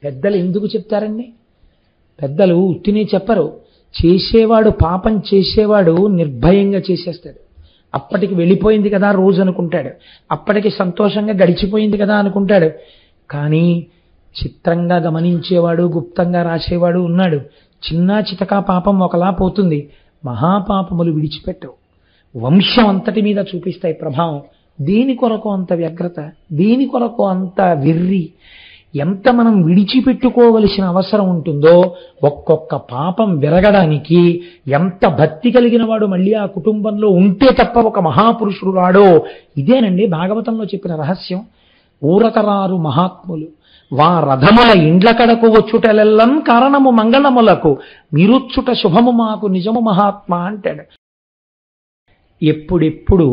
పెద్దలు ఎందుకు చెప్తారండి? పెద్దలు ఉట్టినే చెప్పరు. చేసేవాడు, పాపం చేసేవాడు నిర్భయంగా చేసేస్తాడు. అప్పటికి వెళ్ళిపోయింది కదా రోజు అనుకుంటాడు, అప్పటికి సంతోషంగా గడిచిపోయింది కదా అనుకుంటాడు. కానీ చిత్రంగా గమనించేవాడు, గుప్తంగా రాసేవాడు ఉన్నాడు. చిన్న చితకా పాపం ఒకలా పోతుంది, మహాపాపములు విడిచిపెట్టవు, వంశం అంతటి మీద చూపిస్తాయి ప్రభావం. దేని కొరకు అంత వ్యగ్రత, దేని కొరకు అంత వెర్రి? ఎంత మనం విడిచిపెట్టుకోవలసిన అవసరం ఉంటుందో ఒక్కొక్క పాపం విరగడానికి ఎంత భక్తి కలిగిన వాడు మళ్ళీ ఆ కుటుంబంలో ఉంటే తప్ప ఒక మహాపురుషుడు రాడో. ఇదేనండి భాగవతంలో చెప్పిన రహస్యం. ఊరకరారు మహాత్ములు వా రథముల ఇండ్ల కడకు వచ్చుటలెల్లం కారణము మంగళములకు మీరుచ్చుట శుభము మాకు నిజము మహాత్మా అంటాడు. ఎప్పుడెప్పుడు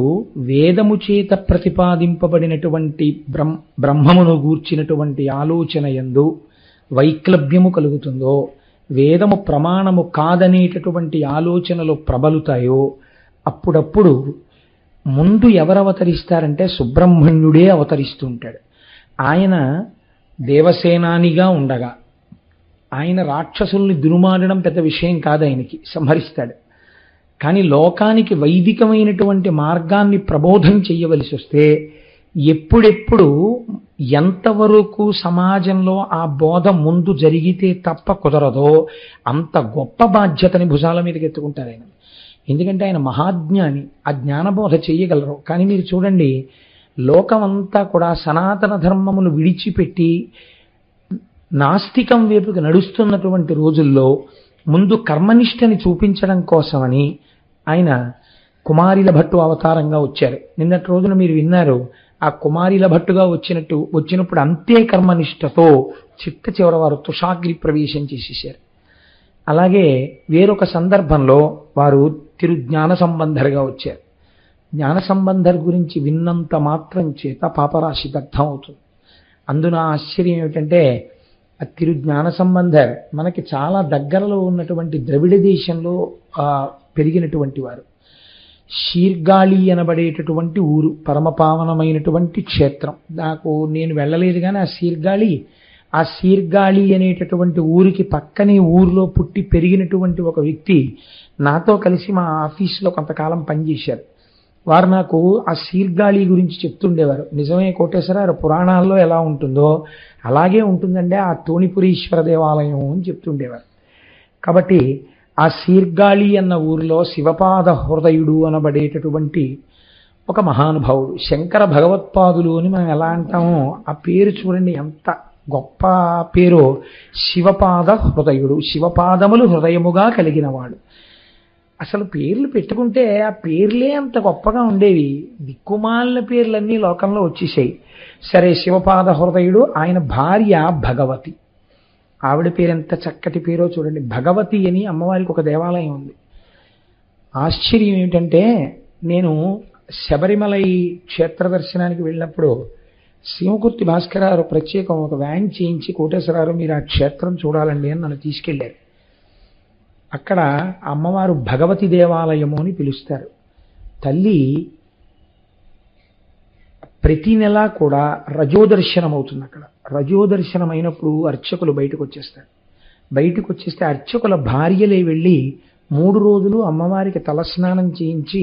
వేదము చేత ప్రతిపాదింపబడినటువంటి బ్రహ్మమును గూర్చినటువంటి ఆలోచన యందు వైక్లభ్యము కలుగుతుందో, వేదము ప్రమాణము కాదనేటటువంటి ఆలోచనలు ప్రబలుతాయో, అప్పుడప్పుడు ముందు ఎవరు అవతరిస్తారంటే సుబ్రహ్మణ్యుడే అవతరిస్తూ ఉంటాడు. ఆయన దేవసేనానిగా ఉండగా ఆయన రాక్షసుల్ని దురుమాడడం పెద్ద విషయం కాదు, ఆయనకి సంహరిస్తాడు. కానీ లోకానికి వైదికమైనటువంటి మార్గాన్ని ప్రబోధం చెయ్యవలసి వస్తే ఎప్పుడెప్పుడు ఎంతవరకు సమాజంలో ఆ బోధ ముందు జరిగితే తప్ప కుదరదో అంత గొప్ప బాధ్యతని భుజాల మీదకి ఎత్తుకుంటారు ఆయన. ఎందుకంటే ఆయన మహాజ్ఞాని, ఆ జ్ఞానబోధ చెయ్యగలరు. కానీ మీరు చూడండి, లోకమంతా కూడా సనాతన ధర్మమును విడిచిపెట్టి నాస్తికం వైపుకి నడుస్తున్నటువంటి రోజుల్లో ముందు కర్మనిష్టని చూపించడం కోసమని ఆయన కుమారిల భట్టు అవతారంగా వచ్చారు. నిన్నటి రోజున మీరు విన్నారు, ఆ కుమారిల భట్టుగా వచ్చినప్పుడు అంతే కర్మనిష్టతో చిట్ట చివర వారు తుషాగ్రి ప్రవేశం చేసేశారు. అలాగే వేరొక సందర్భంలో వారు జ్ఞాన సంబంధర్గా వచ్చారు. జ్ఞాన సంబంధర్ గురించి విన్నంత మాత్రం చేత పాపరాశి దగ్ధం అవుతుంది. అందున ఆశ్చర్యం ఏమిటంటే ఆ జ్ఞాన సంబంధర్ మనకి చాలా దగ్గరలో ఉన్నటువంటి ద్రవిడ దేశంలో పెరిగినటువంటి వారు. శీర్గాళి అనబడేటటువంటి ఊరు, పరమపావనమైనటువంటి క్షేత్రం. నేను వెళ్ళలేదు కానీ ఆ శీర్గాళి అనేటటువంటి ఊరికి పక్కనే ఊరిలో పుట్టి పెరిగినటువంటి ఒక వ్యక్తి నాతో కలిసి మా ఆఫీసులో కొంతకాలం పనిచేశారు. వారు నాకు ఆ శీర్గాళి గురించి చెప్తుండేవారు. నిజమే కోటేశ్వర, పురాణాల్లో ఎలా ఉంటుందో అలాగే ఉంటుందండి ఆ తోణిపురీశ్వర దేవాలయం అని చెప్తుండేవారు. కాబట్టి ఆ శీర్గాళి అన్న ఊరిలో శివపాద హృదయుడు అనబడేటటువంటి ఒక మహానుభావుడు, శంకర భగవత్పాదులు అని మనం ఎలా అంటామో ఆ పేరు చూడండి ఎంత గొప్ప పేరు. శివపాద హృదయుడు, శివపాదములు హృదయముగా కలిగినవాడు. అసలు పేర్లు పెట్టుకుంటే ఆ పేర్లే అంత గొప్పగా ఉండేవి. దిక్కుమాలిన పేర్లన్నీ లోకంలో వచ్చేసాయి. సరే, శివపాద హృదయుడు, ఆయన భార్య భగవతి. ఆవిడ పేరు ఎంత చక్కటి పేరో చూడండి. భగవతి అని అమ్మవారికి ఒక దేవాలయం ఉంది. ఆశ్చర్యం ఏమిటంటే, నేను శబరిమలై క్షేత్ర దర్శనానికి వెళ్ళినప్పుడు సింహకుర్తి భాస్కరారు ప్రత్యేకం ఒక వ్యాన్ చేయించి, కోటేశ్వరారు మీరు ఆ క్షేత్రం చూడాలండి అని నన్ను తీసుకెళ్లారు. అక్కడ అమ్మవారు భగవతి దేవాలయము అని పిలుస్తారు. తల్లి ప్రతి నెలా కూడా రజోదర్శనం అవుతుంది. అక్కడ రజోదర్శనం అయినప్పుడు అర్చకులు బయటకు వచ్చేస్తారు. బయటకు వచ్చేస్తే అర్చకుల భార్యలే వెళ్ళి 3 రోజులు అమ్మవారికి తలస్నానం చేయించి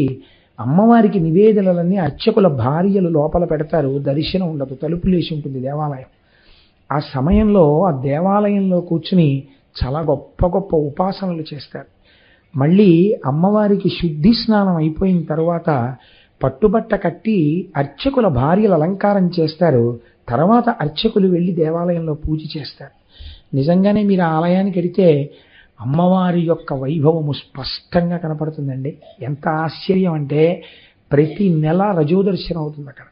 అమ్మవారికి నివేదనలన్నీ అర్చకుల భార్యలు లోపల పెడతారు. దర్శనం ఉండదు, తలుపులేసి ఉంటుంది దేవాలయం. ఆ సమయంలో ఆ దేవాలయంలో కూర్చుని చాలా గొప్ప గొప్ప ఉపాసనలు చేస్తారు. మళ్ళీ అమ్మవారికి శుద్ధి స్నానం అయిపోయిన తర్వాత పట్టుబట్ట కట్టి అర్చకుల భార్యలు అలంకారం చేస్తారు. తర్వాత అర్చకులు వెళ్ళి దేవాలయంలో పూజ చేస్తారు. నిజంగానే మీరు ఆ ఆలయానికి వెడితే అమ్మవారి యొక్క వైభవము స్పష్టంగా కనపడుతుందండి. ఎంత ఆశ్చర్యం అంటే ప్రతి నెల రజోదర్శనం అవుతుంది అక్కడ.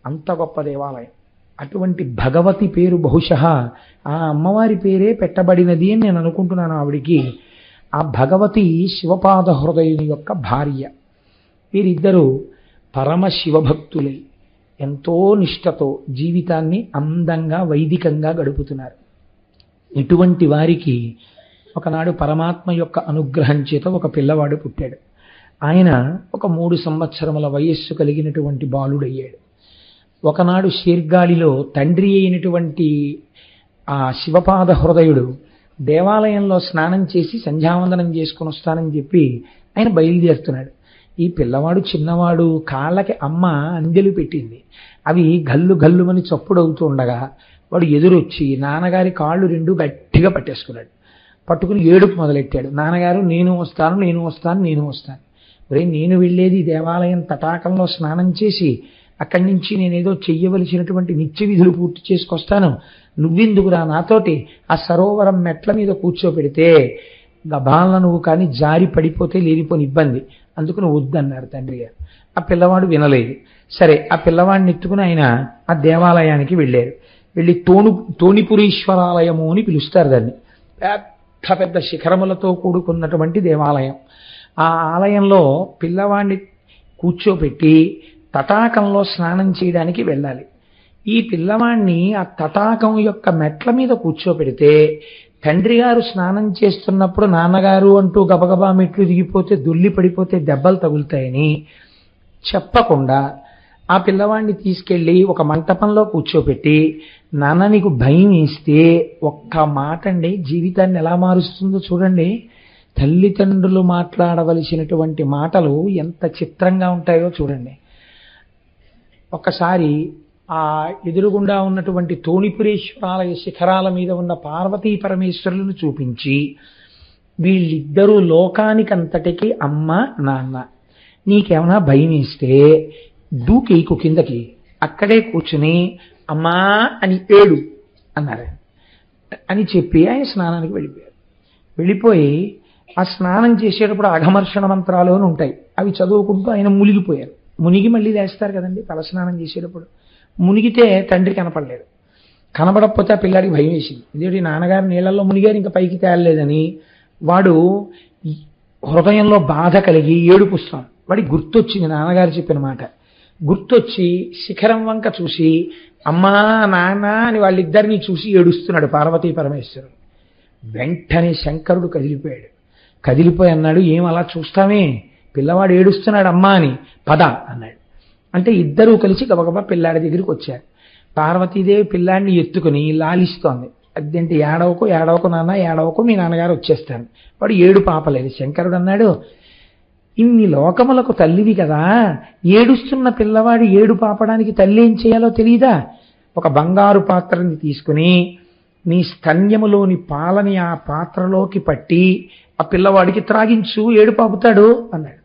అంత గొప్ప దేవాలయం. అటువంటి భగవతి పేరు బహుశः ఆ అమ్మవారి పేరే పెట్టబడినది అని నేను అనుకుంటున్నాను ఆవిడికి. ఆ భగవతి శివపాద హృదయుని యొక్క భార్య. వీరిద్దరూ పరమ శివభక్తులై ఎంతో నిష్ఠతో జీవితాన్ని అందంగా వైదికంగా గడుపుతున్నారు. ఇటువంటి వారికి ఒకనాడు పరమాత్మ యొక్క అనుగ్రహం చేత ఒక పిల్లవాడు పుట్టాడు. ఆయన ఒక 3 సంవత్సరముల వయస్సు కలిగినటువంటి బాలుడయ్యాడు. ఒకనాడు శీర్గాళిలో తండ్రి అయినటువంటి ఆ శివపాద హృదయుడు దేవాలయంలో స్నానం చేసి సంధ్యావందనం చేసుకుని వస్తానని చెప్పి ఆయన బయలుదేరుతున్నాడు. ఈ పిల్లవాడు చిన్నవాడు, కాళ్ళకి అమ్మ అందెలు పెట్టింది. అవి గల్లు గల్లుమని చప్పుడవుతూ ఉండగా వాడు ఎదురొచ్చి నాన్నగారి కాళ్ళు రెండు గట్టిగా పట్టేసుకున్నాడు. పట్టుకుని ఏడుపు మొదలెట్టాడు. నాన్నగారు నేను వస్తాను, నేను వస్తాను, నేను వస్తాను. ఒరే, నేను వెళ్ళేది దేవాలయం తటాకంలో స్నానం చేసి అక్కడి నుంచి నేనేదో చెయ్యవలసినటువంటి నిత్య విధులు పూర్తి చేసుకొస్తాను. నువ్వెందుకురా నాతోటి ఆ సరోవరం మెట్ల మీద కూర్చోపెడితే గబాలన నువ్వు కానీ జారి పడిపోతే లేనిపోని ఇబ్బంది, అందుకు నువ్వు వద్దన్నారు తండ్రి గారు. ఆ పిల్లవాడు వినలేదు. సరే, ఆ పిల్లవాడిని ఎత్తుకుని ఆయన ఆ దేవాలయానికి వెళ్ళారు. వెళ్ళి తోణిపురీశ్వరాలయము అని పిలుస్తారు దాన్ని. పెద్ద పెద్ద శిఖరములతో కూడుకున్నటువంటి దేవాలయం. ఆ ఆలయంలో పిల్లవాడిని కూర్చోపెట్టి తటాకంలో స్నానం చేయడానికి వెళ్ళాలి. ఈ పిల్లవాడిని ఆ తటాకం యొక్క మెట్ల మీద కూర్చోపెడితే తండ్రి గారు స్నానం చేస్తున్నప్పుడు నాన్నగారు అంటూ గబగబా మెట్లు దిగిపోతే దొల్లి పడిపోతే దెబ్బలు తగులుతాయని చెప్పకుండా ఆ పిల్లవాడిని తీసుకెళ్ళి ఒక మంటపంలో కూర్చోపెట్టి, నాన్న నీకు భయం వేస్తే ఒక్క మాట అండి జీవితాన్ని ఎలా మారుస్తుందో చూడండి. తల్లిదండ్రులు మాట్లాడవలసినటువంటి మాటలు ఎంత చిత్రంగా ఉంటాయో చూడండి. ఒకసారి ఆ ఎదురుగుండా ఉన్నటువంటి తోణిపురేశ్వరాలయ శిఖరాల మీద ఉన్న పార్వతీ పరమేశ్వరులను చూపించి, వీళ్ళిద్దరూ లోకానికంతటికి అమ్మ నాన్న, నీకేమైనా భయం వేస్తే దూకేకు కిందకి, అక్కడే కూర్చుని అమ్మా అని ఏడు అన్నారు అని చెప్పి ఆయన స్నానానికి వెళ్ళిపోయారు. వెళ్ళిపోయి ఆ స్నానం చేసేటప్పుడు అఘమర్షణ మంత్రాలు అని ఉంటాయి, అవి చదువుకుంటూ ఆయన మునిగిపోయారు. మునిగి మళ్ళీ లేస్తారు కదండి తలస్నానం చేసేటప్పుడు. మునిగితే తండ్రి కనపడలేదు. కనపడకపోతే ఆ పిల్లాడికి భయం వేసింది. ఇదేంటి నాన్నగారు నీళ్ళల్లో మునిగారు ఇంకా పైకి తేలలేదని వాడు హృదయంలో బాధ కలిగి ఏడుపుస్తాం. వాడికి గుర్తొచ్చింది నాన్నగారు చెప్పిన మాట. గుర్తొచ్చి శిఖరం వంక చూసి అమ్మా నాన్న అని వాళ్ళిద్దరినీ చూసి ఏడుస్తున్నాడు పార్వతీ పరమేశ్వరుడు. వెంటనే శంకరుడు కదిలిపోయాడు. కదిలిపోయి అన్నాడు, ఏం అలా చూస్తామే, పిల్లవాడు ఏడుస్తున్నాడు అమ్మా అని, పద అన్నాడు. అంటే ఇద్దరూ కలిసి గబగబా పిల్లాడి దగ్గరికి వచ్చారు. పార్వతీదేవి పిల్లాడిని ఎత్తుకుని లాలిస్తోంది. అదేంటి ఏడవకు ఏడవకు నాన్న, ఏడవకు, మీ నాన్నగారు వచ్చేస్తాను. వాడు ఏడు పాపలేదు. శంకరుడు అన్నాడు, ఇన్ని లోకములకు తల్లివి కదా, ఏడుస్తున్న పిల్లవాడు ఏడు పాపడానికి తల్లి ఏం చేయాలో తెలియదా? ఒక బంగారు పాత్రని తీసుకుని నీ స్తన్యములోని పాలని ఆ పాత్రలోకి పట్టి ఆ పిల్లవాడికి త్రాగించు, ఏడు పాపుతాడు అన్నాడు.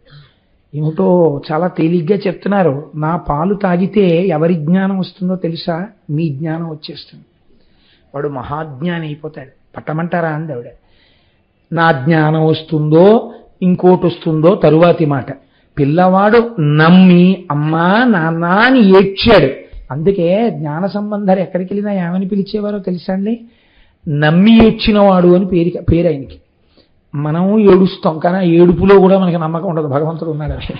ఏమిటో చాలా తేలిగ్గా చెప్తున్నారు. నా పాలు తాగితే ఎవరి జ్ఞానం వస్తుందో తెలుసా? మీ జ్ఞానం వచ్చేస్తుంది. వాడు మహాజ్ఞాని అయిపోతాడు. పట్టమంటారా అంది ఆవిడ. నా జ్ఞానం వస్తుందో ఇంకోటి వస్తుందో తరువాతి మాట. పిల్లవాడు నమ్మి అమ్మా నాన్న అని ఏడ్చాడు. అందుకే జ్ఞాన సంబంధాలు ఎక్కడికి వెళ్ళినా ఏమని పిలిచేవారో తెలుసా అండి? నమ్మి ఏడ్చినవాడు అని పేరు ఆయనకి. మనం ఏడుస్తాం, కానీ ఆ ఏడుపులో కూడా మనకి నమ్మకం ఉండదు భగవంతుడు ఉన్నాడని.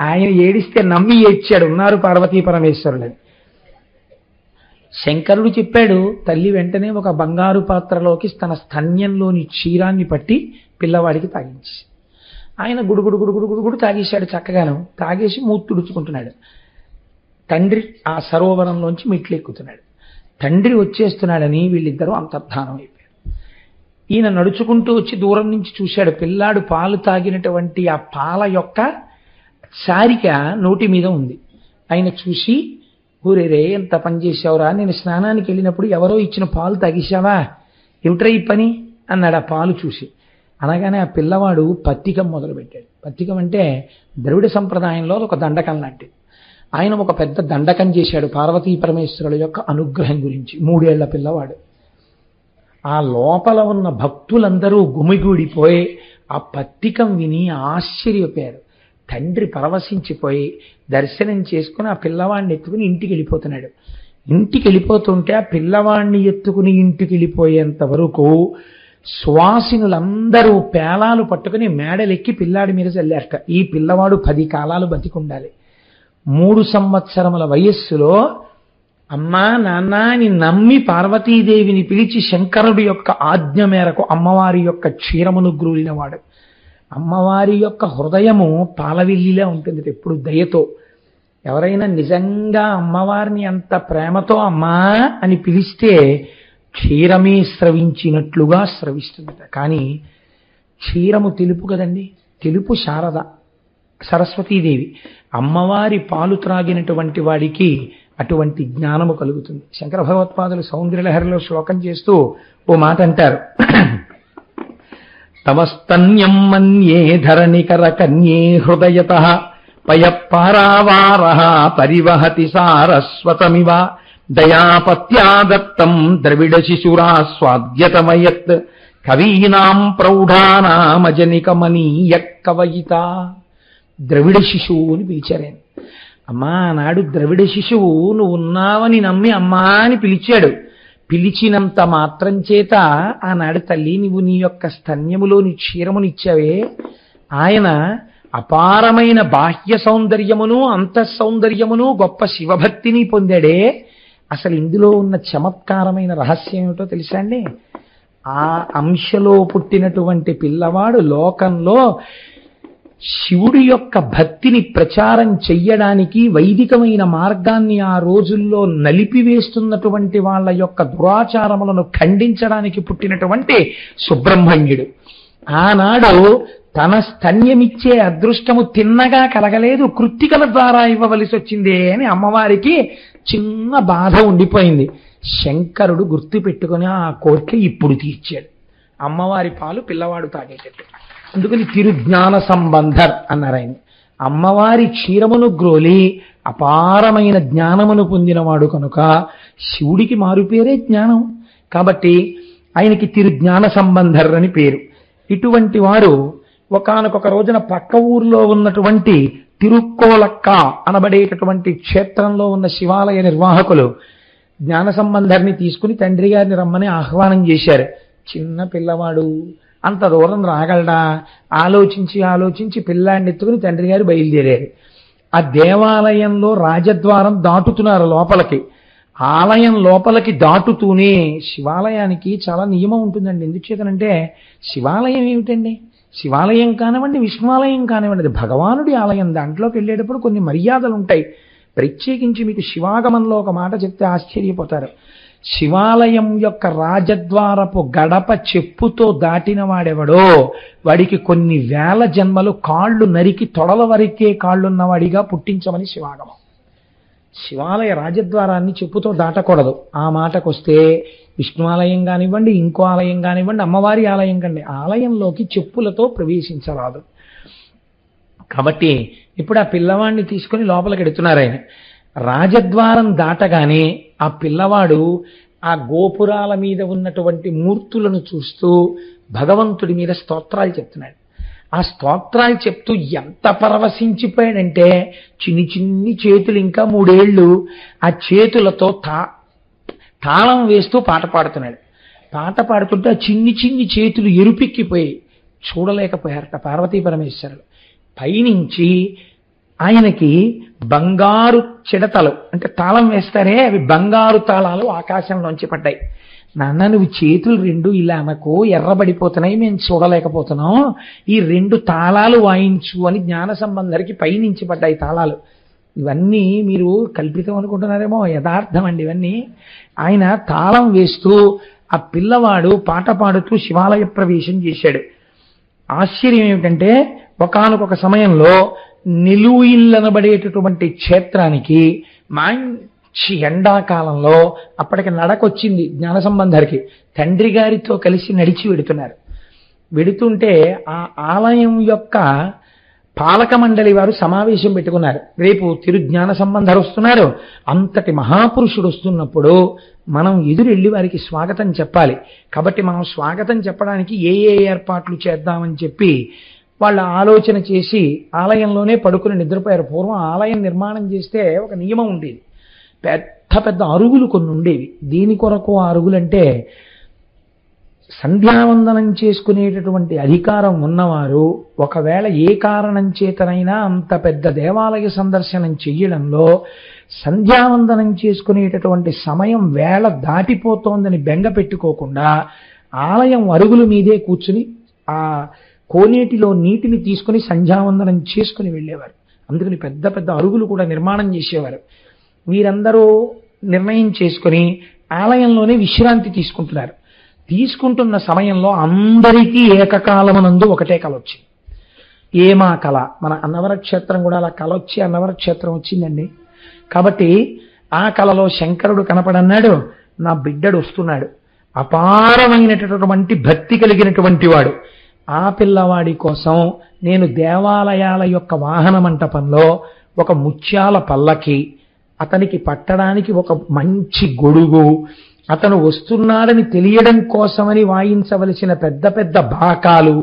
ఆయన ఏడిస్తే నమ్మి ఏడ్చాడు, ఉన్నారు పార్వతీ పరమేశ్వరులని. శంకరుడు చెప్పాడు. తల్లి వెంటనే ఒక బంగారు పాత్రలోకి తన స్తన్యంలోని క్షీరాన్ని పట్టి పిల్లవాడికి తాగించి ఆయన గుడుగుడు గుడుగుడు గుడుగుడు తాగేశాడు. చక్కగాను తాగేసి మూతి తుడుచుకుంటున్నాడు. తండ్రి ఆ సరోవరంలోంచి మెట్లు ఎక్కుతున్నాడు. తండ్రి వచ్చేస్తున్నాడని వీళ్ళిద్దరూ అంతర్ధానం అయిపోయారు. ఈయన నడుచుకుంటూ వచ్చి దూరం నుంచి చూశాడు. పిల్లాడు పాలు తాగినటువంటి ఆ పాల యొక్క చారిక నోటి మీద ఉంది. ఆయన చూసి, ఊరేరే ఎంత పని చేశావురా, నేను స్నానానికి వెళ్ళినప్పుడు ఎవరో ఇచ్చిన పాలు తాగేశావా, ఏమిట్రా ఈ పని అన్నాడు ఆ పాలు చూసి. అనగానే ఆ పిల్లవాడు పత్తికం మొదలుపెట్టాడు. పత్తికం అంటే ద్రవిడ సంప్రదాయంలో ఒక దండకం లాంటిది. ఆయన ఒక పెద్ద దండకం చేశాడు పార్వతీ పరమేశ్వరుల యొక్క అనుగ్రహం గురించి. 3 ఏళ్ల పిల్లవాడు. ఆ లోపల ఉన్న భక్తులందరూ గుమిగూడిపోయి ఆ పత్తికం విని ఆశ్చర్యపోయారు. తండ్రి పరవశించిపోయి దర్శనం చేసుకుని ఆ పిల్లవాడిని ఎత్తుకుని ఇంటికి వెళ్ళిపోతున్నాడు. ఇంటికి వెళ్ళిపోతుంటే ఆ పిల్లవాడిని ఎత్తుకుని ఇంటికి వెళ్ళిపోయేంత వరకు సువాసినులందరూ పేలాలు పట్టుకుని మేడలెక్కి పిల్లాడి మీద చల్లారట. ఈ పిల్లవాడు 10 కాలాలు బతికుండాలి. 3 సంవత్సరముల వయస్సులో అమ్మా నాన్న అని నమ్మి పార్వతీదేవిని పిలిచి శంకరుడి యొక్క ఆజ్ఞ మేరకు అమ్మవారి యొక్క క్షీరమును గ్రూలినవాడు. అమ్మవారి యొక్క హృదయము పాలవిల్లిలా ఉంటుంది ఎప్పుడు దయతో. ఎవరైనా నిజంగా అమ్మవారిని అంత ప్రేమతో అమ్మా అని పిలిస్తే క్షీరమే స్రవించినట్లుగా స్రవిస్తుందట. కానీ క్షీరము తెలుపు కదండి, తెలుపు శారద సరస్వతీదేవి. అమ్మవారి పాలు త్రాగినటువంటి వాడికి అటువంటి జ్ఞానము కలుగుతుంది. శంకర భగవత్పాదులు సౌందర్యలహరిలో శ్లోకం చేస్తూ ఓ మాట అంటారు, తవస్తన్యం మన్యే ధరణికర కన్యే హృదయతః పయఃపారావారః పరివహతి సారస్వతమివ దయాపత్యాదత్తం ద్రవిడ శిశురాస్వాద్యతమయత్ కవీనాం ప్రౌఢానామజనికమనీయ కవయిత. ద్రవిడ శిశువు అని పిలిచారాయన. అమ్మా, నాడు ద్రవిడ శిశువు నువ్వు ఉన్నావని నమ్మి అమ్మా అని పిలిచాడు. పిలిచినంత మాత్రం చేత ఆనాడు తల్లి నువ్వు నీ యొక్క స్తన్యములోని క్షీరమునిచ్చావే, ఆయన అపారమైన బాహ్య సౌందర్యమును అంతఃసౌందర్యమును గొప్ప శివభక్తిని పొందాడే. అసలు ఇందులో ఉన్న చమత్కారమైన రహస్యం ఏమిటో తెలుసా అండి? ఆ అంశలో పుట్టినటువంటి పిల్లవాడు లోకంలో శివుడి యొక్క భక్తిని ప్రచారం చెయ్యడానికి వైదికమైన మార్గాన్ని ఆ రోజుల్లో నలిపివేస్తున్నటువంటి వాళ్ళ యొక్క దురాచారములను ఖండించడానికి పుట్టినటువంటి సుబ్రహ్మణ్యుడు. ఆనాడు తన స్తన్యమిచ్చే అదృష్టము తిన్నగా కలగలేదు, కృత్తికల ద్వారా ఇవ్వవలసి వచ్చిందే అని అమ్మవారికి చిన్న బాధ ఉండిపోయింది. శంకరుడు గుర్తు పెట్టుకుని ఆ కోరిక ఇప్పుడు తీర్చాడు. అమ్మవారి పాలు పిల్లవాడు తాగేటట్టు. అందుకని తిరుజ్ఞాన సంబంధర్ అన్నారు ఆయన. అమ్మవారి క్షీరమును గ్రోలి అపారమైన జ్ఞానమును పొందినవాడు కనుక శివుడికి మారుపేరే జ్ఞానం. కాబట్టి ఆయనకి తిరుజ్ఞాన సంబంధర్ అని పేరు. ఇటువంటి వారు ఒకానొక రోజున పక్క ఊర్లో ఉన్నటువంటి తిరుక్కోలక్క అనబడేటటువంటి క్షేత్రంలో ఉన్న శివాలయ నిర్వాహకులు జ్ఞాన సంబంధర్ని తీసుకుని తండ్రి గారిని రమ్మని ఆహ్వానం చేశారు. చిన్న పిల్లవాడు అంత దూరం రాగలడా? ఆలోచించి పిల్లాడిని ఎత్తుకుని తండ్రి గారు బయలుదేరారు. ఆ దేవాలయంలో రాజద్వారం దాటుతున్నారు లోపలికి. ఆలయం లోపలికి దాటుతూనే శివాలయానికి చాలా నియమం ఉంటుందండి. ఎందుచేతనంటే శివాలయం ఏమిటండి, శివాలయం కానివ్వండి విష్ణువాలయం కానివ్వండి, అది భగవానుడి ఆలయం. దాంట్లోకి వెళ్ళేటప్పుడు కొన్ని మర్యాదలు ఉంటాయి. ప్రత్యేకించి మీకు శివాగమంలో ఒక మాట చెప్తే ఆశ్చర్యపోతారు. శివాలయం యొక్క రాజద్వారపు గడప చెప్పుతో దాటిన వాడెవడో వాడికి కొన్ని వేల జన్మలు కాళ్ళు నరికి తొడల వరకే కాళ్ళున్నవాడిగా పుట్టించమని శివాగమం. శివాలయ రాజద్వారాన్ని చెప్పుతో దాటకూడదు. ఆ మాటకొస్తే విష్ణువాలయం కానివ్వండి, ఇంకో ఆలయం కానివ్వండి, అమ్మవారి ఆలయం కండి, ఆలయంలోకి చెప్పులతో ప్రవేశించరాదు. కాబట్టి ఇప్పుడు ఆ పిల్లవాడిని తీసుకుని లోపలికి ఎడుతున్నారు ఆయన. రాజద్వారం దాటగానే ఆ పిల్లవాడు ఆ గోపురాల మీద ఉన్నటువంటి మూర్తులను చూస్తూ భగవంతుడి మీద స్తోత్రాలు చెప్తున్నాడు. ఆ స్తోత్రాలు చెప్తూ ఎంత పరవశించిపోయాడంటే చిన్ని చిన్ని చేతులు, ఇంకా 3 ఏళ్ళు, ఆ చేతులతో తాళం వేస్తూ పాట పాడుతున్నాడు. పాట పాడుతుంటే ఆ చిన్ని చిన్ని చేతులు ఎరుపెక్కిపోయి చూడలేకపోయారట పార్వతీ పరమేశ్వరులు. పైనుంచి ఆయనకి బంగారు చిడతలు, అంటే తాళం వేస్తారే అవి బంగారు తాళాలు ఆకాశంలోంచి పడ్డాయి. నాన్న నువ్వు చేతులు 2 ఇలా అనకు, ఎర్రబడిపోతున్నాయి, మేము చూడలేకపోతున్నాం, ఈ 2 తాళాలు వాయించు అని జ్ఞాన సంబంధరికి పైనుంచి పడ్డాయి తాళాలు. ఇవన్నీ మీరు కల్పితం అనుకుంటున్నారేమో, యథార్థం అండి ఇవన్నీ. ఆయన తాళం వేస్తూ ఆ పిల్లవాడు పాట పాడుతూ శివాలయ ప్రవేశం చేశాడు. ఆశ్చర్యం ఏమిటంటే ఒకానొక సమయంలో నిలుయిల్లనబడేటటువంటి క్షేత్రానికి మంచి ఎండాకాలంలో అప్పటికి నడకొచ్చింది జ్ఞాన సంబంధరికి. తండ్రి గారితో కలిసి నడిచి వెడుతున్నారు. వెడుతుంటే ఆ ఆలయం యొక్క పాలక మండలి వారు సమావేశం పెట్టుకున్నారు. రేపు తిరుజ్ఞాన సంబంధరు వస్తున్నారు, అంతటి మహాపురుషుడు వస్తున్నప్పుడు మనం ఎదురెళ్ళి వారికి స్వాగతం చెప్పాలి. కాబట్టి మనం స్వాగతం చెప్పడానికి ఏ ఏర్పాట్లు చేద్దామని చెప్పి వాళ్ళ ఆలోచన చేసి ఆలయంలోనే పడుకుని నిద్రపోయారు. పూర్వం ఆలయం నిర్మాణం చేస్తే ఒక నియమం ఉండేది. పెద్ద పెద్ద అరుగులు కొన్ని ఉండేవి. దీని కొరకు ఆ అరుగులంటే సంధ్యావందనం చేసుకునేటటువంటి అధికారం ఉన్నవారు ఒకవేళ ఏ కారణం చేతనైనా అంత పెద్ద దేవాలయ సందర్శనం చెయ్యడంలో సంధ్యావందనం చేసుకునేటటువంటి సమయం వేళ దాటిపోతోందని బెంగ పెట్టుకోకుండా ఆలయం అరుగుల మీదే కూర్చుని ఆ కోనేటిలో నీటిని తీసుకుని సంధ్యావందనం చేసుకుని వెళ్ళేవారు. అందుకని పెద్ద పెద్ద అరుగులు కూడా నిర్మాణం చేసేవారు. వీరందరూ నిర్ణయం చేసుకుని ఆలయంలోనే విశ్రాంతి తీసుకుంటున్నారు. తీసుకుంటున్న సమయంలో అందరికీ ఏకకాలమునందు ఒకటే కల వచ్చింది. ఏమా కళ? మన అన్నవర క్షేత్రం కూడా అలా కళ వచ్చి అన్నవర క్షేత్రం వచ్చిందండి. కాబట్టి ఆ కళలో శంకరుడు కనపడన్నాడు, నా బిడ్డడు వస్తున్నాడు, అపారమైనటువంటి భక్తి కలిగినటువంటి వాడు. ఆ పిల్లవాడి కోసం నేను దేవాలయాల యొక్క వాహన మంటపంలో ఒక ముత్యాల పల్లకి, అతనికి పట్టడానికి ఒక మంచి గొడుగు, అతను వస్తున్నాడని తెలియడం కోసమని వాయించవలసిన పెద్ద పెద్ద బాకాలు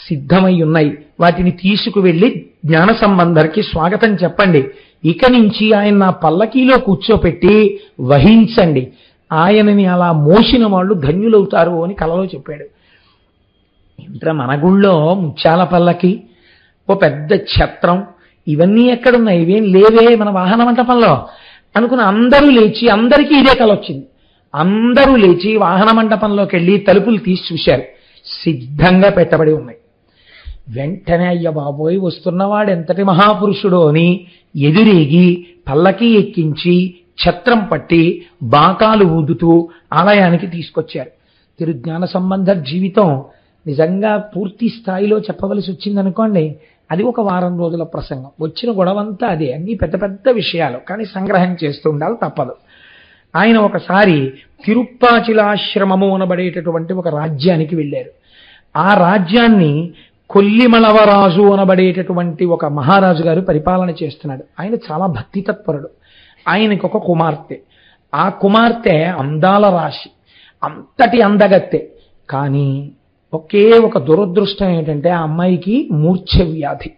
సిద్ధమై ఉన్నాయి. వాటిని తీసుకువెళ్ళి జ్ఞాన సంబంధర్కి స్వాగతం చెప్పండి. ఇక నుంచి ఆయన నా పల్లకీలో కూర్చోపెట్టి వహించండి. ఆయనని అలా మోసిన వాళ్ళు ధన్యులవుతారు అని కలలో చెప్పాడు. ఇంద్ర మన గుళ్ళో ముత్యాల పల్లకి, ఓ పెద్ద ఛత్రం, ఇవన్నీ ఎక్కడున్నాయి? ఇవేం లేవే మన వాహన మంటపంలో అనుకుని అందరూ లేచి, అందరికీ ఇదే కల వచ్చింది. అందరూ లేచి వాహన మంటపంలోకి వెళ్ళి తలుపులు తీసి చూశారు. సిద్ధంగా పెట్టబడి ఉన్నాయి. వెంటనే అయ్య బాబోయ్, వస్తున్నవాడు ఎంతటి మహాపురుషుడో అని ఎదురేగి పల్లకి ఎక్కించి ఛత్రం పట్టి బాకాలు ఊదుతూ ఆలయానికి తీసుకొచ్చారు. తిరుజ్ఞాన సంబంధ జీవితం నిజంగా పూర్తి స్థాయిలో చెప్పవలసి వచ్చిందనుకోండి, అది ఒక వారం రోజుల ప్రసంగం. వచ్చిన గొడవంతా అదే, అన్ని పెద్ద పెద్ద విషయాలు, కానీ సంగ్రహం చేస్తూ ఉండాలి, తప్పదు. ఆయన ఒకసారి తిరుప్పాచిలాశ్రమము అనబడేటటువంటి ఒక రాజ్యానికి వెళ్ళారు. ఆ రాజ్యాన్ని కొల్లిమలవరాజు అనబడేటటువంటి ఒక మహారాజు గారు పరిపాలన చేస్తున్నాడు. ఆయన చాలా భక్తి తత్పరుడు. ఆయనకి ఒక కుమార్తె. ఆ కుమార్తె అందాల రాశి, అంతటి అందగత్తె. కానీ ఒకే ఒక దురదృష్టం ఏంటంటే ఆ అమ్మాయికి మూర్ఛ వ్యాధి.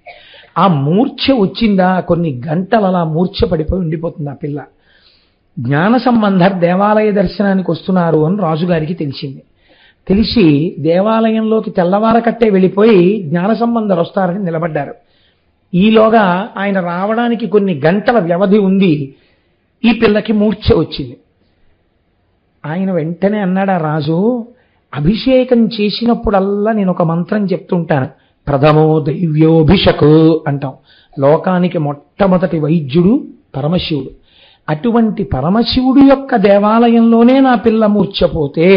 ఆ మూర్ఛ వచ్చిందా కొన్ని గంటలు అలా మూర్ఛ పడిపోయి ఉండిపోతుంది ఆ పిల్ల. జ్ఞాన సంబంధర్ దేవాలయ దర్శనానికి వస్తున్నారు అని రాజుగారికి తెలిసింది. తెలిసి దేవాలయంలోకి తెల్లవారకట్టే వెళ్ళిపోయి జ్ఞాన సంబంధర్ వస్తారని నిలబడ్డారు. ఈలోగా ఆయన రావడానికి కొన్ని గంటల వ్యవధి ఉంది. ఈ పిల్లకి మూర్ఛ వచ్చింది. ఆయన వెంటనే అన్నాడు ఆ రాజు, అభిషేకం చేసినప్పుడల్లా నేను ఒక మంత్రం చెప్తుంటాను, ప్రథమో దైవ్యోభిషకు అంటాం. లోకానికి మొట్టమొదటి వైద్యుడు పరమశివుడు. అటువంటి పరమశివుడు యొక్క దేవాలయంలోనే నా పిల్ల మూర్ఛపోతే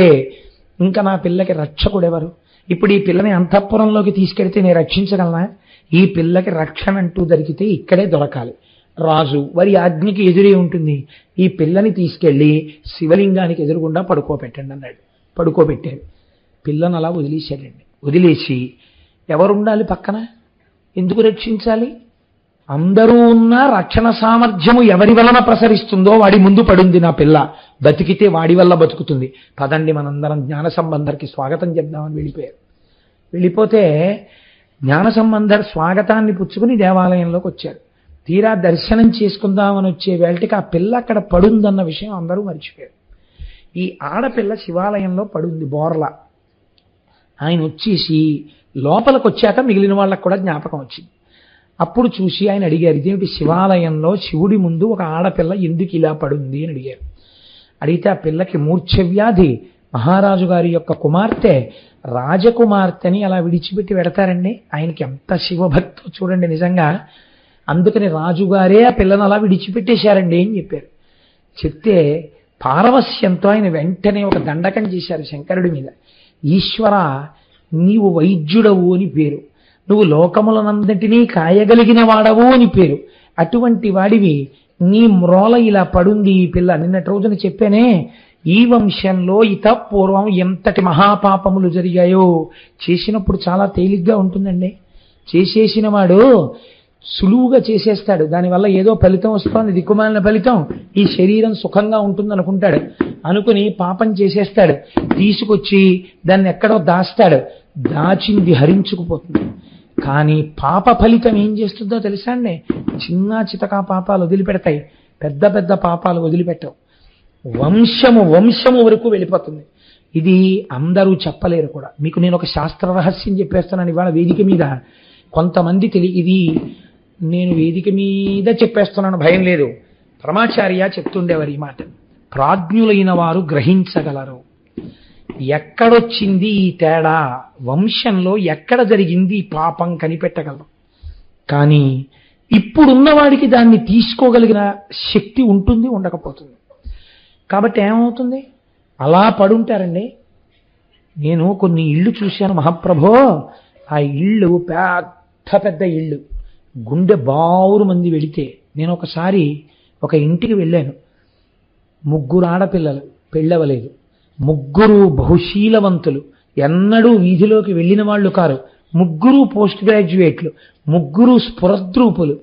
ఇంకా నా పిల్లకి రక్షకుడెవరు? ఇప్పుడు ఈ పిల్లని అంతఃపురంలోకి తీసుకెడితే నేను రక్షించగలనా? ఈ పిల్లకి రక్షణ అంటూ దొరికితే ఇక్కడే దొరకాలి. రాజు వారి ఆజ్ఞకి ఎదురే ఉంటుంది. ఈ పిల్లని తీసుకెళ్లి శివలింగానికి ఎదురుగుండా పడుకోబెట్టండి అన్నాడు. పడుకోబెట్టారు. పిల్లను అలా వదిలేశాడండి. వదిలేసి ఎవరుండాలి పక్కన? ఎందుకు రక్షించాలి? అందరూ ఉన్న రక్షణ సామర్థ్యము ఎవరి వలన ప్రసరిస్తుందో వాడి ముందు పడుంది నా పిల్ల. బతికితే వాడి వల్ల బతుకుతుంది. పదండి మనందరం జ్ఞాన సంబంధర్కి స్వాగతం చెప్దామని వెళ్ళిపోయారు. వెళ్ళిపోతే జ్ఞాన సంబంధర్ స్వాగతాన్ని పుచ్చుకుని దేవాలయంలోకి వచ్చారు. తీరా దర్శనం చేసుకుందామని వచ్చే వేళటికి ఆ పిల్ల అక్కడ పడుందన్న విషయం అందరూ మర్చిపోయారు. ఈ ఆడపిల్ల శివాలయంలో పడుంది బోర్లా. ఆయన వచ్చేసి లోపలికి వచ్చాక మిగిలిన వాళ్ళకు కూడా జ్ఞాపకం వచ్చింది. అప్పుడు చూసి ఆయన అడిగారు, ఇదేమిటి శివాలయంలో శివుడి ముందు ఒక ఆడపిల్ల ఎందుకు ఇలా పడుంది అని అడిగారు. అడిగితే ఆ పిల్లకి మూర్ఛ వ్యాధి, మహారాజు గారి యొక్క కుమార్తె, రాజకుమార్తెని అలా విడిచిపెట్టి పెడతారండి? ఆయనకి ఎంత శివభక్తో చూడండి నిజంగా. అందుకని రాజుగారే ఆ పిల్లను అలా విడిచిపెట్టేశారండి అని చెప్పారు. చెప్తే పారవస్యంతో ఆయన వెంటనే ఒక దండకం చేశారు శంకరుడి మీద. ఈశ్వర, నీవు వైద్యుడవు అని పేరు, నువ్వు లోకములనందటినీ కాయగలిగిన వాడవు అని పేరు. అటువంటి వాడివి నీ మ్రోల ఇలా పడుంది ఈ పిల్ల. నిన్నటి రోజున చెప్పానే, ఈ వంశంలో పూర్వం ఎంతటి మహాపాపములు జరిగాయో. చేసినప్పుడు చాలా తేలిగ్గా ఉంటుందండి. చేసేసిన వాడు సులువుగా చేసేస్తాడు. దానివల్ల ఏదో ఫలితం వస్తుంది, దిక్కుమాలిన ఫలితం, ఈ శరీరం సుఖంగా ఉంటుంది అనుకుంటాడు. అనుకుని పాపం చేసేస్తాడు. తీసుకొచ్చి దాన్ని ఎక్కడో దాస్తాడు. దాచింది హరించుకుపోతుంది. కానీ పాప ఫలితం ఏం చేస్తుందో తెలుసా అండి? చిన్న చితకా పాపాలు వదిలిపెడతాయి, పెద్ద పెద్ద పాపాలు వదిలిపెట్టవు. వంశము వరకు వెళ్ళిపోతుంది. ఇది అందరూ చెప్పలేరు కూడా. మీకు నేను ఒక శాస్త్ర రహస్యం చెప్పేస్తున్నాను ఇవాళ వేదిక మీద. కొంతమంది ఇది నేను వేదిక మీద చెప్పేస్తున్నాను, భయం లేదు. పరమాచార్య చెప్తుండేవారు ఈ మాట, ప్రాజ్ఞులైన వారు గ్రహించగలరు. ఎక్కడొచ్చింది ఈ తేడా, వంశంలో ఎక్కడ జరిగింది ఈ పాపం కనిపెట్టగలరు. కానీ ఇప్పుడున్నవాడికి దాన్ని తీసుకోగలిగిన శక్తి ఉంటుంది, ఉండకపోతుంది. కాబట్టి ఏమవుతుంది? అలా పడుంటారండి. నేను కొన్ని ఇళ్ళు చూశాను మహాప్రభో. ఆ ఇళ్ళు పెద్ద పెద్ద ఇళ్ళు, గుండె బావురు మంది వెళితే. నేను ఒకసారి ఒక ఇంటికి వెళ్ళాను. 3 ఆడపిల్లలు, పెళ్ళవలేదు. 3 బహుశీలవంతులు, ఎన్నడూ వీధిలోకి వెళ్ళిన వాళ్ళు కారు. 3 పోస్ట్ గ్రాడ్యుయేట్లు, 3 స్ఫురద్రూపులు.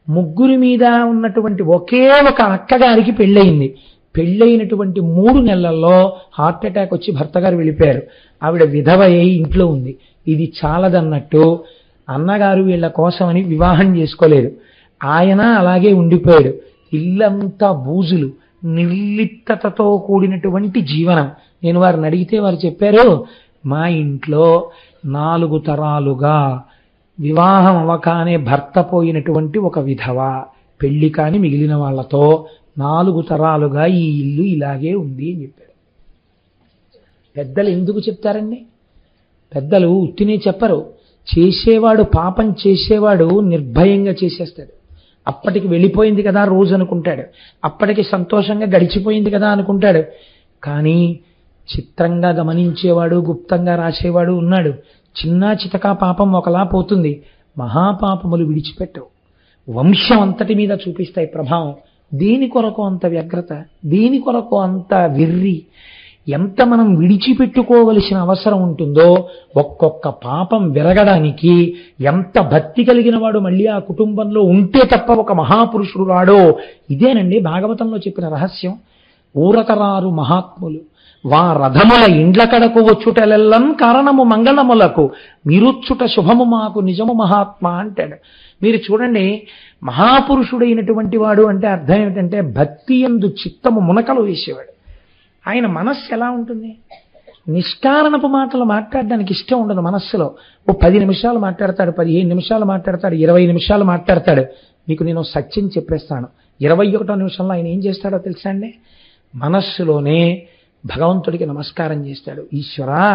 3 మీద ఉన్నటువంటి ఒకే ఒక అక్కగారికి పెళ్ళయింది. పెళ్ళైనటువంటి 3 నెలల్లో హార్ట్ అటాక్ వచ్చి భర్త గారు వెళ్ళిపోయారు. ఆవిడ విధవ అయి ఇంట్లో ఉంది. ఇది చాలదన్నట్టు అన్నగారు వీళ్ళ కోసమని వివాహం చేసుకోలేదు. ఆయన అలాగే ఉండిపోయాడు. ఇల్లంతా బూజులు, నిర్లిప్తతతో కూడినటువంటి జీవనం. నేను వారిని అడిగితే వారు చెప్పారు, మా ఇంట్లో 4 తరాలుగా వివాహం అవ్వగానే భర్త పోయినటువంటి ఒక విధవ, పెళ్లి కాని మిగిలిన వాళ్లతో 4 తరాలుగా ఈ ఇల్లు ఇలాగే ఉంది అని చెప్పారు. పెద్దలు ఎందుకు చెప్తారండి? పెద్దలు ఉత్తినే చెప్పరు. చేసేవాడు, పాపం చేసేవాడు నిర్భయంగా చేసేస్తాడు. అప్పటికి వెళ్ళిపోయింది కదా రోజు అనుకుంటాడు, అప్పటికి సంతోషంగా గడిచిపోయింది కదా అనుకుంటాడు. కానీ చిత్రంగా గమనించేవాడు, గుప్తంగా రాసేవాడు ఉన్నాడు. చిన్న చితకా పాపం ఒకలా పోతుంది, మహాపాపములు విడిచిపెట్టవు. వంశం అంతటి మీద చూపిస్తాయి ప్రభావం. దేని కొరకు అంత వ్యగ్రత? దేని కొరకు అంత వెర్రి? ఎంత మనం విడిచిపెట్టుకోవలసిన అవసరం ఉంటుందో ఒక్కొక్క పాపం విరగడానికి. ఎంత భక్తి కలిగిన వాడు మళ్ళీ ఆ కుటుంబంలో ఉంటే తప్ప ఒక మహాపురుషుడు రాడో. ఇదేనండి భాగవతంలో చెప్పిన రహస్యం. ఊరకరారు మహాత్ములు వా రథముల ఇండ్ల కడకు వచ్చుటలెల్లం కారణము మంగళములకు మీరుచ్చుట శుభము మాకు నిజము మహాత్మా అంటాడు. మీరు చూడండి, మహాపురుషుడైనటువంటి వాడు అంటే అర్థం ఏమిటంటే భక్తి యందు చిత్తము మునకలు వేసేవాడు. ఆయన మనస్సు ఎలా ఉంటుంది? నిష్కారణపు మాటలు మాట్లాడడానికి ఇష్టం ఉండదు మనస్సులో. ఓ 10 నిమిషాలు మాట్లాడతాడు, 15 నిమిషాలు మాట్లాడతాడు, 20 నిమిషాలు మాట్లాడతాడు. మీకు నేను సత్యం చెప్పేస్తాను, 21వ నిమిషంలో ఆయన ఏం చేస్తాడో తెలుసా అండి? మనస్సులోనే భగవంతుడికి నమస్కారం చేస్తాడు. ఈశ్వరా,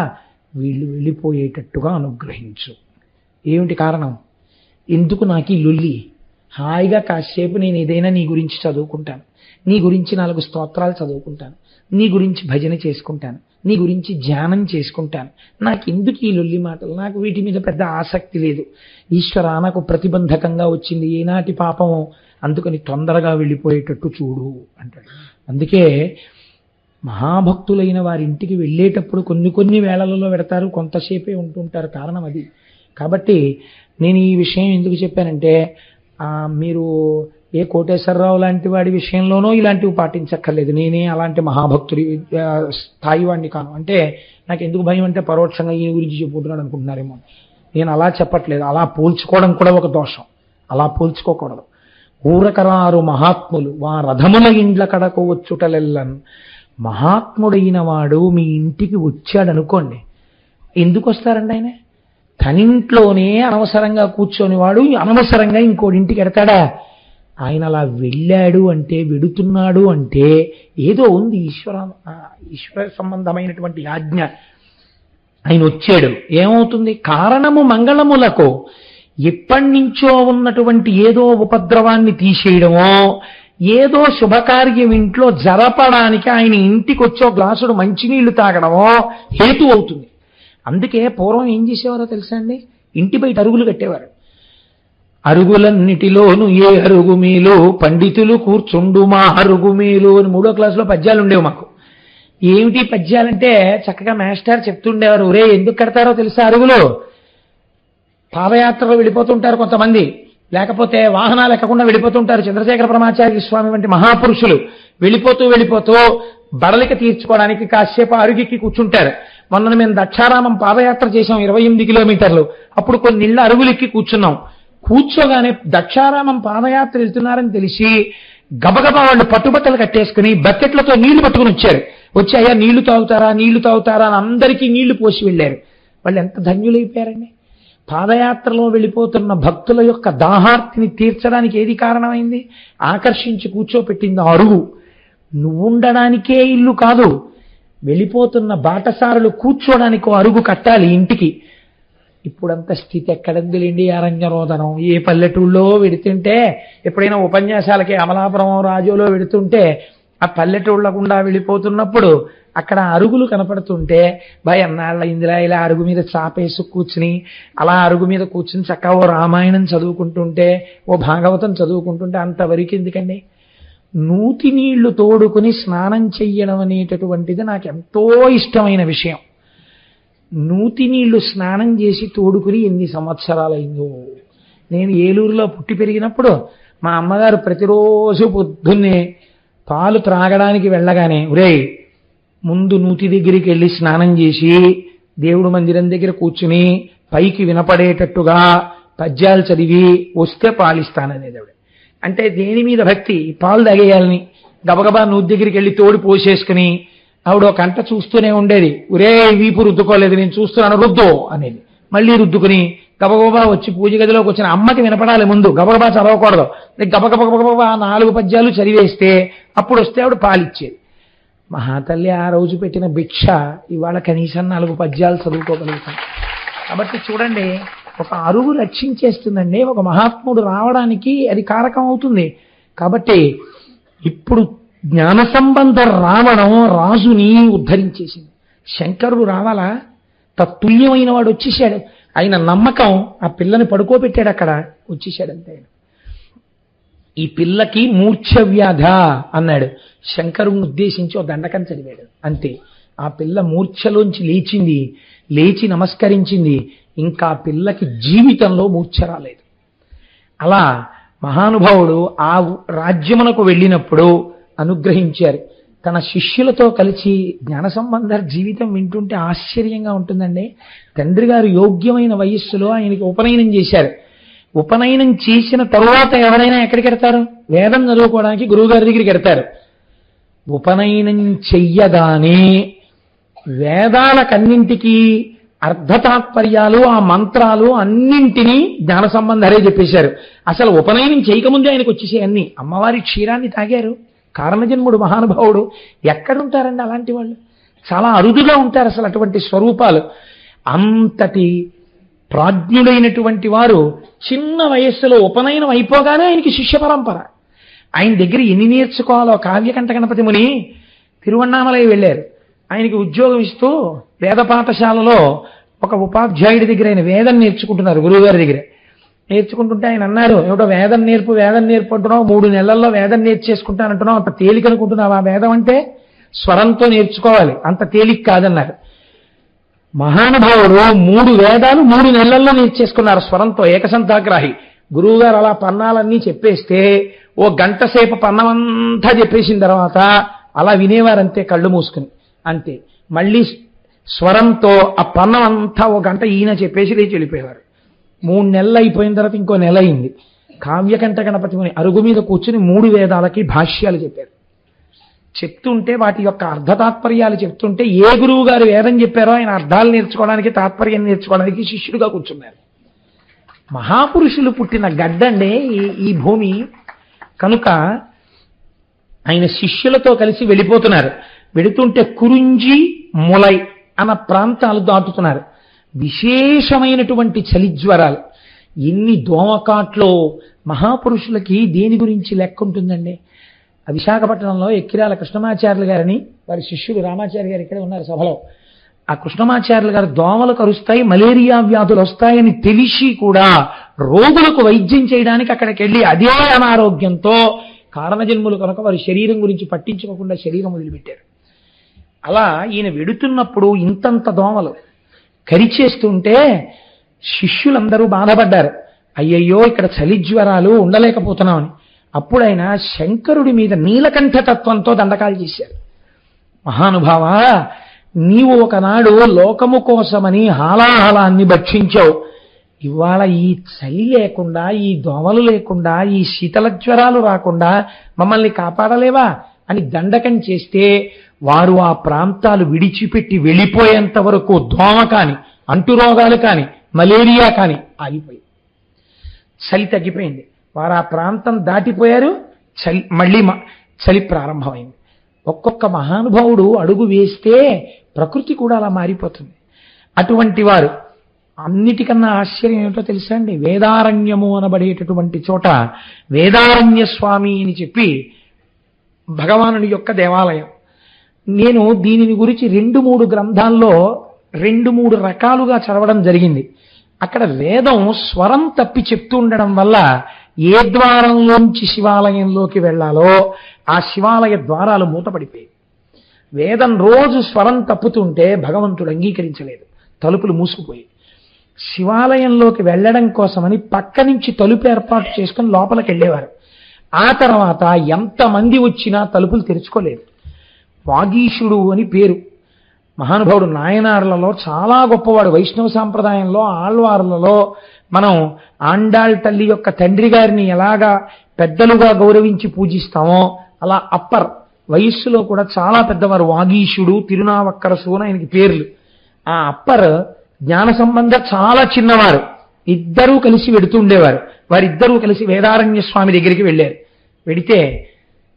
వీళ్ళు వెళ్ళిపోయేటట్టుగా అనుగ్రహించు. ఏమిటి కారణం? ఎందుకు నాకు ఈ లొల్లి? హాయిగా కాసేపు నేను ఏదైనా నీ గురించి చదువుకుంటాను, నీ గురించి 4 స్తోత్రాలు చదువుకుంటాను, నీ గురించి భజన చేసుకుంటాను, నీ గురించి ధ్యానం చేసుకుంటాను. నాకు ఎందుకు ఈ లొల్లి మాటలు? నాకు వీటి మీద పెద్ద ఆసక్తి లేదు. ఈశ్వరా, నాకు ప్రతిబంధకంగా వచ్చింది ఏనాటి పాపమో, అందుకని తొందరగా వెళ్ళిపోయేటట్టు చూడు అంటాడు. అందుకే మహాభక్తులైన వారి ఇంటికి వెళ్ళేటప్పుడు కొన్ని వేళలలో పెడతారు, కొంతసేపే ఉంటుంటారు. కారణం అది. కాబట్టి నేను ఈ విషయం ఎందుకు చెప్పానంటే, మీరు ఏ కోటేశ్వరరావు లాంటి వాడి విషయంలోనో ఇలాంటివి పాటించక్కర్లేదు. నేనే అలాంటి మహాభక్తుడి స్థాయి వాడిని కాను. అంటే నాకు ఎందుకు భయం అంటే పరోక్షంగా ఈయన గురించి చెప్పుకుంటున్నాడు అనుకుంటున్నారేమో. నేను అలా చెప్పట్లేదు. అలా పోల్చుకోవడం కూడా ఒక దోషం. అలా పోల్చుకోకూడదు. ఊరకరారు మహాత్ములు వా రథముల ఇండ్ల కడకు వచ్చుటలెల్లం. మహాత్ముడైన వాడు మీ ఇంటికి వచ్చాడనుకోండి, ఎందుకు వస్తారండి ఆయన? తనింట్లోనే అనవసరంగా కూర్చొని వాడు అనవసరంగా ఇంకోటి ఇంటికి ఎడతాడా? ఆయన అలా వెళ్ళాడు అంటే, వెడుతున్నాడు అంటే ఏదో ఉంది, ఈశ్వర సంబంధమైనటువంటి ఆజ్ఞ. ఆయన వచ్చాడు, ఏమవుతుంది? కారణము మంగళములకు. ఎప్పటి నుంచో ఉన్నటువంటి ఏదో ఉపద్రవాన్ని తీసేయడమో, ఏదో శుభకార్యం ఇంట్లో జరపడానికి ఆయన ఇంటికి వచ్చో గ్లాసుడు మంచినీళ్లు తాగడమో హేతు అవుతుంది. అందుకే పూర్వం ఏం చేసేవారో తెలుసా అండి? ఇంటి బయట అరుగులు కట్టేవారు. అరుగులన్నిటిలోను ఏ అరుగు మీలో పండితులు కూర్చుండు మా అరుగు మీలు అని 3వ క్లాసులో పద్యాలు ఉండేవి మాకు. ఏమిటి పద్యాలంటే చక్కగా మాస్టర్ చెప్తుండేవారు. ఒరే, ఎందుకు కడతారో తెలుసా అరుగులు? పాదయాత్రలో వెళ్ళిపోతుంటారు కొంతమంది, లేకపోతే వాహనాలు ఎక్కకుండా వెళ్ళిపోతుంటారు. చంద్రశేఖర పరమాచార్య స్వామి వంటి మహాపురుషులు వెళ్ళిపోతూ బడలిక తీర్చుకోవడానికి కాసేపు అరుగుకి కూర్చుంటారు. మొన్న మేము దక్షారామం పాదయాత్ర చేసాం 28 కిలోమీటర్లు. అప్పుడు కొన్ని ఇళ్ళ అరుగులెక్కి కూర్చున్నాం. కూర్చోగానే దక్షారామం పాదయాత్ర వెళ్తున్నారని తెలిసి గబగబా వాళ్ళు పట్టుబట్టలు కట్టేసుకుని బకెట్లతో నీళ్లు పట్టుకుని వచ్చారు. వచ్చి అయ్యా నీళ్లు తాగుతారా అని అందరికీ నీళ్లు పోసి వెళ్ళారు. వాళ్ళు ఎంత ధన్యులైపోయారండి. పాదయాత్రలో వెళ్ళిపోతున్న భక్తుల యొక్క దాహార్తిని తీర్చడానికి ఏది కారణమైంది? ఆకర్షించి కూర్చోపెట్టింది అరుగు. నువ్వుండడానికే ఇల్లు కాదు, వెళ్ళిపోతున్న బాటసారులు కూర్చోడానికి అరుగు కట్టాలి ఇంటికి. ఇప్పుడంత స్థితి ఎక్కడందులేండి? అరణ్యరోదనం. ఏ పల్లెటూళ్ళలో వెడుతుంటే, ఎప్పుడైనా ఉపన్యాసాలకి అమలాపురం రాజులో వెడుతుంటే ఆ పల్లెటూళ్ళ గుండా వెళ్ళిపోతున్నప్పుడు అక్కడ అరుగులు కనపడుతుంటే అన్నాళ్ళ ఇందిరా ఇలా అరుగు మీద చాపేసి కూర్చుని అలా అరుగు మీద కూర్చుని చక్కగా ఓ రామాయణం చదువుకుంటుంటే ఓ భాగవతం చదువుకుంటుంటే అంతవరకు ఎందుకండి? నూతి నీళ్లు తోడుకుని స్నానం చెయ్యడం అనేటటువంటిది నాకు ఎంతో ఇష్టమైన విషయం. నూతి నీళ్లు స్నానం చేసి తోడుకుని ఎన్ని సంవత్సరాలైందో. నేను ఏలూరులో పుట్టి పెరిగినప్పుడు మా అమ్మగారు ప్రతిరోజు పొద్దున్నే పాలు త్రాగడానికి వెళ్ళగానే ఒరేయ్ ముందు నూతి దగ్గరికి వెళ్ళి స్నానం చేసి దేవుడు మందిరం దగ్గర కూర్చుని పైకి వినపడేటట్టుగా పద్యాలు చదివి వస్తే పాలిస్తాననేది ఆవిడ. అంటే దేని మీద భక్తి? పాలు తాగేయాలని గబగబా నూతి దగ్గరికి వెళ్ళి తోడి పోసేసుకుని ఆవిడ ఒక గంట చూస్తూనే ఉండేది. ఒరే వీపు రుద్దుకోలేదు, నేను చూస్తున్నాను రుద్దు అనేది. మళ్ళీ రుద్దుకుని గబగబా వచ్చి పూజ గదిలోకి వచ్చిన అమ్మకి వినపడాలి ముందు, గబగబా చదవకూడదు. గబగబా 4 పద్యాలు చదివేస్తే అప్పుడు వస్తే ఆవిడ పాలిచ్చేది. మహాతల్లి ఆ రోజు పెట్టిన భిక్ష ఇవాళ కనీసం 4 పద్యాలు చదువుకోగలుగుతాం. కాబట్టి చూడండి, ఒక అరుగు రక్షించేస్తుందండి. ఒక మహాత్ముడు రావడానికి అది కారకం అవుతుంది. కాబట్టి ఇప్పుడు జ్ఞాన సంబంధ రావడం రాజుని ఉద్ధరించేసింది. శంకరుడు రావాలా? తత్తుల్యమైన వాడు వచ్చేసాడు. ఆయన నమ్మకం ఆ పిల్లని పడుకోబెట్టాడు, అక్కడ వచ్చేసాడంతే. ఈ పిల్లకి మూర్ఛ వ్యాధ అన్నాడు. శంకరుని ఉద్దేశించి ఓ దండకం చదివాడు అంతే. ఆ పిల్ల మూర్ఛలోంచి లేచింది, లేచి నమస్కరించింది. ఇంకా పిల్లకి జీవితంలో మూర్ఛ రాలేదు. అలా మహానుభావుడు ఆ రాజ్యమునకు వెళ్ళినప్పుడు అనుగ్రహించారు. తన శిష్యులతో కలిసి జ్ఞాన సంబంధ జీవితం వింటుంటే ఆశ్చర్యంగా ఉంటుందండి. తండ్రి గారు యోగ్యమైన వయస్సులో ఆయనకి ఉపనయనం చేశారు. ఉపనయనం చేసిన తరువాత ఎవరైనా ఎక్కడికి వెడతారు? వేదం చదువుకోవడానికి గురువుగారి దగ్గరికి వెడతారు. ఉపనయనం చెయ్యగానే వేదాలకన్నింటికీ అర్ధతాత్పర్యాలు, ఆ మంత్రాలు అన్నింటినీ జ్ఞాన సంబంధాలే చెప్పేశారు. అసలు ఉపనయనం చేయకముందే ఆయనకు వచ్చేసే అన్ని. అమ్మవారి క్షీరాన్ని తాగారు. కారణజన్ముడు మహానుభావుడు. ఎక్కడుంటారండి అలాంటి వాళ్ళు? చాలా అరుదుగా ఉంటారు అసలు అటువంటి స్వరూపాలు. అంతటి ప్రాజ్ఞుడైనటువంటి వారు చిన్న వయస్సులో ఉపనయనం అయిపోగానే ఆయనకి శిష్య పరంపర. ఆయన దగ్గర ఎన్ని నేర్చుకోవాలో కావ్యకంఠ గణపతి ముని తిరువణ్ణామలై వెళ్ళారు. ఆయనకి ఉద్యోగం ఇస్తూ వేద పాఠశాలలో ఒక ఉపాధ్యాయుడి దగ్గర ఆయన వేదం నేర్చుకుంటున్నారు, గురువుగారి దగ్గర నేర్చుకుంటుంటే ఆయన అన్నారు, ఏమిటో వేదం నేర్పు అంటున్నావు, 3 నెలల్లో వేదం నేర్చేసుకుంటానంటున్నావు, అంత తేలిక అనుకుంటున్నావు? ఆ వేదం అంటే స్వరంతో నేర్చుకోవాలి, అంత తేలిక కాదన్నారు. మహానుభావుడు 3 వేదాలు 3 నెలల్లో నేర్చేసుకున్నారు స్వరంతో, ఏకసంతాగ్రాహి. గురువుగారు అలా పన్నాలన్నీ చెప్పేస్తే ఓ గంట సేపు పన్నమంతా చెప్పేసిన తర్వాత అలా వినేవారంతే కళ్ళు మూసుకుని, అంతే. మళ్ళీ స్వరంతో ఆ పన్నం అంతా ఓ గంట ఈయన చెప్పేసి లేచి వెళ్ళిపోయేవారు. 3 నెలలు అయిపోయిన తర్వాత ఇంకో నెల అయింది. కావ్యకంఠ గణపతి ముని అరుగు మీద కూర్చుని 3 వేదాలకి భాష్యాలు చెప్పారు. చెప్తుంటే వాటి యొక్క అర్ధతాత్పర్యాలు చెప్తుంటే ఏ గురువు గారు వేదం చెప్పారో ఆయన అర్థాలు నేర్చుకోవడానికి, తాత్పర్యం నేర్చుకోవడానికి శిష్యుడిగా కూర్చున్నారు. మహాపురుషులు పుట్టిన గడ్డండే ఈ భూమి. కనుక ఆయన శిష్యులతో కలిసి వెళ్ళిపోతున్నారు. వెళుతుంటే కురుంజి, ములై అన్న ప్రాంతాలు దాటుతున్నారు. విశేషమైనటువంటి చలిజ్వరాలు. ఎన్ని దోమకాట్లో మహాపురుషులకి దేని గురించి లెక్క ఉంటుందండి. విశాఖపట్నంలో ఎక్కిరాల కృష్ణమాచార్యులు గారిని, వారి శిష్యుడు రామాచార్య గారు ఇక్కడే ఉన్నారు సభలో. ఆ కృష్ణమాచార్యులు గారు దోమలు కరుస్తాయి, మలేరియా వ్యాధులు వస్తాయని తెలిసి కూడా రోగులకు వైద్యం చేయడానికి అక్కడికి వెళ్ళి అదే అనారోగ్యంతో కారణజన్ములు కనుక వారి శరీరం గురించి పట్టించుకోకుండా శరీరం వదిలిపెట్టారు. అలా ఈయన వెడుతున్నప్పుడు ఇంతంత దోమలు కరిచేస్తుంటే శిష్యులందరూ బాధపడ్డారు. అయ్యయ్యో ఇక్కడ చలి జ్వరాలు ఉండలేకపోతున్నామని. అప్పుడైనా శంకరుడి మీద నీలకంఠతత్వంతో దండకాలు చేశారు. మహానుభావా, నీవు ఒకనాడు లోకము కోసమని హాలాహలాన్ని భక్షించావు. ఇవాళ ఈ చలి లేకుండా, ఈ దోమలు లేకుండా, ఈ శీతల జ్వరాలు రాకుండా మమ్మల్ని కాపాడలేవా అని దండకం చేస్తే వారు ఆ ప్రాంతాలు విడిచిపెట్టి వెళ్ళిపోయేంత వరకు దోమ కాని, అంటురోగాలు కాని, మలేరియా కాని ఆగిపోయి చలి తగ్గిపోయింది. వారు ఆ ప్రాంతం దాటిపోయారు. మళ్ళీ చలి ప్రారంభమైంది. ఒక్కొక్క మహానుభావుడు అడుగు వేస్తే ప్రకృతి కూడా అలా మారిపోతుంది. అటువంటి వారు అన్నిటికన్నా ఆశ్చర్యం ఏమిటో తెలుసా అండి? వేదారణ్యము అనబడేటటువంటి చోట వేదారణ్య స్వామి అని చెప్పి భగవానుడి యొక్క దేవాలయం. నేను దీనిని గురించి 2-3 గ్రంథాల్లో 2-3 రకాలుగా చదవడం జరిగింది. అక్కడ వేదం స్వరం తప్పి చెప్తూ ఉండడం వల్ల ఏ ద్వారంలోంచి శివాలయంలోకి వెళ్ళాలో ఆ శివాలయ ద్వారాలు మూతపడిపోయాయి. వేదం రోజు స్వరం తప్పుతుంటే భగవంతుడు అంగీకరించలేదు, తలుపులు మూసుకుపోయి. శివాలయంలోకి వెళ్ళడం కోసమని పక్క నుంచి తలుపు ఏర్పాటు చేసుకుని లోపలికి వెళ్ళేవారు. ఆ తర్వాత ఎంతమంది వచ్చినా తలుపులు తెరుచుకోలేదు. వాగీశుడు అని పేరు. మహానుభావుడు, నాయనార్లలో చాలా గొప్పవాడు. వైష్ణవ సాంప్రదాయంలో ఆళ్వార్లలో మనం ఆండాళ్ తల్లి యొక్క తండ్రి గారిని ఎలాగా పెద్దలుగా గౌరవించి పూజిస్తామో అలా అప్పర్ వయస్సులో కూడా చాలా పెద్దవారు. వాగీశుడు, తిరునావక్కరసు అని ఆయనకి పేర్లు. ఆ అప్పర్ జ్ఞాన సంబంధ చాలా చిన్నవారు. ఇద్దరూ కలిసి వెడుతూ ఉండేవారు. వారిద్దరూ కలిసి వేదారణ్య స్వామి దగ్గరికి వెళ్ళారు. వెడితే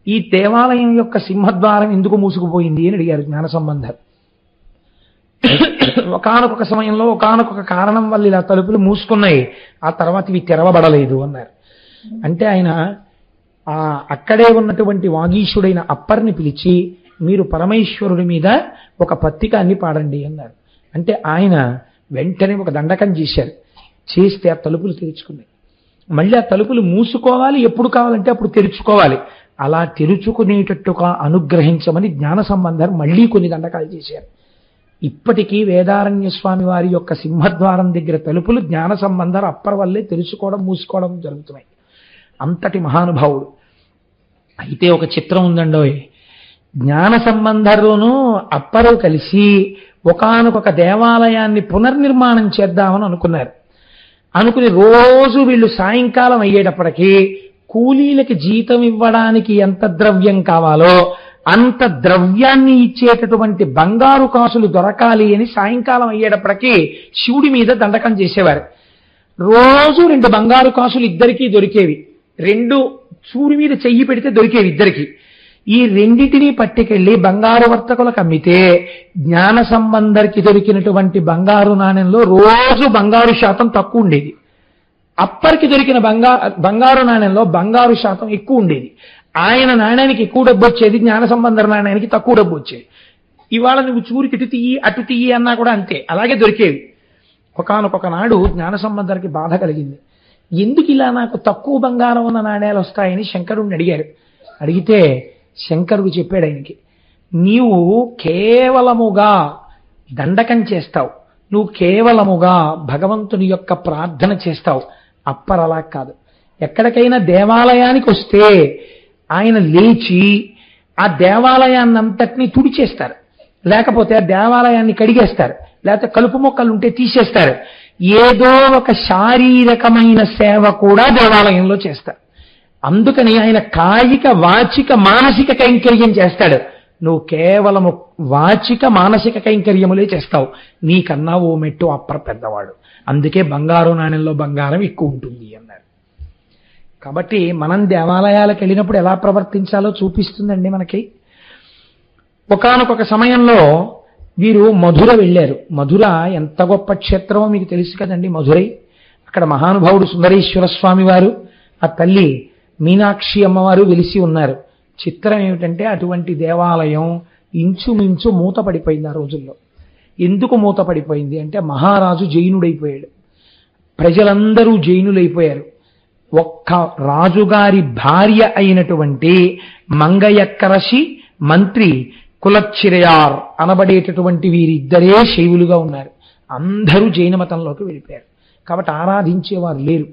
ఈ దేవాలయం యొక్క సింహద్వారం ఎందుకు మూసుకుపోయింది అని అడిగారు జ్ఞాన సంబంధం. ఒకానొక సమయంలో ఒకానొక కారణం వల్ల ఇలా తలుపులు మూసుకున్నాయి, ఆ తర్వాత ఇవి తెరవబడలేదు అన్నారు. అంటే ఆయన అక్కడే ఉన్నటువంటి వాగీశుడైన అప్పర్ని పిలిచి, మీరు పరమేశ్వరుడి మీద ఒక పత్రికాన్ని పాడండి అన్నారు. అంటే ఆయన వెంటనే ఒక దండకం చేశారు. చేస్తే ఆ తలుపులు తెరుచుకున్నాయి. మళ్ళీ ఆ తలుపులు మూసుకోవాలి, ఎప్పుడు కావాలంటే అప్పుడు తెరుచుకోవాలి. అలా తెరుచుకునేటట్టుగా అనుగ్రహించమని జ్ఞాన సంబంధం మళ్ళీ కొన్ని దండకాలు చేశారు. ఇప్పటికీ వేదారణ్య స్వామి వారి యొక్క సింహద్వారం దగ్గర తలుపులు జ్ఞాన సంబంధం అప్పర్ వల్లే తెరుచుకోవడం మూసుకోవడం జరుగుతున్నాయి. అంతటి మహానుభావుడు. అయితే ఒక చిత్రం ఉందండోయ్. జ్ఞాన సంబంధరును అప్పరు కలిసి ఒకానొక దేవాలయాన్ని పునర్నిర్మాణం చేద్దామని అనుకున్నారు. అనుకుని రోజు వీళ్ళు సాయంకాలం అయ్యేటప్పటికీ కూలీలకి జీతం ఇవ్వడానికి ఎంత ద్రవ్యం కావాలో అంత ద్రవ్యాన్ని ఇచ్చేటటువంటి బంగారు కాసులు దొరకాలి అని సాయంకాలం అయ్యేటప్పటికీ శివుడి మీద దండకం చేసేవారు. రోజు 2 బంగారు కాసులు ఇద్దరికీ దొరికేవి. 2 చూడి మీద చెయ్యి పెడితే దొరికేవి ఇద్దరికి. ఈ రెండింటినీ పట్టుకెళ్లి బంగారు వర్తకులకు అమ్మితే జ్ఞాన సంబంధరికి దొరికినటువంటి బంగారు నాణ్యంలో రోజు బంగారు శాతం తక్కువ ఉండేది. అప్పటికి దొరికిన బంగారు నాణ్యంలో బంగారు శాతం ఎక్కువ ఉండేది. ఆయన నాణ్యానికి ఎక్కువ డబ్బు వచ్చేది, జ్ఞాన సంబంధ నాణ్యానికి తక్కువ డబ్బు వచ్చేది. ఇవాళ నువ్వు చూరికి ఇటు తీయి అటు తీయి అన్నా కూడా అంతే, అలాగే దొరికేవి. ఒకానొక నాడు జ్ఞాన సంబంధరికి బాధ కలిగింది. ఎందుకు ఇలా నాకు తక్కువ బంగారం ఉన్న నాణ్యాలు వస్తాయని శంకరుడిని అడిగారు. అడిగితే శంకరుడు చెప్పాడు ఆయనకి, నీవు కేవలముగా దండకం చేస్తావు, నువ్వు కేవలముగా భగవంతుని యొక్క ప్రార్థన చేస్తావు. అప్పర్ అలా కాదు. ఎక్కడికైనా దేవాలయానికి వస్తే ఆయన లేచి ఆ దేవాలయాన్నంతటినీ తుడిచేస్తారు, లేకపోతే ఆ దేవాలయాన్ని కడిగేస్తారు, లేకపోతే కలుపు మొక్కలు ఉంటే తీసేస్తారు. ఏదో ఒక శారీరకమైన సేవ కూడా దేవాలయంలో చేస్తారు. అందుకని ఆయన కాయిక వాచిక మానసిక కైంకర్యం చేస్తాడు. నువ్వు కేవలము వాచిక మానసిక కైంకర్యములే చేస్తావు. నీకన్నా ఓ మెట్టు అప్పర్ పెద్దవాడు. అందుకే బంగారు నాణ్యంలో బంగారం ఎక్కువ ఉంటుంది అన్నారు. కాబట్టి మనం దేవాలయాలకు వెళ్ళినప్పుడు ఎలా ప్రవర్తించాలో చూపిస్తుందండి మనకి. ఒకానొక సమయంలో వీరు మధుర వెళ్ళారు. మధుర ఎంత గొప్ప క్షేత్రమో మీకు తెలుసు కదండి. మధురై, అక్కడ మహానుభావుడు సుందరేశ్వర స్వామి వారు, ఆ తల్లి మీనాక్షి అమ్మవారు వెలిసి ఉన్నారు. చిత్రం ఏమిటంటే అటువంటి దేవాలయం ఇంచుమించు మూతపడిపోయింది ఆ రోజుల్లో. ఎందుకు మూతపడిపోయింది అంటే మహారాజు జైనుడైపోయాడు, ప్రజలందరూ జైనులైపోయారు. ఒక్క రాజుగారి భార్య అయినటువంటి మంగయక్కరసి మంత్రి కులచ్చిరయార్ అనబడేటటువంటి వీరిద్దరే శైవులుగా ఉన్నారు. అందరూ జైన మతంలోకి వెళ్ళిపోయారు. కాబట్టి ఆరాధించేవారు లేరు.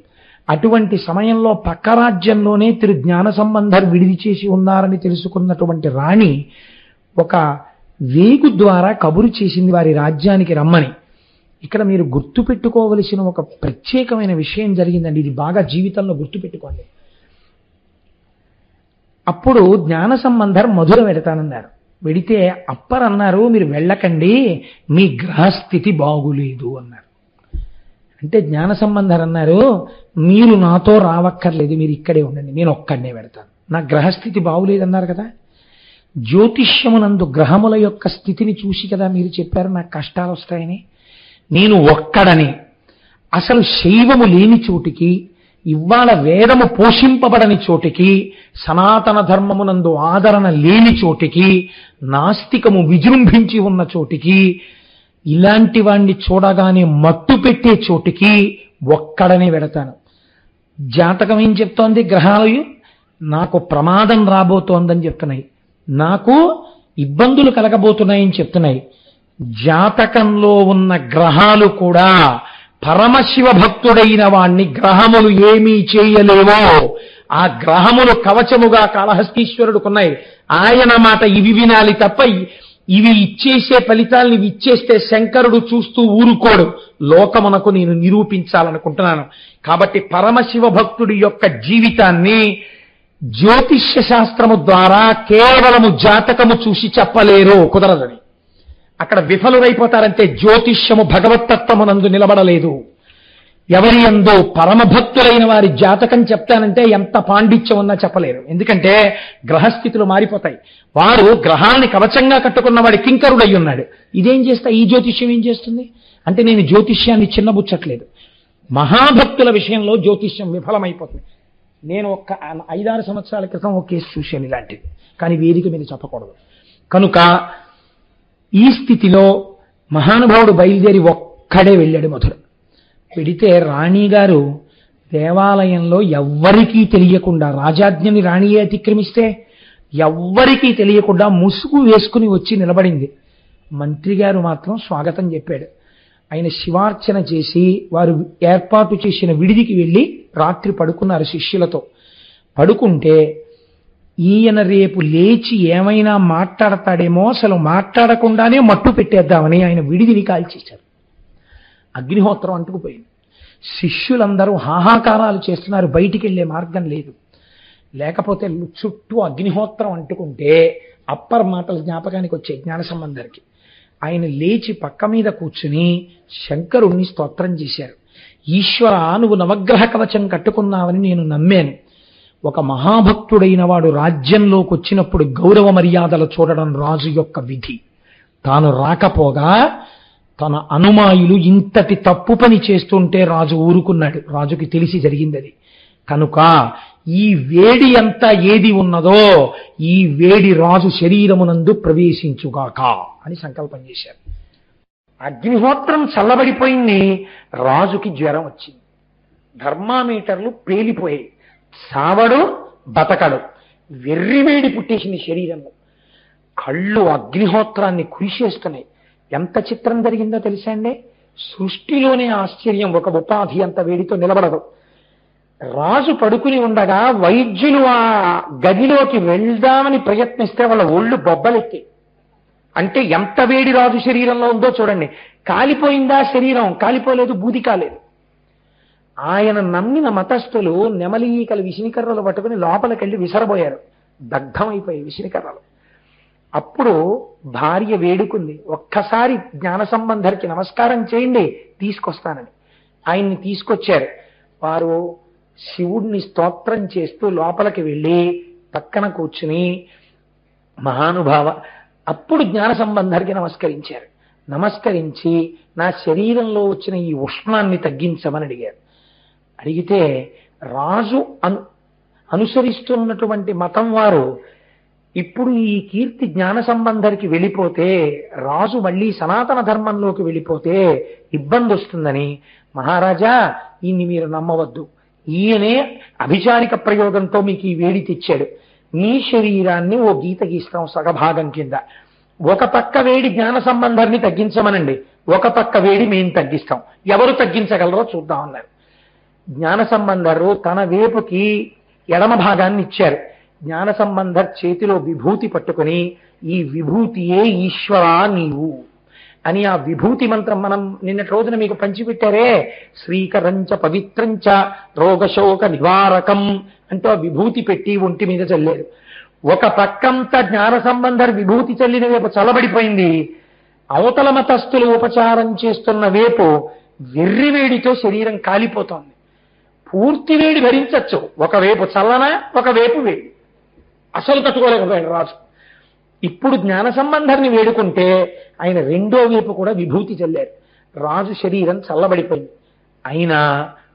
అటువంటి సమయంలో పక్క రాజ్యంలోనే తిరు జ్ఞాన సంబంధర్ విడిది చేసి ఉన్నారని తెలుసుకున్నటువంటి రాణి ఒక వేగు ద్వారా కబురు చేసింది వారి రాజ్యానికి రమ్మని. ఇక్కడ మీరు గుర్తుపెట్టుకోవలసిన ఒక ప్రత్యేకమైన విషయం జరిగిందండి. ఇది బాగా జీవితంలో గుర్తుపెట్టుకోండి. అప్పుడు జ్ఞాన సంబంధర్ మధుర వెడతానన్నారు. వెడితే అప్పర్ అన్నారు, మీరు వెళ్ళకండి, మీ గ్రహస్థితి బాగులేదు అన్నారు. అంటే జ్ఞాన సంబంధర్ అన్నారు, మీరు నాతో రావక్కర్లేదు, మీరు ఇక్కడే ఉండండి, నేను ఒక్కడనే పెడతాను, నా గ్రహస్థితి బాగులేదన్నారు కదా. జ్యోతిష్యమునందు గ్రహముల యొక్క స్థితిని చూసి కదా మీరు చెప్పారు నాకు కష్టాలు వస్తాయని. నేను ఒక్కడని, అసలు శైవము లేని చోటికి ఇవాళ వేదము పోషింపబడని చోటికి, సనాతన ధర్మమునందు ఆదరణ లేని చోటికి, నాస్తికము విజృంభించి ఉన్న చోటికి, ఇలాంటి వాణ్ణి చూడగానే మట్టు పెట్టే చోటికి ఒక్కడనే వెడతాను. జాతకం ఏం చెప్తోంది? గ్రహాలు నాకు ప్రమాదం రాబోతోందని చెప్తున్నాయి, నాకు ఇబ్బందులు కలగబోతున్నాయని చెప్తున్నాయి. జాతకంలో ఉన్న గ్రహాలు కూడా పరమశివ భక్తుడైన వాణ్ణి గ్రహములు ఏమీ చేయలేవో, ఆ గ్రహములు కవచముగా కాళహస్తీశ్వరుడుకున్నాయి. ఆయన మాట ఇవి వినాలి తప్ప ఇవి ఇచ్చేసే ఫలితాలను ఇవి ఇచ్చేస్తే శంకరుడు చూస్తూ ఊరుకోడు. లోకమునకు నేను నిరూపించాలనుకుంటున్నాను. కాబట్టి పరమశివ భక్తుడి యొక్క జీవితాన్ని జ్యోతిష్య శాస్త్రము ద్వారా కేవలము జాతకము చూసి చెప్పలేరు, కుదరదని. అక్కడ విఫలురైపోతారంటే జ్యోతిష్యము భగవత్తత్వమునందు నిలబడలేదు. ఎవరి యందో పరమభక్తులైన వారి జాతకం చెప్తానంటే ఎంత పాండిత్యం ఉన్నా చెప్పలేరు. ఎందుకంటే గ్రహస్థితులు మారిపోతాయి. వారు గ్రహాన్ని కవచంగా కట్టుకున్న వాడి కింకరుడై ఉన్నాడు. ఇదేం చేస్తా, ఈ జ్యోతిష్యం ఏం చేస్తుంది అంటే నేను జ్యోతిష్యాన్ని చిన్నబుచ్చట్లేదు. మహాభక్తుల విషయంలో జ్యోతిష్యం విఫలమైపోతుంది. నేను ఒక 5-6 సంవత్సరాల క్రితం ఒక కేసు చూశాను ఇలాంటిది, కానీ వేదిక మీద చెప్పకూడదు కనుక. ఈ స్థితిలో మహానుభావుడు బయలుదేరి ఒక్కడే వెళ్ళాడు మధుర. పెడితే రాణిగారు దేవాలయంలో ఎవ్వరికీ తెలియకుండా, రాజాజ్ఞని రాణియే అతిక్రమిస్తే ఎవ్వరికీ తెలియకుండా ముసుగు వేసుకుని వచ్చి నిలబడింది. మంత్రి గారు మాత్రం స్వాగతం చెప్పాడు. ఆయన శివార్చన చేసి వారు ఏర్పాటు చేసిన విడిదికి వెళ్ళి రాత్రి పడుకున్నారు శిష్యులతో. పడుకుంటే ఈయన రేపు లేచి ఏమైనా మాట్లాడతాడేమో, అసలు మాట్లాడకుండానే మట్టు పెట్టేద్దామని ఆయన విడిదిని కాల్చేశారు. అగ్నిహోత్రం అంటుకుపోయింది. శిష్యులందరూ హాహాకారాలు చేస్తున్నారు, బయటికి వెళ్ళే మార్గం లేదు. లేకపోతే చుట్టూ అగ్నిహోత్రం అంటుకుంటే అప్పర్ మాటలు జ్ఞాపకానికి వచ్చే జ్ఞాన సంబంధరికి. ఆయన లేచి పక్క మీద కూర్చుని శంకరుణ్ణి స్తోత్రం చేశారు. ఈశ్వర, నువ్వు నవగ్రహ కవచం కట్టుకున్నావని నేను నమ్మాను. ఒక మహాభక్తుడైన వాడు రాజ్యంలోకి వచ్చినప్పుడు గౌరవ మర్యాదలు చూడడం రాజు యొక్క విధి. తాను రాకపోగా తన అనుమాయులు ఇంతటి తప్పు పని చేస్తుంటే రాజు ఊరుకున్నాడు. రాజుకి తెలిసి జరిగింది అది. కనుక ఈ వేడి అంతా ఏది ఉన్నదో ఈ వేడి రాజు శరీరమునందు ప్రవేశించుగాక అని సంకల్పం చేశారు. అగ్నిహోత్రం చల్లబడిపోయింది. రాజుకి జ్వరం వచ్చింది. థర్మామీటర్లు పేలిపోయాయి. సావడు బతకడు. వెర్రివేడి పుట్టేసింది శరీరంలో. కళ్ళు అగ్నిహోత్రాన్ని కురిసేస్తున్నాయి. ఎంత చిత్రం జరిగిందో తెలుసా అండి? సృష్టిలోనే ఆశ్చర్యం. ఒక ఉపాధి అంత వేడితో నిలబడదు. రాజు పడుకుని ఉండగా వైద్యులు ఆ గదిలోకి వెళ్దామని ప్రయత్నిస్తే వాళ్ళ ఒళ్ళు బొబ్బలెత్తి. అంటే ఎంత వేడి రాజు శరీరంలో ఉందో చూడండి. కాలిపోయిందా శరీరం? కాలిపోలేదు, బూది కాలేదు. ఆయన నమ్మిన మతస్థులు నెమలీకలు విసినికర్రలు పట్టుకుని లోపలికెళ్ళి విసరబోయారు. దగ్ధమైపోయి విసినికర్రలు. అప్పుడు భార్య వేడుకుంది, ఒక్కసారి జ్ఞాన సంబంధరికి నమస్కారం చేయండి, తీసుకొస్తానని. ఆయన్ని తీసుకొచ్చారు. వారు శివుడిని స్తోత్రం చేస్తూ లోపలికి వెళ్ళి పక్కన కూర్చుని మహానుభావ, అప్పుడు జ్ఞాన సంబంధరికి నమస్కరించారు. నమస్కరించి నా శరీరంలో వచ్చిన ఈ ఉష్ణాన్ని తగ్గించమని అడిగారు. అడిగితే రాజు అనుసరిస్తున్నటువంటి మతం వారు ఇప్పుడు ఈ కీర్తి జ్ఞాన సంబంధరికి వెళ్ళిపోతే, రాజు మళ్ళీ సనాతన ధర్మంలోకి వెళ్ళిపోతే ఇబ్బంది వస్తుందని, మహారాజా ఈయన్ని మీరు నమ్మవద్దు, ఈయనే అభిచారిక ప్రయోగంతో మీకు ఈ వేడి తెచ్చాడు. మీ శరీరాన్ని ఓ గీత గీస్తాం సగభాగం కింద. ఒక పక్క వేడి జ్ఞాన సంబంధాన్ని తగ్గించమనండి, ఒక పక్క వేడి మేము తగ్గిస్తాం, ఎవరు తగ్గించగలరో చూద్దాం అన్నారు. జ్ఞాన సంబంధరు తన వేపుకి ఎడమ భాగాన్ని ఇచ్చారు. జ్ఞాన సంబంధర్ చేతిలో విభూతి పట్టుకుని, ఈ విభూతియే ఈశ్వరా నీవు అని ఆ విభూతి మంత్రం మనం నిన్నటి రోజున మీకు పంచిపెట్టారే, శ్రీకరంచ పవిత్రంచ రోగశోక నివారకం అంటూ ఆ విభూతి పెట్టి ఒంటి మీద చల్లారు. ఒక పక్కంతా జ్ఞాన సంబంధర్ విభూతి చల్లిన వేపు చల్లబడిపోయింది. అవతల మతస్థులు ఉపచారం చేస్తున్న వేపు వెర్రివేడితో శరీరం కాలిపోతోంది. పూర్తి వేడి భరించచ్చు, ఒకవైపు చల్లన ఒకవైపు వేడి. అసలు తట్టుకోలేకపోయాడు రాజు. ఇప్పుడు జ్ఞాన సంబంధాన్ని వేడుకుంటే ఆయన రెండో వైపు కూడా విభూతి చల్లారు. రాజు శరీరం చల్లబడిపోయింది. అయినా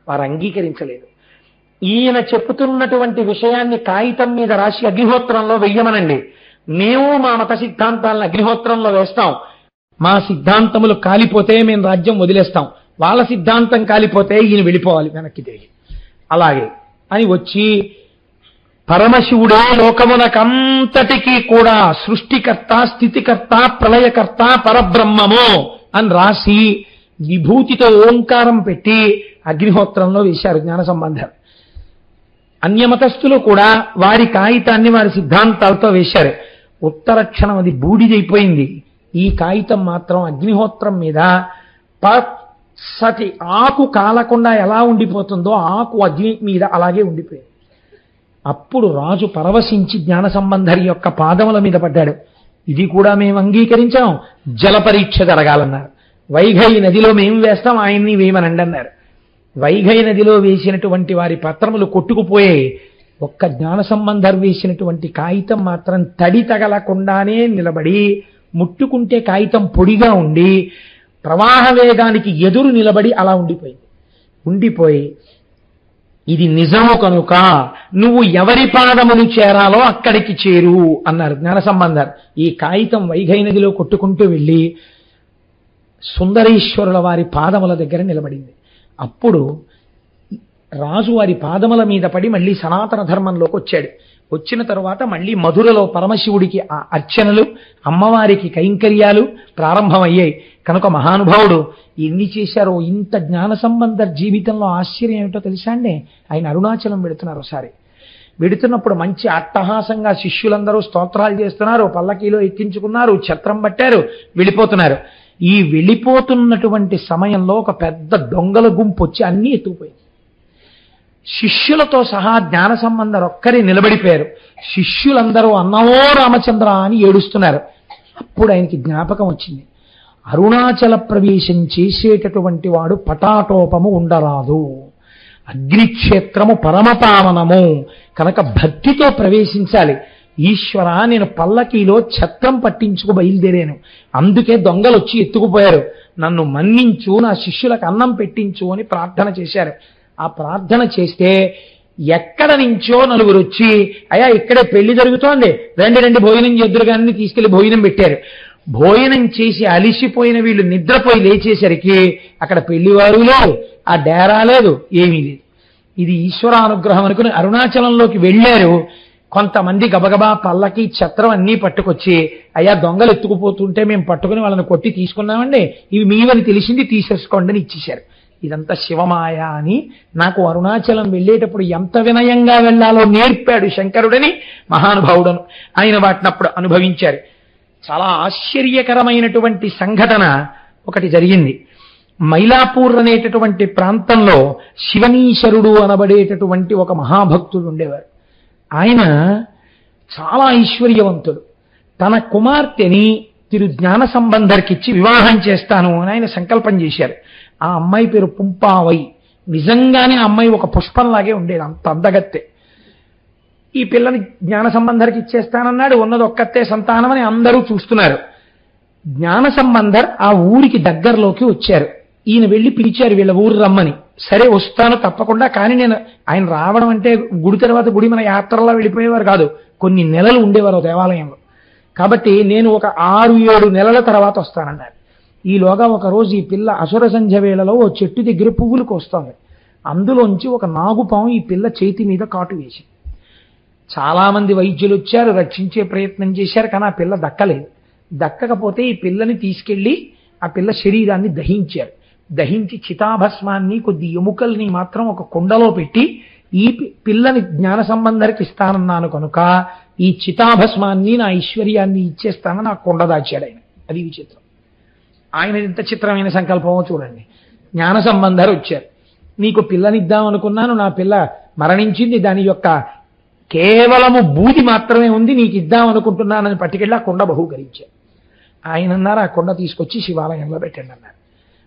వారు అంగీకరించలేదు. ఈయన చెప్పుతున్నటువంటి విషయాన్ని కాగితం మీద రాసి అగ్నిహోత్రంలో వెయ్యమనండి. మేము మా మత సిద్ధాంతాలను అగ్నిహోత్రంలో వేస్తాం. మా సిద్ధాంతములు కాలిపోతే మేము రాజ్యం వదిలేస్తాం, వాళ్ళ సిద్ధాంతం కాలిపోతే ఈయన వెళ్ళిపోవాలి వెనక్కి తిరిగి. అలాగే అని వచ్చి పరమశివుడే లోకమునకంతటికీ కూడా సృష్టికర్త, స్థితికర్త, ప్రళయకర్త, పరబ్రహ్మము అని రాసి విభూతితో ఓంకారం పెట్టి అగ్నిహోత్రంలో వేశారు జ్ఞాన సంబంధం. అన్యమతస్థులు కూడా వారి కాగితాన్ని వారి సిద్ధాంతాలతో వేశారు. ఉత్తరక్షణం అది బూడిదైపోయింది. ఈ కాగితం మాత్రం అగ్నిహోత్రం మీద పచ్చటి ఆకు కాలకుండా ఎలా ఉండిపోతుందో ఆకు అగ్ని మీద అలాగే ఉండిపోయింది. అప్పుడు రాజు పరవశించి జ్ఞాన సంబంధరి యొక్క పాదముల మీద పడ్డాడు. ఇది కూడా మేము అంగీకరించాం, జల పరీక్ష జరగాలన్నారు. వైఘై నదిలో మేము వేస్తాం, ఆయన్ని వేయమనండి అన్నారు. వైఘై నదిలో వేసినటువంటి వారి పత్రములు కొట్టుకుపోయాయి. ఒక్క జ్ఞాన సంబంధర్ వేసినటువంటి కాగితం మాత్రం తడి తగలకుండానే నిలబడి, ముట్టుకుంటే కాగితం పొడిగా ఉండి ప్రవాహ వేగానికి ఎదురు నిలబడి అలా ఉండిపోయి ఇది నిజము కనుక నువ్వు ఎవరి పాదములు చేరాలో అక్కడికి చేరు అన్నారు జ్ఞాన సంబంధర్. ఈ కాగితం వైఘై నదిలో కొట్టుకుంటూ వెళ్ళి సుందరేశ్వరుల వారి పాదముల దగ్గర నిలబడింది. అప్పుడు రాజు వారి పాదముల మీద పడి మళ్ళీ సనాతన ధర్మంలోకి వచ్చాడు. వచ్చిన తరువాత మళ్ళీ మధురలో పరమశివుడికి ఆ అర్చనలు, అమ్మవారికి కైంకర్యాలు ప్రారంభమయ్యాయి. కనుక మహానుభావుడు ఎన్ని చేశారో. ఇంత జ్ఞాన సంబంధ జీవితంలో ఆశ్చర్యం ఏమిటో తెలుసా అండి? ఆయన అరుణాచలం వెడుతున్నారు. ఒకసారి వెడుతున్నప్పుడు మంచి అట్టహాసంగా శిష్యులందరూ స్తోత్రాలు చేస్తున్నారు, పల్లకీలో ఎక్కించుకున్నారు, ఛత్రం పట్టారు, వెళ్ళిపోతున్నారు. ఈ వెళ్ళిపోతున్నటువంటి సమయంలో ఒక పెద్ద దొంగల గుంపు వచ్చి అన్నీ ఎత్తుకుపోయింది. శిష్యులతో సహా జ్ఞాన సంబంధం ఒక్కరే నిలబడిపోయారు. శిష్యులందరూ అన్నమో రామచంద్ర అని ఏడుస్తున్నారు. అప్పుడు ఆయనకి జ్ఞాపకం వచ్చింది, అరుణాచల ప్రవేశం చేసేటటువంటి వాడు పటాటోపము ఉండరాదు, అగ్నిక్షేత్రము పరమపావనము కనుక భక్తితో ప్రవేశించాలి. ఈశ్వర, నేను పల్లకీలో ఛత్రం పట్టించుకు బయలుదేరాను, అందుకే దొంగలు వచ్చి ఎత్తుకుపోయారు, నన్ను మన్నించు, నా శిష్యులకు అన్నం పెట్టించు అని ప్రార్థన చేశారు. ఆ ప్రార్థన చేస్తే ఎక్కడ నుంచో నలుగురు వచ్చి, అయ్యా ఇక్కడే పెళ్లి జరుగుతోంది, రండి భోజనం చేద్దురు కానీ తీసుకెళ్లి భోజనం పెట్టారు. భోజనం చేసి అలిసిపోయిన వీళ్ళు నిద్రపోయి లేచేసరికి అక్కడ పెళ్లివారు లేదు, ఆ డేరా లేదు, ఏమీ లేదు. ఇది ఈశ్వరానుగ్రహం అనుకుని అరుణాచలంలోకి వెళ్ళారు. కొంతమంది గబగబా పల్లకి ఛత్రం అన్నీ పట్టుకొచ్చి, అయ్యా దొంగలు ఎత్తుకుపోతుంటే మేము పట్టుకుని వాళ్ళని కొట్టి తీసుకున్నామండి, ఇవి మీవని తెలిసింది, తీసేసుకోండి అని ఇచ్చేశారు. ఇదంతా శివమాయ అని నాకు అరుణాచలం వెళ్ళేటప్పుడు ఎంత వినయంగా వెళ్ళాలో నేర్పాడు శంకరుడని మహానుభావుడను. ఆయన వాటినప్పుడు అనుభవించారు. చాలా ఆశ్చర్యకరమైనటువంటి సంఘటన ఒకటి జరిగింది. మైలాపూర్ అనేటటువంటి ప్రాంతంలో శివనీశ్వరుడు అనబడేటటువంటి ఒక మహాభక్తుడు ఉండేవారు. ఆయన చాలా ఐశ్వర్యవంతుడు. తన కుమార్తెని తిరు జ్ఞాన సంబంధర్కిచ్చి వివాహం చేస్తాను అని ఆయన సంకల్పం చేశారు. ఆ అమ్మాయి పేరు పుంపావై. నిజంగానే ఆ అమ్మాయి ఒక పుష్పంలాగే ఉండేది, అంత అందగత్తె. ఈ పిల్లని జ్ఞాన సంబంధర్కి ఇచ్చేస్తానన్నాడు. ఉన్నది ఒక్కతే సంతానం అని అందరూ చూస్తున్నారు. జ్ఞాన సంబంధర్ ఆ ఊరికి దగ్గరలోకి వచ్చారు. ఈయన వెళ్ళి పిలిచారు వీళ్ళ ఊరు రమ్మని. సరే వస్తాను తప్పకుండా, కానీ నేను ఆయన రావడం అంటే గుడి తర్వాత గుడి మన యాత్రలా వెళ్ళిపోయేవారు కాదు, కొన్ని నెలలు ఉండేవారు దేవాలయంలో. కాబట్టి నేను ఒక 6-7 నెలల తర్వాత వస్తానన్నారు. ఈలోగా ఒకరోజు ఈ పిల్ల అసుర సంధ్య వేళలో ఓ చెట్టు దగ్గర పువ్వులు కోస్తోంది. అందులోంచి ఒక నాగుపాము ఈ పిల్ల చేతి మీద కాటు వేసి, చాలా మంది వైద్యులు వచ్చారు, రక్షించే ప్రయత్నం చేశారు, కానీ ఆ పిల్ల దక్కలేదు. దక్కకపోతే ఈ పిల్లని తీసుకెళ్లి ఆ పిల్ల శరీరాన్ని దహించారు. దహించి చితాభస్మాన్ని, కొద్ది ఎముకల్ని మాత్రం ఒక కుండలో పెట్టి, ఈ పిల్లని జ్ఞాన సంబంధరికి ఇస్తానన్నాను కనుక ఈ చితాభస్మాన్ని, నా ఐశ్వర్యాన్ని ఇచ్చేస్తానని నా కుండ దాచాడు ఆయన. అది విచిత్రం. ఆయన ఎంత చిత్రమైన సంకల్పమో చూడండి. జ్ఞాన సంబంధరు వచ్చారు, నీకు పిల్లనిద్దాం అనుకున్నాను, నా పిల్ల మరణించింది, దాని యొక్క కేవలము బూది మాత్రమే ఉంది, నీకు ఇద్దాం అనుకుంటున్నానని పట్టుకెళ్ళి ఆ కుండ బహూకరించారు. ఆయన అన్నారు, ఆ కుండ తీసుకొచ్చి శివాలయంలో పెట్టండి అన్నారు.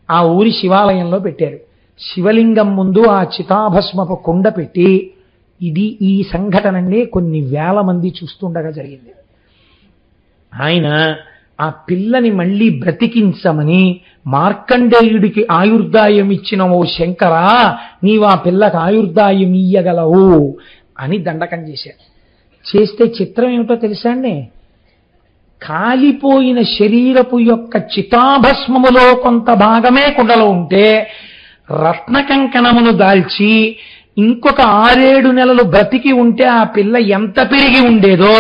ఆ ఊరి శివాలయంలో పెట్టారు. శివలింగం ముందు ఆ చితాభస్మపు కుండ పెట్టి, ఇది ఈ సంఘటననే కొన్ని వేల మంది చూస్తుండగా జరిగింది. ఆయన ఆ పిల్లని మళ్ళీ బ్రతికించమని మార్కండేయుడికి ఆయుర్దాయం ఇచ్చిన ఓ శంకరా, నీవు ఆ పిల్లకి ఆయుర్దాయం ఇయ్యగలవు అని దండకం చేశారు. చేస్తే చిత్రం ఏమిటో తెలుసా అండి? కాలిపోయిన శరీరపు యొక్క చితాభస్మములో కొంత భాగమే కుండలో ఉంటే రత్న కంకణమును దాల్చి ఇంకొక 6-7 నెలలు బ్రతికి ఉంటే ఆ పిల్ల ఎంత పెరిగి ఉండేదో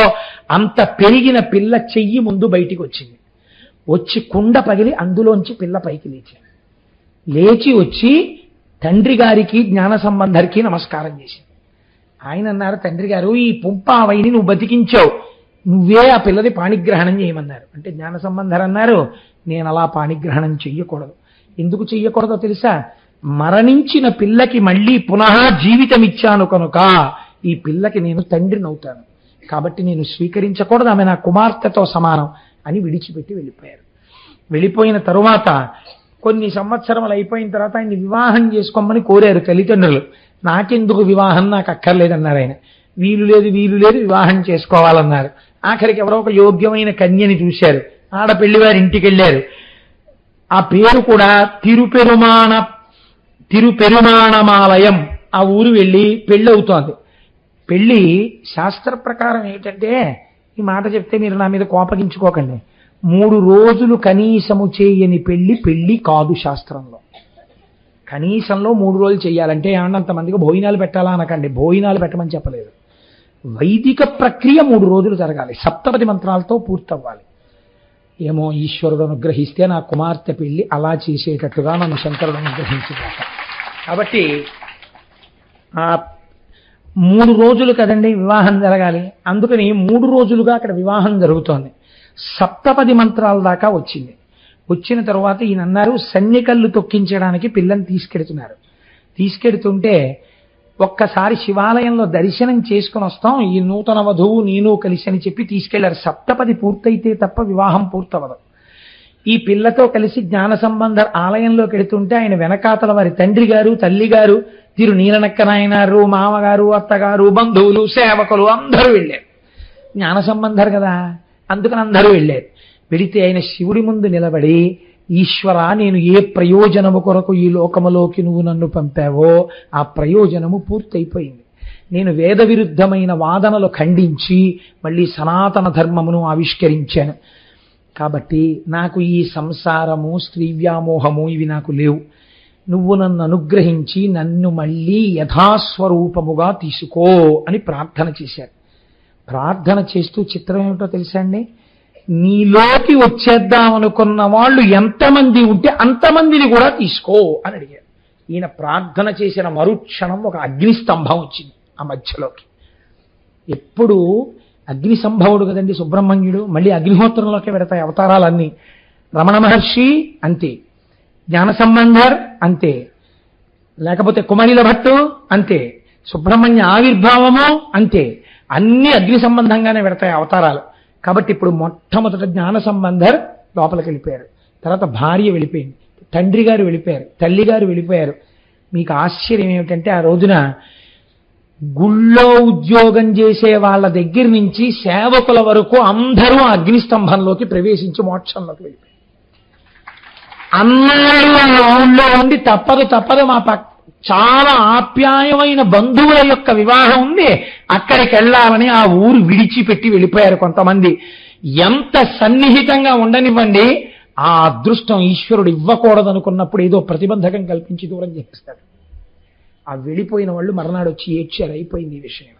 అంత పెరిగిన పిల్ల చెయ్యి ముందు బయటికి వచ్చింది. వచ్చి కుండ పగిలి అందులోంచి పిల్ల పైకి లేచి వచ్చి తండ్రి గారికి జ్ఞాన సంబంధరికి నమస్కారం చేసింది. ఆయన అన్నారు, తండ్రి గారు, ఈ పుంపావైని నువ్వు బతికించావు, నువ్వే ఆ పిల్లది పాణిగ్రహణం చేయమన్నారు. అంటే జ్ఞాన సంబంధర్ అన్నారు, నేను అలా పాణిగ్రహణం చెయ్యకూడదు. ఎందుకు చెయ్యకూడదో తెలుసా? మరణించిన పిల్లకి మళ్ళీ పునః జీవితం ఇచ్చాను కనుక ఈ పిల్లకి నేను తండ్రిని అవుతాను, కాబట్టి నేను స్వీకరించకూడదు, ఆమె నా కుమార్తెతో సమానం అని విడిచిపెట్టి వెళ్ళిపోయారు. వెళ్ళిపోయిన తరువాత కొన్ని సంవత్సరములు అయిపోయిన తర్వాత ఆయన్ని వివాహం చేసుకోమని కోరారు తల్లిదండ్రులు. నాకెందుకు వివాహం, నాకు అక్కర్లేదన్నారు ఆయన. వీలు లేదు వివాహం చేసుకోవాలన్నారు. ఆఖరికి ఎవరో ఒక యోగ్యమైన కన్యని చూశారు, ఆడపెళ్లివారి ఇంటికి వెళ్ళారు. ఆ పేరు కూడా తిరుపెరుమాణమాలయం, ఆ ఊరు వెళ్ళి పెళ్ళి అవుతోంది. పెళ్ళి శాస్త్ర ప్రకారం ఏంటంటే, ఈ మాట చెప్తే మీరు నా మీద కోపగించుకోకండి, 3 రోజులు కనీసము చేయని పెళ్ళి కాదు శాస్త్రంలో. కనీసంలో 3 రోజులు చేయాలంటే ఏమన్నా అంతమందికి భోజనాలు పెట్టాలా అనకండి, భోజనాలు పెట్టమని చెప్పలేదు. వైదిక ప్రక్రియ 3 రోజులు జరగాలి, 7 మంత్రాలతో పూర్తవ్వాలి. ఏమో ఈశ్వరుడు అనుగ్రహిస్తే నా కుమార్తె పెళ్లి అలా చేసేటట్లుగా నన్ను శంకరుడు అనుగ్రహించుగాక. కాబట్టి ఆ 3 రోజులు కదండి వివాహం జరగాలి, అందుకని 3 రోజులుగా అక్కడ వివాహం జరుగుతోంది. 7 మంత్రాల దాకా వచ్చింది. వచ్చిన తర్వాత ఈయన అన్నారు, సన్నికళ్ళు తొక్కించడానికి పిల్లని తీసుకెడుతున్నారు. తీసుకెడుతుంటే ఒక్కసారి శివాలయంలో దర్శనం చేసుకుని వస్తాం, ఈ నూతన వధువు నేను కలిసి అని చెప్పి తీసుకెళ్లారు. 7 పూర్తయితే తప్ప వివాహం పూర్తవదు. ఈ పిల్లతో కలిసి జ్ఞాన సంబంధర్ ఆలయంలోకి వెడుతుంటే ఆయన వెనకాతల వారి తండ్రి గారు, తల్లి గారు, తిరు నీలనక్కనాయనారు, మామగారు, అత్తగారు, బంధువులు, సేవకులు అందరూ వెళ్ళారు. జ్ఞాన సంబంధర్ కదా, అందుకని అందరూ వెళ్ళారు. వెడితే ఆయన శివుడి ముందు నిలబడి, ఈశ్వర, నేను ఏ ప్రయోజనము కొరకు ఈ లోకములోకి నువ్వు నన్ను పంపావో ఆ ప్రయోజనము పూర్తయిపోయింది. నేను వేద విరుద్ధమైన వాదనలు ఖండించి మళ్ళీ సనాతన ధర్మమును ఆవిష్కరించాను. కాబట్టి నాకు ఈ సంసారము, స్త్రీ వ్యామోహము ఇవి నాకు లేవు. నువ్వు నన్ను అనుగ్రహించి నన్ను మళ్ళీ యథాస్వరూపముగా తీసుకో అని ప్రార్థన చేశారు. ప్రార్థన చేస్తూ చిత్రం ఏమిటో తెలుసా అండి? నీలోకి వచ్చేద్దామనుకున్న వాళ్ళు ఎంతమంది ఉంటే అంతమందిని కూడా తీసుకో అని అడిగారు. ఈయన ప్రార్థన చేసిన మరుక్షణం ఒక అగ్నిస్తంభం వచ్చింది ఆ మధ్యలోకి. ఎప్పుడు అగ్ని సంభవుడు కదండి సుబ్రహ్మణ్యుడు, మళ్ళీ అగ్నిహోత్రంలోకి పెడతాయి అవతారాలన్నీ. రమణ మహర్షి అంతే, జ్ఞాన సంబంధర్ అంతే, లేకపోతే కుమారిల భట్టు అంతే, సుబ్రహ్మణ్య ఆవిర్భావము అంతే, అన్ని అగ్ని సంబంధంగానే పెడతాయి అవతారాలు. కాబట్టి ఇప్పుడు మొట్టమొదట జ్ఞాన సంబంధర్ లోపలికి వెళ్ళిపోయారు, తర్వాత భార్య వెళ్ళిపోయింది, తండ్రి గారు వెళ్ళిపోయారు, తల్లి గారు వెళ్ళిపోయారు. మీకు ఆశ్చర్యం ఏమిటంటే ఆ రోజున గుళ్ళో ఉద్యోగం చేసే వాళ్ళ దగ్గర నుంచి సేవకుల వరకు అందరూ అగ్నిస్తంభంలోకి ప్రవేశించి మోక్షంలోకి వెళ్ళిపోయారు. అన్నాళ్ళు ఊళ్ళో ఉండి తప్పదు మా చాలా ఆప్యాయమైన బంధువుల యొక్క వివాహం ఉంది, అక్కడికి వెళ్ళాలని ఆ ఊరు విడిచిపెట్టి వెళ్ళిపోయారు కొంతమంది. ఎంత సన్నిహితంగా ఉండనివ్వండి, ఆ అదృష్టం ఈశ్వరుడు ఇవ్వకూడదనుకున్నప్పుడు ఏదో ప్రతిబంధకం కల్పించి దూరం చేస్తాడు. ఆ వెళ్ళిపోయిన వాళ్ళు మర్నాడు వచ్చి ఏడ్చారు, అయిపోయింది ఈ విషయం.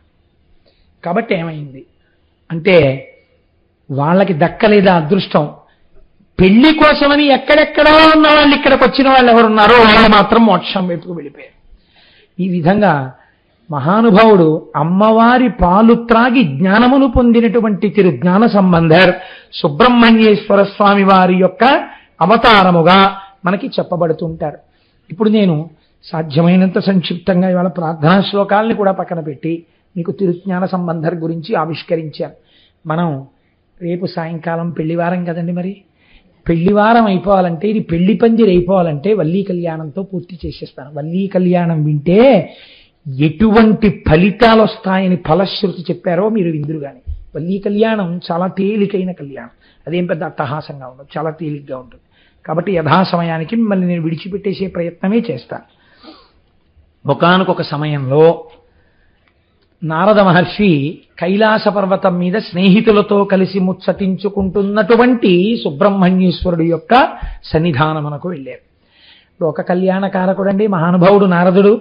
కాబట్టి ఏమైంది అంటే వాళ్ళకి దక్కలేదా అదృష్టం. పెళ్లి కోసమని ఎక్కడెక్కడో ఉన్న వాళ్ళు ఇక్కడికి వచ్చిన వాళ్ళు ఎవరున్నారో వాళ్ళు మాత్రం మోక్షం వైపుకు వెళ్ళిపోయారు. ఈ విధంగా మహానుభావుడు అమ్మవారి పాలు త్రాగి జ్ఞానమును పొందినటువంటి తిరు జ్ఞాన సంబంధర్ సుబ్రహ్మణ్యేశ్వర స్వామి వారి యొక్క అవతారముగా మనకి చెప్పబడుతుంటారు. ఇప్పుడు నేను సాధ్యమైనంత సంక్షిప్తంగా ఇవాళ ప్రార్థనా శ్లోకాలని కూడా పక్కన పెట్టి మీకు తిరుజ్ఞాన సంబంధర్ గురించి ఆవిష్కరించాను. మనం రేపు సాయంకాలం పెళ్లివారం కదండి, మరి పెళ్లివారం అయిపోవాలంటే, ఇది పెళ్లి పందిరి అయిపోవాలంటే వల్లీ కళ్యాణంతో పూర్తి చేసేస్తాను. వల్లీ కళ్యాణం వింటే ఎటువంటి ఫలితాలు వస్తాయని ఫలశ్రుతి చెప్పారో మీరు విందురు కానీ వల్లీ కళ్యాణం చాలా తేలికైన కళ్యాణం, అదేం పెద్ద అట్టహాసంగా ఉండదు, చాలా తేలిగ్గా ఉంటుంది. కాబట్టి యథాసమయానికి మిమ్మల్ని నేను విడిచిపెట్టేసే ప్రయత్నమే చేస్తాను. ఒకానొక సమయంలో నారద మహర్షి కైలాస పర్వతం మీద స్నేహితులతో కలిసి ముచ్చటించుకుంటున్నటువంటి సుబ్రహ్మణ్యేశ్వరుడు యొక్క సన్నిధానమునకు వెళ్ళారు. లోక కళ్యాణకారకుడండి మహానుభావుడు నారదుడు.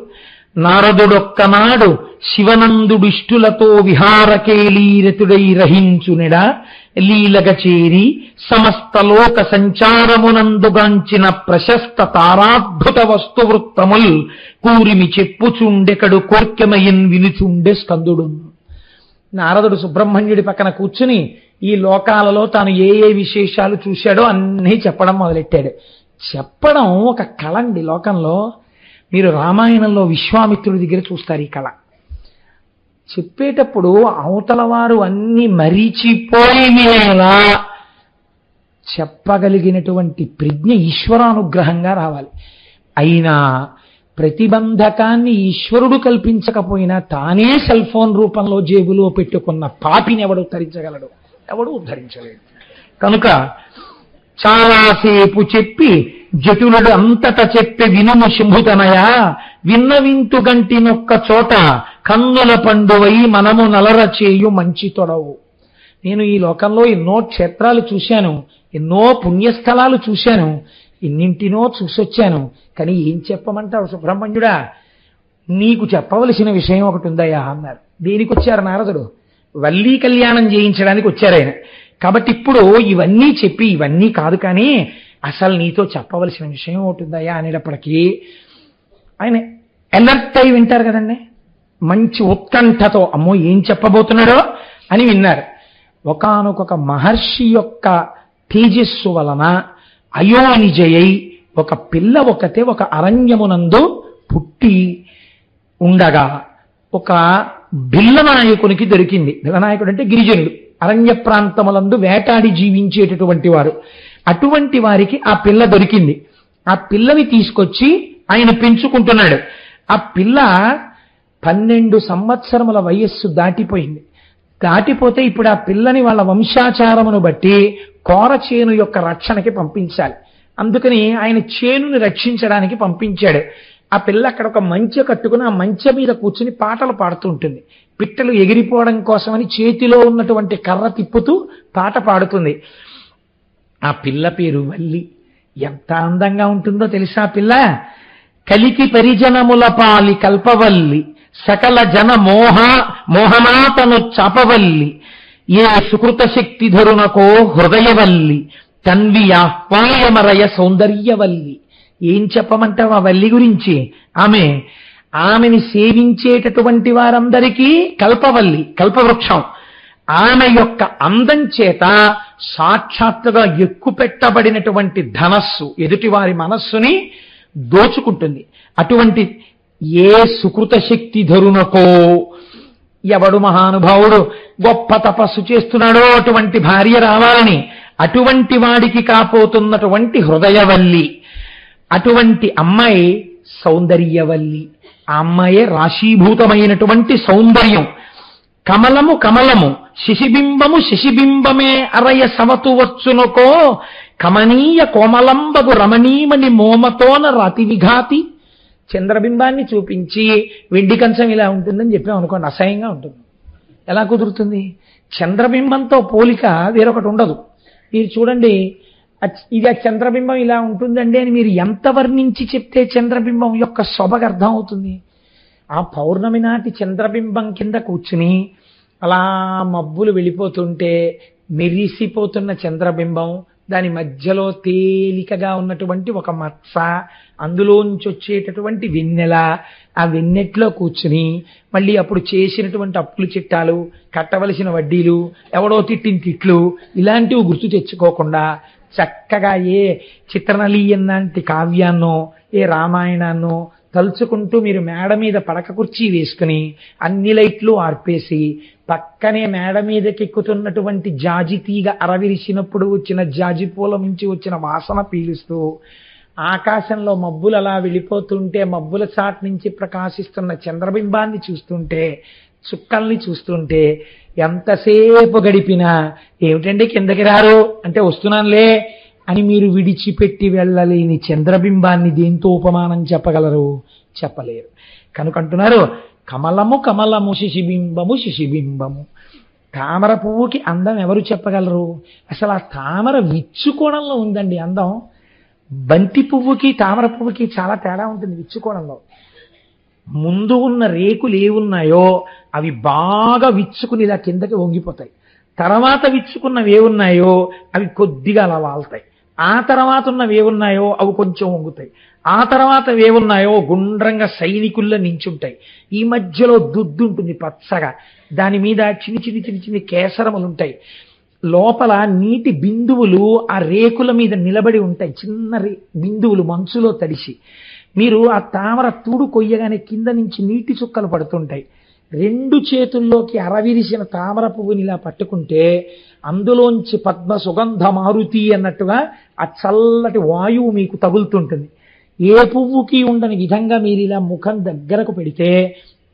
నారదుడొక్కనాడు శివనందుడిష్టులతో విహారకేలీరతుడై రహించునిడ లీలగ చేరి సమస్త లోక సంచారమునందుగాంచిన ప్రశస్త తారాద్భుత వస్తువృత్తముల్ కూరిమి చెప్పుచుండెకడు కోర్కెమయన్ వినుచుండె స్కందుడు. నారదుడు సుబ్రహ్మణ్యుడి పక్కన కూర్చుని ఈ లోకాలలో తాను ఏ ఏ విశేషాలు చూశాడో అన్నీ చెప్పడం మొదలెట్టాడు. చెప్పడం ఒక కళ అండి. లోకంలో మీరు రామాయణంలో విశ్వామిత్రుడి దగ్గర చూస్తారు ఈ కళ. చెప్పేటప్పుడు అవతల వారు అన్ని మరిచిపోయినేలా చెప్పగలిగినటువంటి ప్రజ్ఞ ఈశ్వరానుగ్రహంగా రావాలి. అయినా ప్రతిబంధకాన్ని ఈశ్వరుడు కల్పించకపోయినా తానే సెల్ ఫోన్ రూపంలో జేబులో పెట్టుకున్న పాపిని ఎవడు ఉద్ధరించగలడు? ఎవడు ఉద్ధరించలేడు. కనుక చాలాసేపు చెప్పి జటులుడు అంతట చెప్పి వినుము శంభుతనయ విన్నవింతు గంటినొక్క చోట కన్నుల పండువై మనము నలర చేయు మంచి తొడవు. నేను ఈ లోకంలో ఎన్నో క్షేత్రాలు చూశాను, ఎన్నో పుణ్యస్థలాలు చూశాను, ఎన్నింటినో చూసొచ్చాను. కానీ ఏం చెప్పమంటావు సుబ్రహ్మణ్యుడా? నీకు చెప్పవలసిన విషయం ఒకటి ఉందయ్యా అన్నారు. దేనికి వచ్చారు నారదుడు? వల్లీ కళ్యాణం చేయించడానికి వచ్చారు ఆయన. కాబట్టి ఇప్పుడు ఇవన్నీ చెప్పి ఇవన్నీ కాదు, కానీ అసలు నీతో చెప్పవలసిన విషయం ఒకటి ఉందయ్యా అనేటప్పటికీ ఆయన ఎలర్ట్ అయి వింటారు కదండి. మంచి ఉత్కంఠతో అమ్మో ఏం చెప్పబోతున్నాడో అని విన్నారు. ఒకానొక మహర్షి యొక్క తేజస్సు వలన అయోనిజయై ఒక పిల్ల ఒకతే ఒక అరణ్యమునందు పుట్టి ఉండగా ఒక బిల్లనాయకునికి దొరికింది. బిల్లనాయకుడు అంటే గిరిజనుడు, అరణ్య ప్రాంతములందు వేటాడి జీవించేటటువంటి వారు. అటువంటి వారికి ఆ పిల్ల దొరికింది. ఆ పిల్లని తీసుకొచ్చి ఆయన పెంచుకుంటున్నాడు. ఆ పిల్ల 12 సంవత్సరముల వయస్సు దాటిపోయింది. దాటిపోతే ఇప్పుడు ఆ పిల్లని వాళ్ళ వంశాచారమును బట్టి కోరచేను యొక్క రక్షణకి పంపించాలి. అందుకని ఆయన చేనుని రక్షించడానికి పంపించాడు. ఆ పిల్ల అక్కడ ఒక మంచె కట్టుకుని ఆ మంచె మీద కూర్చుని పాటలు పాడుతూ ఉంటుంది. పిట్టలు ఎగిరిపోవడం కోసమని చేతిలో ఉన్నటువంటి కర్ర తిప్పుతూ పాట పాడుతుంది. ఆ పిల్ల పేరు వల్లి. ఎంత అందంగా ఉంటుందో తెలుసా పిల్ల? కలికి పరిజనముల పాలి కల్పవల్లి సకల జన మోహనాతను చాపవల్లి ఏ సుకృత శక్తి ధరునకో హృదయవల్లి తన్వి ఆహ్వాయమరయ సౌందర్యవల్లి. ఏం చెప్పమంటావు ఆ వల్లి గురించి? ఆమెని సేవించేటటువంటి వారందరికీ కల్పవల్లి, కల్పవృక్షం. ఆమె యొక్క అందం చేత సాక్షాత్తుగా ఎక్కుపెట్టబడినటువంటి ధనస్సు ఎదుటివారి మనస్సుని దోచుకుంటుంది. అటువంటి ఏ సుకృత శక్తి ధరునకో, ఎవడు మహానుభావుడు గొప్ప తపస్సు చేస్తున్నాడో అటువంటి భార్య రావాలని, అటువంటి వాడికి కాపోతున్నటువంటి హృదయవల్లి, అటువంటి అమ్మాయి సౌందర్యవల్లి. ఆ అమ్మాయే రాశీభూతమైనటువంటి సౌందర్యం. కమలము కమలము శిశిబింబము శిశిబింబమే అరయ సవతు వచ్చునకో కమనీయ కోమలంబగు రమణీమణి మోమతోన రాతి విఘాతి. చంద్రబింబాన్ని చూపించి వెండి కంచం ఇలా ఉంటుందని చెప్పాం అనుకోండి, అసహ్యంగా ఉంటుంది. ఎలా కుదురుతుంది? చంద్రబింబంతో పోలిక వేరొకటి ఉండదు. మీరు చూడండి, ఇది ఆ చంద్రబింబం ఇలా ఉంటుందండి అని మీరు ఎంత వర్ణించి చెప్తే చంద్రబింబం యొక్క శోభకు అర్థం అవుతుంది. ఆ పౌర్ణమి నాటి చంద్రబింబం కింద కూర్చుని అలా మబ్బులు వెళ్ళిపోతుంటే మెరిసిపోతున్న చంద్రబింబం, దాని మధ్యలో తేలికగా ఉన్నటువంటి ఒక మత్స, అందులోంచి వచ్చేటటువంటి వెన్నెల, ఆ వెన్నెట్లో కూర్చుని మళ్ళీ అప్పుడు చేసినటువంటి అప్పులు చిట్టాలు, కట్టవలసిన వడ్డీలు, ఎవడో తిట్టిన తిట్లు, ఇలాంటివి గుర్తు తెచ్చుకోకుండా చక్కగా ఏ చిత్రనలీయం లాంటి కావ్యాన్నో ఏ రామాయణాన్నో తలుచుకుంటూ మీరు మేడ మీద పడక కుర్చీ వేసుకుని అన్ని లైట్లు ఆర్పేసి పక్కనే మేడ మీదకెక్కుతున్నటువంటి జాజి తీగ అరవిరిసినప్పుడు వచ్చిన జాజి పూల నుంచి వచ్చిన వాసన పీలుస్తూ ఆకాశంలో మబ్బులు అలా వెళ్ళిపోతుంటే మబ్బుల చాట్ నుంచి ప్రకాశిస్తున్న చంద్రబింబాన్ని చూస్తుంటే చుక్కల్ని చూస్తుంటే ఎంతసేపు గడిపినా ఏమిటండి కిందకి రారు అంటే వస్తున్నానులే అని మీరు విడిచిపెట్టి వెళ్ళలేని చంద్రబింబాన్ని దేంతో ఉపమానం చెప్పగలరు? చెప్పలేరు. కనుకంటున్నారు కమలము కమలము శిశిబింబము శిశిబింబము. తామర పువ్వుకి అందం ఎవరు చెప్పగలరు? అసలు ఆ తామర విచ్చుకోవడంలో ఉందండి అందం. బంతి పువ్వుకి తామర పువ్వుకి చాలా తేడా ఉంటుంది విచ్చుకోవడంలో. ముందు ఉన్న రేకులు ఏవున్నాయో అవి బాగా విచ్చుకుని ఇలా కిందకి వంగిపోతాయి. తర్వాత విచ్చుకున్నవి ఏవున్నాయో అవి కొద్దిగా అలా వాళ్తాయి. ఆ తర్వాత ఉన్నవి ఏవున్నాయో అవి కొంచెం వంగుతాయి. ఆ తర్వాత ఏవున్నాయో గుండ్రంగా సైనికుల్లో నించుంటాయి. ఈ మధ్యలో దుద్దు ఉంటుంది పచ్చగా, దాని మీద చిన్ని చిన్ని చిన్ని చిన్ని కేసరములు ఉంటాయి. లోపల నీటి బిందువులు ఆ రేకుల మీద నిలబడి ఉంటాయి, చిన్న బిందువులు మంచులో తడిసి. మీరు ఆ తామర తూడు కొయ్యగానే కింద నుంచి నీటి చుక్కలు పడుతుంటాయి. రెండు చేతుల్లోకి అరవిరిసిన తామర పువ్వుని ఇలా పట్టుకుంటే అందులోంచి పద్మ సుగంధ మారుతి అన్నట్టుగా ఆ చల్లటి వాయువు మీకు తగులుతుంటుంది. ఏ పువ్వుకి ఉండని విధంగా మీరు ఇలా ముఖం దగ్గరకు పెడితే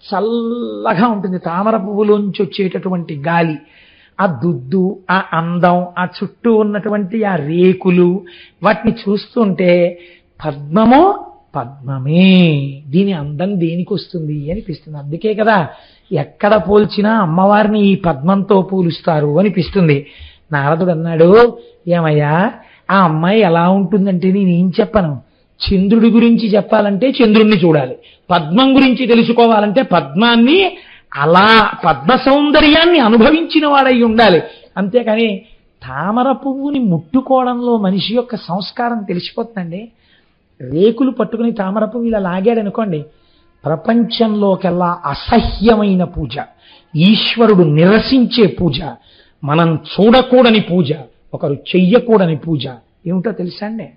చల్లగా ఉంటుంది తామర పువ్వులోంచి వచ్చేటటువంటి గాలి. ఆ దుద్దు, ఆ అందం, ఆ చుట్టూ ఉన్నటువంటి ఆ రేకులు, వాటిని చూస్తుంటే పద్మమో పద్మమే, దీని అందం దేనికి వస్తుంది అనిపిస్తుంది. అందుకే కదా ఎక్కడ పోల్చినా అమ్మవారిని ఈ పద్మంతో పోలుస్తారు అనిపిస్తుంది. నారదుడు అన్నాడు, ఏమయ్యా ఆ అమ్మాయి ఎలా ఉంటుందంటే నేనేం చెప్పను. చంద్రుడి గురించి చెప్పాలంటే చంద్రుణ్ణి చూడాలి, పద్మం గురించి తెలుసుకోవాలంటే పద్మాన్ని అలా పద్మ సౌందర్యాన్ని అనుభవించిన వాడై ఉండాలి. అంతేకాని తామర పువ్వుని ముట్టుకోవడంలో మనిషి యొక్క సంస్కారం తెలిసిపోతుందండి. రేకులు పట్టుకుని తామర పువ్వు ఇలా లాగాడు అనుకోండి, ప్రపంచంలోకెల్లా అసహ్యమైన పూజ, ఈశ్వరుడు నిరసించే పూజ, మనం చూడకూడని పూజ, ఒకరు చెయ్యకూడని పూజ ఏమిటో తెలుసా అండి?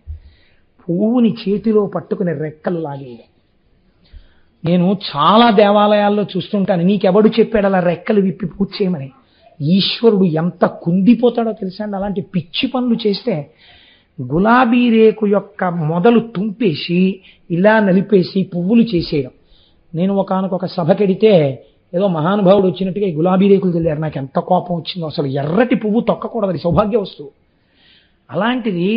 పువ్వుని చేతిలో పట్టుకుని రెక్కలు లాగేయడం. నేను చాలా దేవాలయాల్లో చూస్తుంటాను. నీకెవడు చెప్పాడు అలా రెక్కలు విప్పి పూజ చేయమని? ఈశ్వరుడు ఎంత కుందిపోతాడో తెలుసా అండి అలాంటి పిచ్చి పనులు చేస్తే. గులాబీ రేకు యొక్క మొదలు తుంపేసి ఇలా నలిపేసి పువ్వులు చేసేయడం. నేను ఒకానొక సభకెడితే ఏదో మహానుభావుడు వచ్చినట్టుగా ఈ గులాబీ రేకులు తెలియారు. నాకు ఎంత కోపం వచ్చిందో. అసలు ఎర్రటి పువ్వు తొక్కకూడదు, సౌభాగ్య వస్తువు. అలాంటిది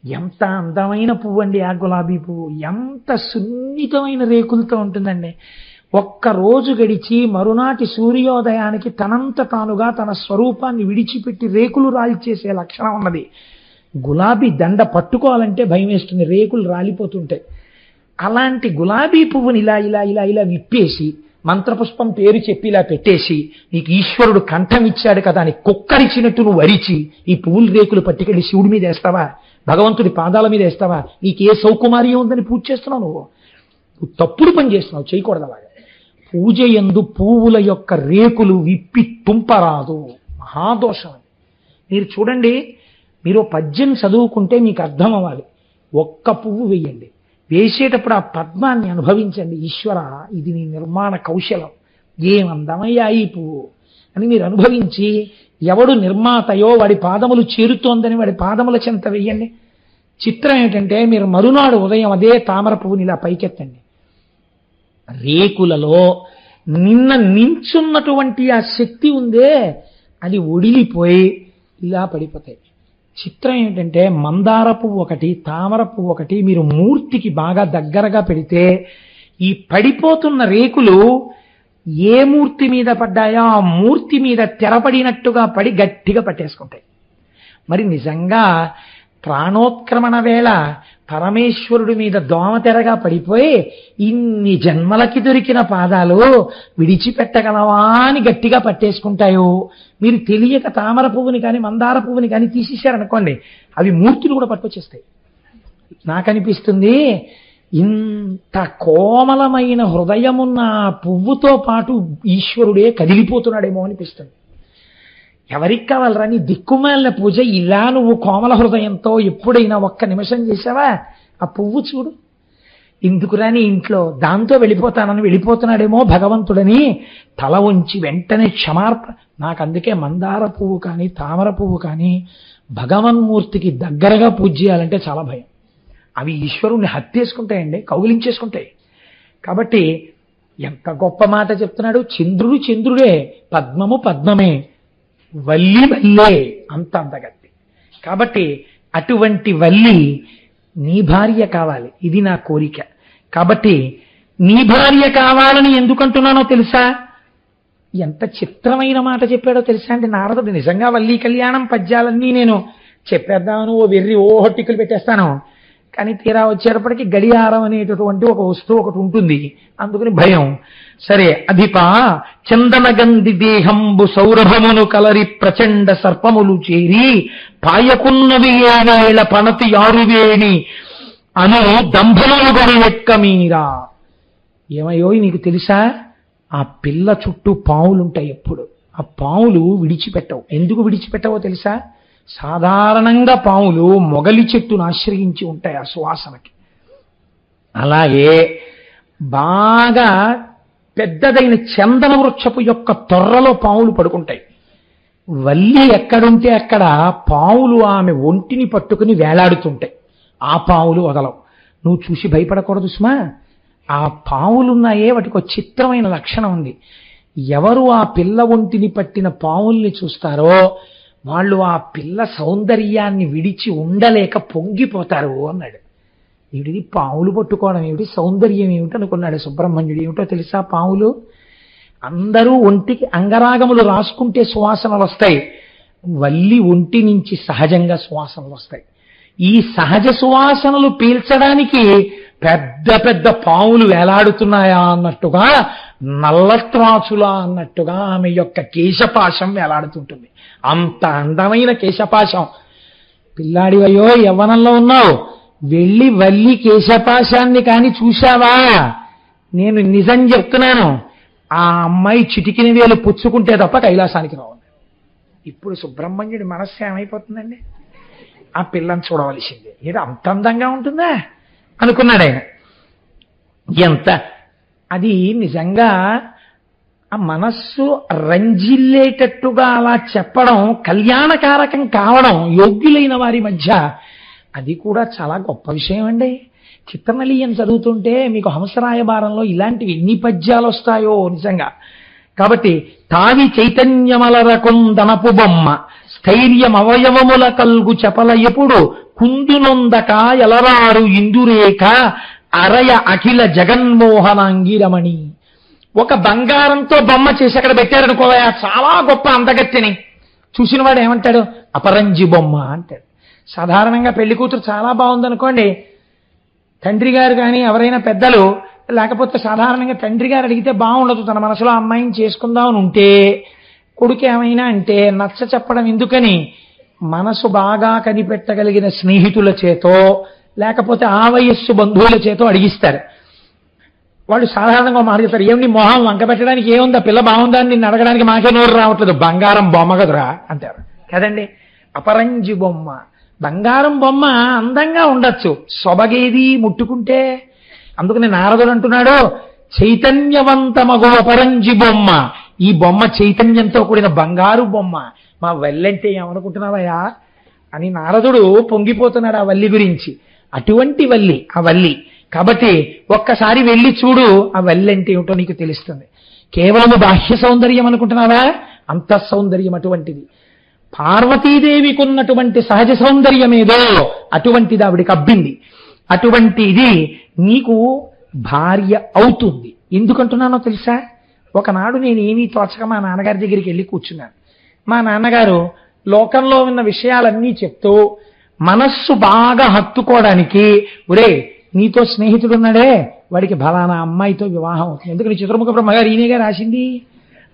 ఎంత అందమైన పువ్వు అండి ఆ గులాబీ పువ్వు, ఎంత సున్నితమైన రేకులతో ఉంటుందండి. ఒక్కరోజు గడిచి మరునాటి సూర్యోదయానికి తనంత తానుగా తన స్వరూపాన్ని విడిచిపెట్టి రేకులు రాల్చేసే లక్షణం ఉన్నది. గులాబీ దండ పట్టుకోవాలంటే భయం వేస్తుంది, రేకులు రాలిపోతుంటాయి. అలాంటి గులాబీ పువ్వుని ఇలా ఇలా ఇలా ఇలా విప్పేసి మంత్రపుష్పం పేరు చెప్పి ఇలా పెట్టేసి నీకు ఈశ్వరుడు కంఠం ఇచ్చాడు కదా అని కుక్కరిచినట్టు నువ్వు వరిచి ఈ పువ్వుల రేకులు పట్టుకెళ్ళి శివుడి మీద వేస్తావా, భగవంతుడి పాదాల మీద వేస్తావా? నీకే సౌకుమార్యం ఉందని పూజ చేస్తున్నావు. నువ్వు తప్పుడు పని చేస్తున్నావు, చేయకూడదు అలాగా. పూజ యందు పువ్వుల యొక్క రేకులు విప్పి తుంపరాదు, మహాదోషం. మీరు చూడండి, మీరు పద్యం చదువుకుంటే మీకు అర్థం అవ్వాలి. ఒక్క పువ్వు వేయండి, వేసేటప్పుడు ఆ పద్మాన్ని అనుభవించండి. ఈశ్వర, ఇది నీ నిర్మాణ కౌశలం, ఏమందమయ్యా ఈ పువ్వు అని మీరు అనుభవించి ఎవడు నిర్మాతయో వాడి పాదములు చేరుతోందని వాడి పాదముల చెంత వేయండి. చిత్రం ఏమిటంటే మీరు మరునాడు ఉదయం అదే తామర పువ్వుని ఇలా పైకెత్తండి. రేకులలో నిన్న నించున్నటువంటి ఆ శక్తి ఉందే అది ఒడిలిపోయి ఇలా పడిపోతాయి. చిత్రం ఏమిటంటే మందార పువ్వు ఒకటి, తామర పువ్వు ఒకటి మీరు మూర్తికి బాగా దగ్గరగా పెడితే ఈ పడిపోతున్న రేకులు ఏ మూర్తి మీద పడ్డాయో ఆ మూర్తి మీద తెరపడినట్టుగా పడి గట్టిగా పట్టేసుకుంటాయి. మరి నిజంగా ప్రాణోత్క్రమణ వేళ పరమేశ్వరుడి మీద దోమతెరగా పడిపోయి ఇన్ని జన్మలకి దొరికిన పాదాలు విడిచిపెట్టగలవా అని గట్టిగా పట్టేసుకుంటాయో. మీరు తెలియక తామర పువ్వుని కానీ మందార పువ్వుని కానీ తీసేశారనుకోండి, అవి మూర్తులు కూడా పట్టుకొచ్చేస్తాయి. నాకనిపిస్తుంది ఇంత కోమలమైన హృదయమున్న పువ్వుతో పాటు ఈశ్వరుడే కదిలిపోతున్నాడేమో అనిపిస్తుంది. ఎవరికి కావాలరా నీ దిక్కుమాలిన పూజ? ఇలా నువ్వు కోమల హృదయంతో ఎప్పుడైనా ఒక్క నిమిషం చేసావా? ఆ పువ్వు చూడు, ఇందుకురా నీ ఇంట్లో దాంతో వెళ్ళిపోతున్నాడేమో భగవంతుడని తల ఉంచి వెంటనే క్షమార్పణ. నాకు అందుకే మందార పువ్వు కానీ తామర పువ్వు కానీ భగవన్మూర్తికి దగ్గరగా పూజ చేయాలంటే చాలా భయం. అవి ఈశ్వరుణ్ణి హత్యేసుకుంటాయండి, కౌగిలించేసుకుంటాయి. కాబట్టి ఎంత గొప్ప మాట చెప్తున్నాడు. చంద్రుడు చంద్రుడే, పద్మము పద్మమే, వల్లి వల్లే, అంత అంతగత్తి. కాబట్టి అటువంటి వల్లి నీ భార్య కావాలి, ఇది నా కోరిక. కాబట్టి నీ భార్య కావాలని ఎందుకంటున్నానో తెలుసా? ఎంత చిత్రమైన మాట చెప్పాడో తెలుసా అండి నారదుడు. నిజంగా వల్లి కళ్యాణం పద్యాలన్నీ నేను చెప్పేద్దామని ఓ వెర్రి ఓ హొట్టికలు పెట్టేస్తాను. కానీ తీరా వచ్చేటప్పటికి గడియారం అనేటటువంటి ఒక వస్తువు ఒకటి ఉంటుంది, అందుకని భయం. సరే, అధిప చందనగంధి దేహంబు సౌరభమును కలరి ప్రచండ సర్పములు చేరి పాయకున్నవి ఏవేళ పణతి యారువేణి అను దంభములు గొరి ఎక్క మీరా. ఏమయ్యో నీకు తెలుసా, ఆ పిల్ల చుట్టూ పావులుంటాయి ఎప్పుడు. ఆ పావులు విడిచిపెట్టవు. ఎందుకు విడిచిపెట్టవో తెలుసా? సాధారణంగా పావులు మొగలి చెట్టును ఆశ్రయించి ఉంటాయి ఆ సువాసనకి. అలాగే బాగా పెద్దదైన చందన వృక్షపు యొక్క తొర్రలో పావులు పడుకుంటాయి. వల్లి ఎక్కడుంటే అక్కడ పావులు ఆమె ఒంటిని పట్టుకుని వేలాడుతుంటాయి. ఆ పావులు వదలవు. నువ్వు చూసి భయపడకూడదు సుమా. ఆ పావులున్నాయే వాటికి ఒక చిత్రమైన లక్షణం ఉంది. ఎవరు ఆ పిల్ల ఒంటిని పట్టిన పావుల్ని చూస్తారో వాళ్ళు ఆ పిల్ల సౌందర్యాన్ని విడిచి ఉండలేక పొంగిపోతారు అన్నాడు. వీడిది పావులు పట్టుకోవడం ఏమిటి, సౌందర్యం ఏమిటి అనుకున్నాడు సుబ్రహ్మణ్యుడు. ఏమిటో తెలుసా, పావులు అందరూ ఒంటికి అంగరాగములు రాసుకుంటే సువాసనలు వస్తాయి. వల్లి ఒంటి నుంచి సహజంగా సువాసనలు వస్తాయి. ఈ సహజ సువాసనలు పీల్చడానికి పెద్ద పెద్ద పావులు వేలాడుతున్నాయా అన్నట్టుగా, నల్లత్రాచులా అన్నట్టుగా ఆమె యొక్క కేశపాశం వేలాడుతుంటుంది. అంత అందమైన కేశపాశం. పిల్లాడివయ్యో యవ్వనంలో ఉన్నావు, వెళ్ళి వల్లి కేశపాశాన్ని కాని చూశావా? నేను నిజం చెప్తున్నాను, ఆ అమ్మాయి చిటికిన వేలు పుచ్చుకుంటే తప్ప కైలాసానికి రావు. ఇప్పుడు సుబ్రహ్మణ్యుడి మనస్సు ఏమైపోతుందండి? ఆ పిల్లని చూడవలసిందే. ఏదో అంత అందంగా ఉంటుందా అనుకున్నాడు ఆయన. ఎంత అది నిజంగా ఆ మనస్సు రంజిల్లేటట్టుగా అలా చెప్పడం, కళ్యాణకారకం కావడం యోగ్యులైన వారి మధ్య, అది కూడా చాలా గొప్ప విషయం అండి. చిత్రనలీయం చదువుతుంటే మీకు హంసరాయబారంలో ఇలాంటివి ఎన్ని పద్యాలు వస్తాయో నిజంగా. కాబట్టి తావి చైతన్యమలరకొందనపు బొమ్మ స్థైర్యం అవయవముల కల్గు చెప్పల ఎప్పుడు కుందునొందక ఎలరారు ఇందురేఖ అరయ అఖిల జగన్మోహనాంగిరమణి. ఒక బంగారంతో బొమ్మ చేసి అక్కడ పెట్టారనుకోవా, చాలా గొప్ప అందగత్తెని చూసిన వాడు ఏమంటాడు? అపరంజి బొమ్మ అంటాడు. సాధారణంగా పెళ్లి కూతురు చాలా బాగుందనుకోండి, తండ్రి గారు కానీ ఎవరైనా పెద్దలు, లేకపోతే సాధారణంగా తండ్రి గారు అడిగితే బాగుండదు, తన మనసులో అమ్మాయిని చేసుకుందామని ఉంటే కొడుకు ఏమైనా అంటే నచ్చ చెప్పడం ఎందుకని మనసు బాగా కనిపెట్టగలిగిన స్నేహితుల చేతో లేకపోతే ఆ వయస్సు బంధువుల చేతో అడిగిస్తారు. వాళ్ళు సాధారణంగా మాట చెప్తారు, ఏమి మొహం వంక పెట్టడానికి ఏముందా, పిల్ల బాగుందా అని నిన్ను అడగడానికి మాకే నోరు రావట్లేదు, బంగారం బొమ్మ కదురా అంటారు కదండి. అపరంజి బొమ్మ, బంగారం బొమ్మ అందంగా ఉండొచ్చు, సొబగేది ముట్టుకుంటే. అందుకని నారదుడు అంటున్నాడు, చైతన్యవంతమగు అపరంజి బొమ్మ, ఈ బొమ్మ చైతన్యంతో కూడిన బంగారు బొమ్మ, మా వల్లంటే ఏమనుకుంటున్నావయ్యా అని నారదుడు పొంగిపోతున్నాడు ఆ వల్లి గురించి. అటువంటి వల్లి ఆ వల్లి. కాబట్టి ఒక్కసారి వెళ్ళి చూడు, ఆ వల్లి అంటే ఏమిటో నీకు తెలుస్తుంది. కేవలం బాహ్య సౌందర్యం అనుకుంటున్నావా? అంతః సౌందర్యం అటువంటిది. పార్వతీదేవికి ఉన్నటువంటి సహజ సౌందర్యం ఏదో అటువంటిది ఆవిడికి అబ్బింది. అటువంటిది నీకు భార్య అవుతుంది. ఎందుకంటున్నానో తెలుసా? ఒకనాడు నేను ఏమీ తోచక మా నాన్నగారి దగ్గరికి వెళ్ళి కూర్చున్నాను. మా నాన్నగారు లోకంలో ఉన్న విషయాలన్నీ చెప్తూ మనస్సు బాగా హత్తుకోవడానికి, ఒరే నీతో స్నేహితుడున్నాడే వాడికి ఫలానా అమ్మాయితో వివాహం అవుతుంది, ఎందుకని చిత్రముఖ బ్రహ్మగారు ఈయనగా రాసింది,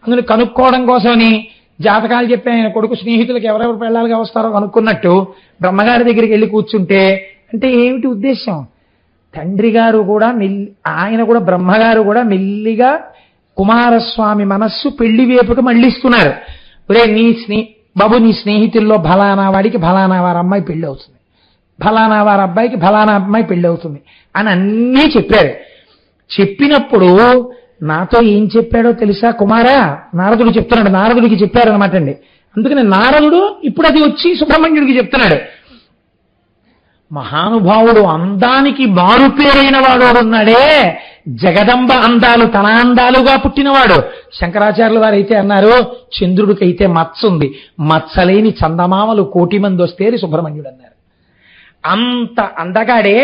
అందులో కనుక్కోవడం కోసమని జాతకాలు చెప్పి ఆయన కొడుకు స్నేహితులకు ఎవరెవరు పెళ్ళాలుగా వస్తారో కనుక్కున్నట్టు బ్రహ్మగారి దగ్గరికి వెళ్ళి కూర్చుంటే, అంటే ఏమిటి ఉద్దేశం? తండ్రి గారు కూడా ఆయన కూడా బ్రహ్మగారు కూడా మెల్లిగా కుమారస్వామి మనస్సు పెళ్లి వైపుకి మళ్ళిస్తున్నారు. ఒరే బాబు నీ స్నేహితుల్లో ఫలానా వాడికి ఫలానా వారి అమ్మాయి పెళ్లి అవుతుంది, ఫలానా వారి అబ్బాయికి ఫలానా అమ్మాయి పెళ్లి అవుతుంది అని అన్నీ చెప్పారు. చెప్పినప్పుడు నాతో ఏం చెప్పాడో తెలుసా కుమారా? నారదుడు చెప్తున్నాడు, నారదుడికి చెప్పారనమాట అండి. అందుకని నారదుడు ఇప్పుడు అది వచ్చి సుబ్రహ్మణ్యుడికి చెప్తున్నాడు. మహానుభావుడు అందానికి మారుపేరైన వాడు ఉన్నాడే, జగదంబ అందాలు తన అందాలుగా పుట్టినవాడు. శంకరాచార్యుల వారు అయితే అన్నారు, చంద్రుడికైతే మచ్చ ఉంది, మచ్చలేని చందమామలు 1,000,000 మంది వస్తే సుబ్రహ్మణ్యుడు అన్నారు. అంత అందగాడే.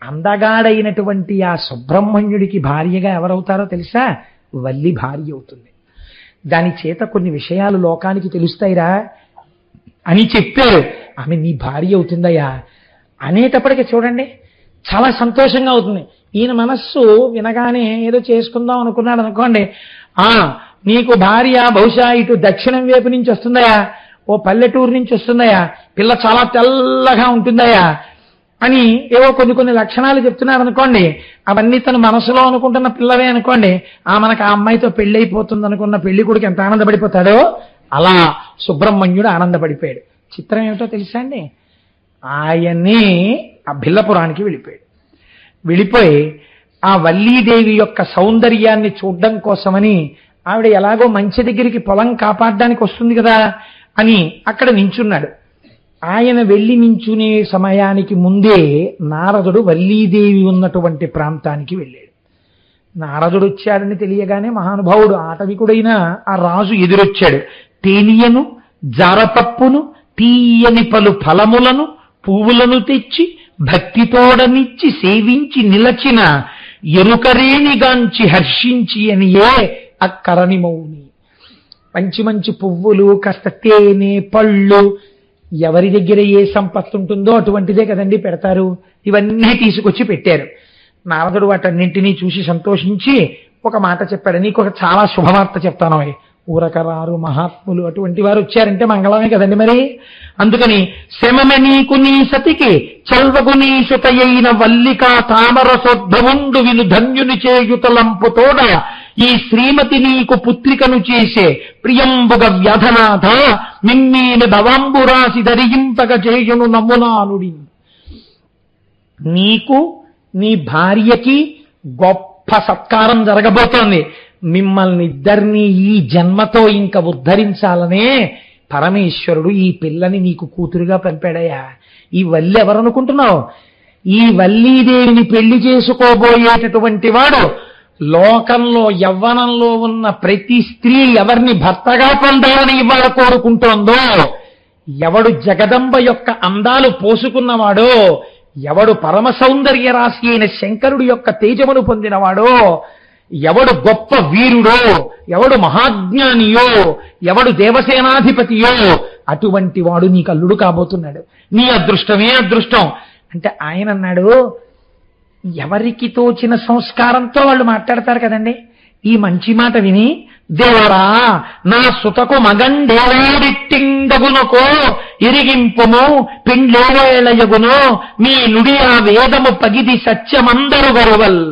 అందగాడైనటువంటి ఆ సుబ్రహ్మణ్యుడికి భార్యగా ఎవరవుతారో తెలుసా? వల్లి భార్య అవుతుంది. దాని చేత కొన్ని విషయాలు లోకానికి తెలుస్తాయిరా అని చెప్పారు. ఆమె నీ భార్య అవుతుందయ్యా అనేటప్పటికీ చూడండి చాలా సంతోషంగా అవుతుంది. ఈయన మనస్సు వినగానే ఏదో చేసుకుందాం అనుకున్నాడు అనుకోండి, నీకు భార్య బహుశా ఇటు దక్షిణం వైపు నుంచి వస్తుందయా, ఓ పల్లెటూరు నుంచి వస్తుందయా, పిల్ల చాలా తెల్లగా ఉంటుందయా అని ఏవో కొన్ని లక్షణాలు చెప్తున్నారు అనుకోండి. అవన్నీ తన మనసులో అనుకుంటున్న పిల్లవే అనుకోండి. మనకు ఆ అమ్మాయితో పెళ్లి అయిపోతుంది అనుకున్న పెళ్లి కొడుకు ఎంత ఆనందపడిపోతాడో అలా సుబ్రహ్మణ్యుడు ఆనందపడిపోయాడు. చిత్రం ఏమిటో తెలుసా అండి? ఆయన్ని ఆ భిల్లపురానికి వెళ్ళిపోయి ఆ వల్లీదేవి యొక్క సౌందర్యాన్ని చూడడం కోసమని ఆవిడ ఎలాగో మంచి దగ్గరికి పొలం కాపాడడానికి వస్తుంది కదా అని అక్కడ నించున్నాడు. ఆయన వెళ్ళి నించునే సమయానికి ముందే నారదుడు వల్లీదేవి ఉన్నటువంటి ప్రాంతానికి వెళ్ళాడు. నారదుడు వచ్చాడని తెలియగానే మహానుభావుడు ఆటవికుడైన ఆ రాజు ఎదురొచ్చాడు. తేనియను జారపప్పును తీయని పలు ఫలములను పువ్వులను తెచ్చి భక్తితోడనిచ్చి సేవించి నిలచిన ఎరుకరేణిగాంచి హర్షించి అనియే అక్కరని మౌని. మంచి మంచి పువ్వులు, కాస్త తేనె, పళ్ళు, ఎవరి దగ్గర ఏ సంపత్తి ఉంటుందో అటువంటిదే కదండి పెడతారు. ఇవన్నీ తీసుకొచ్చి పెట్టారు. నారదుడు వాటన్నింటినీ చూసి సంతోషించి ఒక మాట చెప్పాడు. నీకు ఒక చాలా శుభవార్త చెప్తాను. ఊరకరారు మహాత్ములు అటువంటి వారు వచ్చారంటే మంగళమే కదండి మరి. అందుకని శమమ నీకు నీ సతికి చల్వగు నీ సుతయైన వల్లికా తామరసోద్భవుండు విను ధన్యుని చేయుతలంపుతోడ ఈ శ్రీమతి నీకు పుత్రికను చేసే ప్రియంబుగ వ్యధనాథ మిమ్మీని భవంబురాసి ధరింపగ చేయును నమ్మునానుడి. నీకు నీ భార్యకి గొప్ప సత్కారం జరగబోతోంది. మిమ్మల్ని ఇద్దరినీ ఈ జన్మతో ఇంకా ఉద్ధరించాలనే పరమేశ్వరుడు ఈ పిల్లని నీకు కూతురుగా పంపాడయ్యా. ఈ వల్లి ఎవరనుకుంటున్నావు? ఈ వల్లీదేవిని పెళ్లి చేసుకోబోయేటటువంటి వాడు లోకంలో యవ్వనంలో ఉన్న ప్రతి స్త్రీ ఎవరిని భర్తగా పొందాలని ఇవాళ కోరుకుంటోందో, ఎవడు జగదంబ యొక్క అందాలు పోసుకున్నవాడో, ఎవడు పరమ సౌందర్య రాశి అయిన శంకరుడి యొక్క తేజమును పొందినవాడో, ఎవడు గొప్ప వీరుడో, ఎవడు మహాజ్ఞానియో, ఎవడు దేవసేనాధిపతియో అటువంటి వాడు నీకు అల్లుడు కాబోతున్నాడు. నీ అదృష్టమే అదృష్టం అంటే ఆయన అన్నాడు. ఎవరికి తోచిన సంస్కారంతో వాళ్ళు మాట్లాడతారు కదండి. ఈ మంచి మాట విని, దేవరా నా సుతకు మగండేవాడిట్టిండగునకో ఇరిగింపుము పిండేవేళయగునో మీ నుడి ఆ వేదము పగిది సత్యమందరు గరువల్.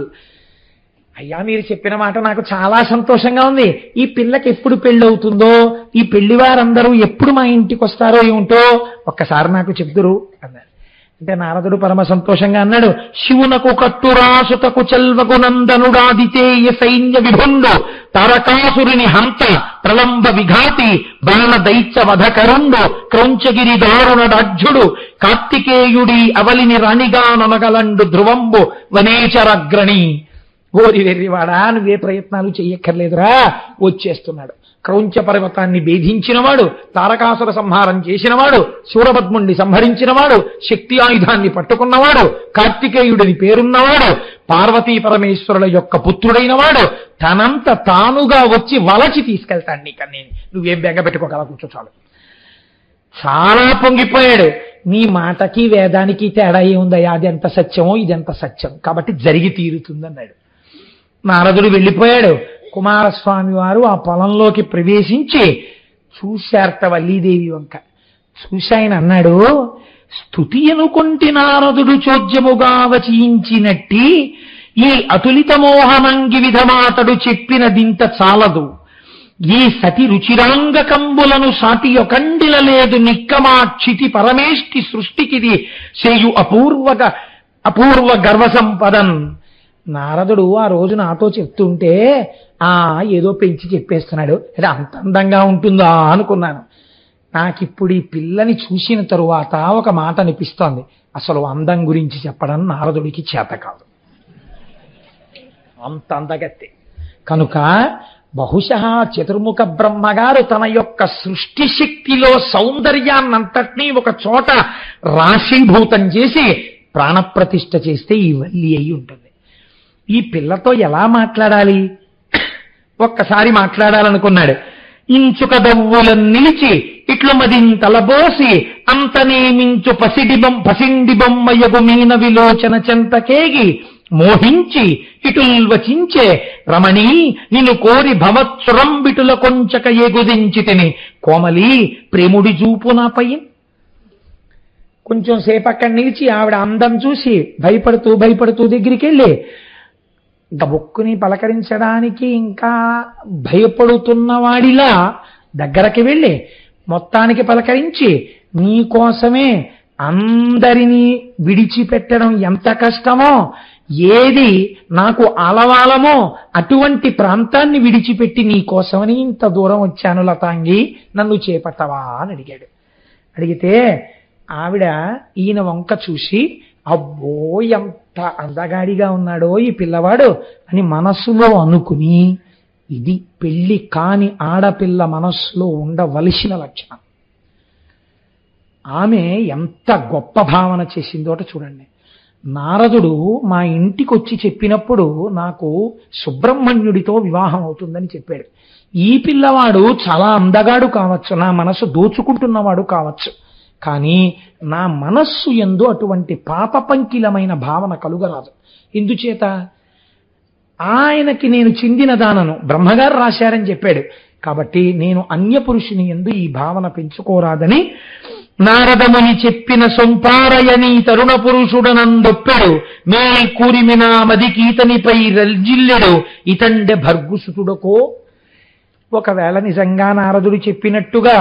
అయ్యా మీరు చెప్పిన మాట నాకు చాలా సంతోషంగా ఉంది. ఈ పిల్లకి ఎప్పుడు పెళ్ళి అవుతుందో, ఈ పెళ్లి వారందరూ ఎప్పుడు మా ఇంటికి వస్తారో ఏమిటో ఒక్కసారి నాకు చెప్దురు అన్నాడు. అంటే నారదుడు పరమ సంతోషంగా అన్నాడు. శివునకు కట్టురాసుతకు చెల్వకు నందనుడాదితేయ సైన్య విభుండు తారకాసురుని హంత ప్రలంబ విఘాతి బాణ దైత్య వధకరుండు క్రౌంచగిరి దారుణడాఢ్యుడు కార్తికేయుడి అవలిని రాణిగా నొనగలండు ధ్రువంబు వనేచరగ్రణి. ఓరి వెర్రివాడా, నువ్వే ప్రయత్నాలు చెయ్యక్కర్లేదురా, వచ్చేస్తున్నాడు. క్రౌంచ పర్వతాన్ని భేదించినవాడు, తారకాసుర సంహారం చేసినవాడు, శూరపద్ముణ్ణి సంహరించినవాడు, శక్తి ఆయుధాన్ని పట్టుకున్నవాడు, కార్తికేయుడిని పేరున్నవాడు, పార్వతీ పరమేశ్వరుల యొక్క పుత్రుడైన వాడు తనంత తానుగా వచ్చి వలచి తీసుకెళ్తాడు నీకన్నీ. నువ్వేం బెంగ పెట్టుకోగల, కూర్చో చాలు. చాలా పొంగిపోయాడు. నీ మాటకి వేదానికి తేడా ఏముందయ్యా, అది ఎంత సత్యమో ఇదెంత సత్యం, కాబట్టి జరిగి తీరుతుందన్నాడు. నారదుడు వెళ్ళిపోయాడు. కుమారస్వామి వారు ఆ పొలంలోకి ప్రవేశించి చూశారట వల్లీదేవి వంక. చూసి ఆయన అన్నాడు, స్తుతి అనుకొంటి నారదుడు చోద్యముగా వచించినట్టి ఈ అతులిత మోహనంగి విధమాతడు చెప్పినదింత చాలదు. ఈ సతి రుచిరాంగ కంబులను సాటి ఒకండిల లేదు నిక్కమాక్షితి పరమేష్టి సృష్టికిది చేయు అపూర్వ గర్వ సంపదన్. నారదుడు ఆ రోజు నాతో చెప్తుంటే ఏదో పెంచి చెప్పేస్తున్నాడు, అది అంత అందంగా ఉంటుందా అనుకున్నాను. నాకిప్పుడు ఈ పిల్లని చూసిన తరువాత ఒక మాట అనిపిస్తోంది, అసలు అందం గురించి చెప్పడం నారదుడికి చేత కాదు. అంత అందగత్తె. కనుక బహుశः చతుర్ముఖ బ్రహ్మగారు తన యొక్క సృష్టి శక్తిలో సౌందర్యాన్నంతటినీ ఒక చోట రాశీభూతం చేసి ప్రాణప్రతిష్ఠ చేస్తే ఈ వల్లి అయి ఉంటుంది. ఈ పిల్లతో ఎలా మాట్లాడాలి? ఒక్కసారి మాట్లాడాలనుకున్నాడు. ఇంచుక దవ్వులను నిలిచి ఇట్లు మదింతలబోసి అంతనేమించు పసిండి బొమ్మయగు మీన విలోచన చెంతకేగి మోహించి ఇటుల్వచించే రమణీ నిన్ను కోరి భవత్సురంబిటుల కొంచక ఎగుదించి తిని కోమలి ప్రేముడి చూపు నాపై. కొంచెం సేపు అక్కడ నిలిచి ఆవిడ అందం చూసి భయపడుతూ దగ్గరికి వెళ్ళి గబుక్కుని పలకరించడానికి ఇంకా భయపడుతున్నవాడిలా దగ్గరకి వెళ్ళి మొత్తానికి పలకరించి నీకోసమే అందరినీ విడిచిపెట్టడం ఎంత కష్టమో, ఏది నాకు ఆలవాలమో అటువంటి ప్రాంతాన్ని విడిచిపెట్టి నీకోసమని ఇంత దూరం వచ్చాను లతాంగి, నన్ను చేపట్టవా అని అడిగాడు. అడిగితే ఆవిడ ఈయన వంక చూసి అబ్బో ఎంత అందగాడిగా ఉన్నాడో ఈ పిల్లవాడు అని మనస్సులో అనుకుని, ఇది పెళ్లి కాని ఆడపిల్ల మనస్సులో ఉండవలసిన లక్షణం. ఆమె ఎంత గొప్ప భావన చేసిందోట చూడండి. నారదుడు మా ఇంటికి వచ్చి చెప్పినప్పుడు నాకు సుబ్రహ్మణ్యుడితో వివాహం అవుతుందని చెప్పాడు. ఈ పిల్లవాడు చాలా అందగాడు కావచ్చు, నా మనసు దోచుకుంటున్నవాడు కావచ్చు, కానీ నా మనస్సు యందు అటువంటి పాపపంకిలమైన భావన కలుగరాదు. ఎందుచేత ఆయనకి నేను చెందిన దానను బ్రహ్మగారు రాశారని చెప్పాడు కాబట్టి నేను అన్య పురుషుని యందు ఈ భావన పెంచుకోరాదని నారదముని చెప్పిన సొంపారయని తరుణ పురుషుడనందొప్పెడు మేల్ కూరిమినా మదికీతనిపై రల్జిల్లెడు ఇతండె భర్గుసుతుడకో. ఒకవేళ నిజంగా నారదుడు చెప్పినట్టుగా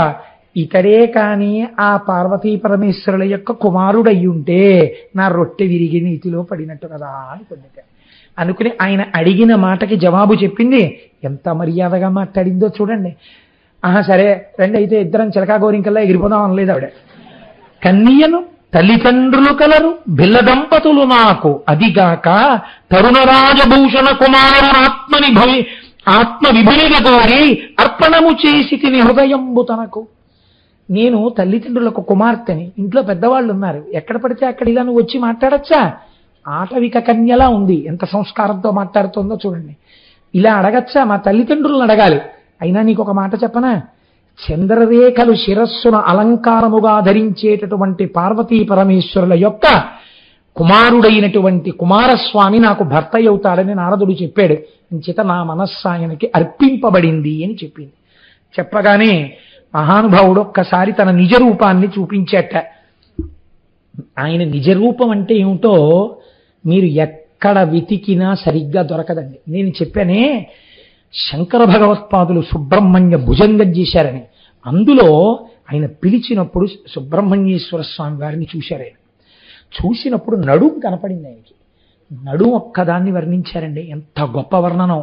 ఇతడే కాని ఆ పార్వతీ పరమేశ్వరుల యొక్క కుమారుడయ్యుంటే నా రొట్టె విరిగి నీతిలో పడినట్టు కదా అనుకుని ఆయన అడిగిన మాటకి జవాబు చెప్పింది. ఎంత మర్యాదగా మాట్లాడిందో చూడండి. సరే రండి అయితే ఇద్దరం చిలకా గోరింకల్లా ఎగిరిపోదాం అనలేదు ఆవిడ. కన్యను తల్లిదండ్రులు కలరు బిల్ల దంపతులు నాకు, అదిగాక తరుణరాజభూషణ కుమారునాత్మని ఆత్మ విభేద కోరి అర్పణము చేసి తిని హృదయంబు తనకు. నేను తల్లిదండ్రులకు కుమార్తెని, ఇంట్లో పెద్దవాళ్ళు ఉన్నారు, ఎక్కడ పడితే అక్కడ ఇలా నువ్వు వచ్చి మాట్లాడచ్చా? ఆటవిక కన్యలా ఉంది, ఎంత సంస్కారంతో మాట్లాడుతుందో చూడండి. ఇలా అడగచ్చా? మా తల్లిదండ్రులను అడగాలి. అయినా నీకు ఒక మాట చెప్పనా? చంద్రరేఖలు శిరస్సున అలంకారముగా ధరించేటటువంటి పార్వతీ పరమేశ్వరుల యొక్క కుమారుడైనటువంటి కుమారస్వామి నాకు భర్త అవుతాడని నారదుడు చెప్పాడు. ఇంచేత నా మనస్సు ఆయనకి అర్పింపబడింది అని చెప్పింది. చెప్పగానే మహానుభావుడు ఒక్కసారి తన నిజ రూపాన్ని చూపించేట. ఆయన నిజ రూపం అంటే ఏమిటో మీరు ఎక్కడ వెతికినా సరిగ్గా దొరకదండి. నేను చెప్పానే శంకర భగవత్పాదులు సుబ్రహ్మణ్య భుజంగం చేశారని, అందులో ఆయన పిలిచినప్పుడు సుబ్రహ్మణ్యేశ్వర స్వామి వారిని చూశారు. ఆయన చూసినప్పుడు నడుం కనపడింది ఆయనకి. నడుం ఒక్కదాన్ని వర్ణించారండి, ఎంత గొప్ప వర్ణనం.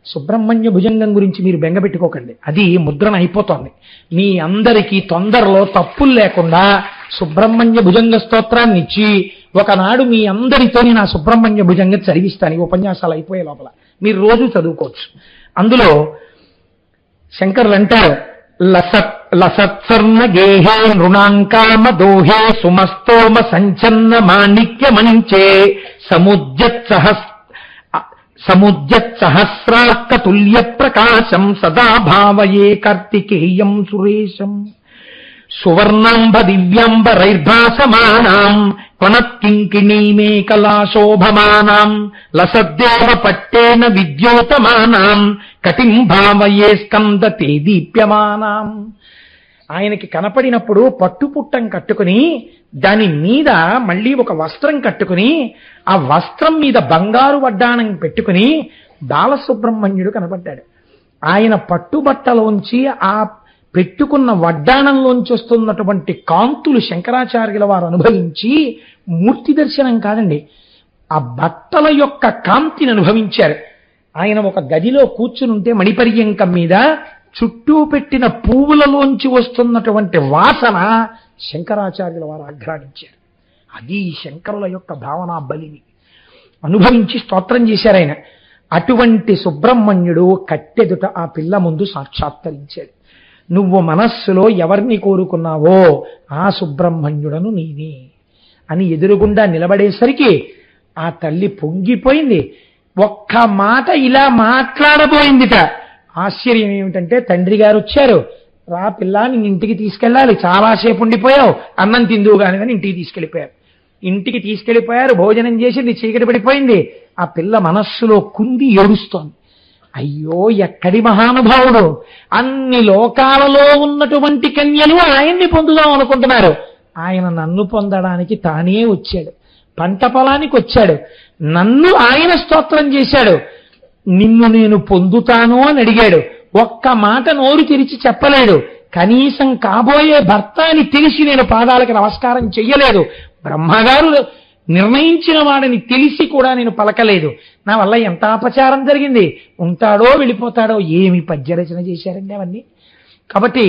సుబ్రహ్మణ్య భుజంగం గురించి మీరు బెంగపెట్టుకోకండి, అది ముద్రణ అయిపోతోంది. మీ అందరికీ తొందరలో తప్పులు లేకుండా సుబ్రహ్మణ్య భుజంగ స్తోత్రాన్ని ఇచ్చి ఒకనాడు మీ అందరితో నా సుబ్రహ్మణ్య భుజంగం చదివిస్తాను. ఈ ఉపన్యాసాలు అయిపోయే లోపల మీరు రోజు చదువుకోవచ్చు. అందులో శంకరులు అంటారు, లసత్సర్ణ గేహే నృణాంకామ దోహే సుమస్తోమ సంచన్న మాణిక్య మంచే సముజ్జత్ సహస్రార్కతుల్య ప్రకాశం సదా భావయే కార్తికేయం సురేశం సువర్ణాంబ దివ్యాంబరైర్భాసమానాం పణత్కింకిణీమేకలా శోభమానాం లసద్దేవ పట్టేన విద్యోతమానాం కటిం భావయే స్కందతే దీప్యమానాం. ఆయనకి కనపడినప్పుడు పట్టుపుట్టం కట్టుకుని దాని మీద మళ్ళీ ఒక వస్త్రం కట్టుకుని ఆ వస్త్రం మీద బంగారు వడ్డాణం పెట్టుకుని బాలసుబ్రహ్మణ్యుడు కనపడ్డాడు. ఆయన పట్టుబట్టలోంచి ఆ పెట్టుకున్న వడ్డాణంలోంచి వస్తున్నటువంటి కాంతులు శంకరాచార్యుల వారు అనుభవించి మూర్తి దర్శనం కాదండి, ఆ బట్టల యొక్క కాంతిని అనుభవించారు. ఆయన ఒక గదిలో కూర్చునుంటే మణిపర్యంకం మీద చుట్టూ పెట్టిన పువ్వులలోంచి వస్తున్నటువంటి వాసన శంకరాచార్యుల వారు ఆఘ్రానించారు. అది శంకరుల యొక్క భావనా బలిని అనుభవించి స్తోత్రం చేశారు. ఆయన అటువంటి సుబ్రహ్మణ్యుడు కట్టెదుట ఆ పిల్ల ముందు సాక్షాత్కరించాడు. నువ్వు మనస్సులో ఎవరిని కోరుకున్నావో ఆ సుబ్రహ్మణ్యుడను నేనే అని ఎదురుగుండా నిలబడేసరికి ఆ తల్లి పొంగిపోయింది. ఒక్క మాట ఇలా మాట్లాడబోయిందిట. ఆశ్చర్యం ఏమిటంటే తండ్రి గారు వచ్చారు. రా పిల్ల, నిన్ను ఇంటికి తీసుకెళ్ళాలి, చాలాసేపు ఉండిపోయావు, అన్నం తిందువు కాని అని ఇంటికి తీసుకెళ్ళిపోయారు. ఇంటికి తీసుకెళ్ళిపోయారు, భోజనం చేసింది, చీకటి పడిపోయింది. ఆ పిల్ల మనస్సులో కుంది ఏడుస్తోంది. అయ్యో, ఎక్కడి మహానుభావుడు! అన్ని లోకాలలో ఉన్నటువంటి కన్యలు ఆయన్ని పొందుదాం అనుకుంటున్నారు. ఆయన నన్ను పొందడానికి తానే వచ్చాడు, పంట పొలానికి వచ్చాడు, నన్ను ఆయన స్తోత్రం చేశాడు. నిన్ను నేను పొందుతాను అని అడిగాడు. ఒక్క మాట నోరు తెరిచి చెప్పలేడు. కనీసం కాబోయే భర్త అని తెలిసి నేను పాదాలకు నమస్కారం చెయ్యలేదు. బ్రహ్మగారు నిర్ణయించిన వాడిని తెలిసి కూడా నేను పలకలేదు. నా వల్ల ఎంత అపచారం జరిగింది. ఉంటాడో వెళ్ళిపోతాడో. ఏమి పద్యరచన చేశారండి అవన్నీ. కాబట్టి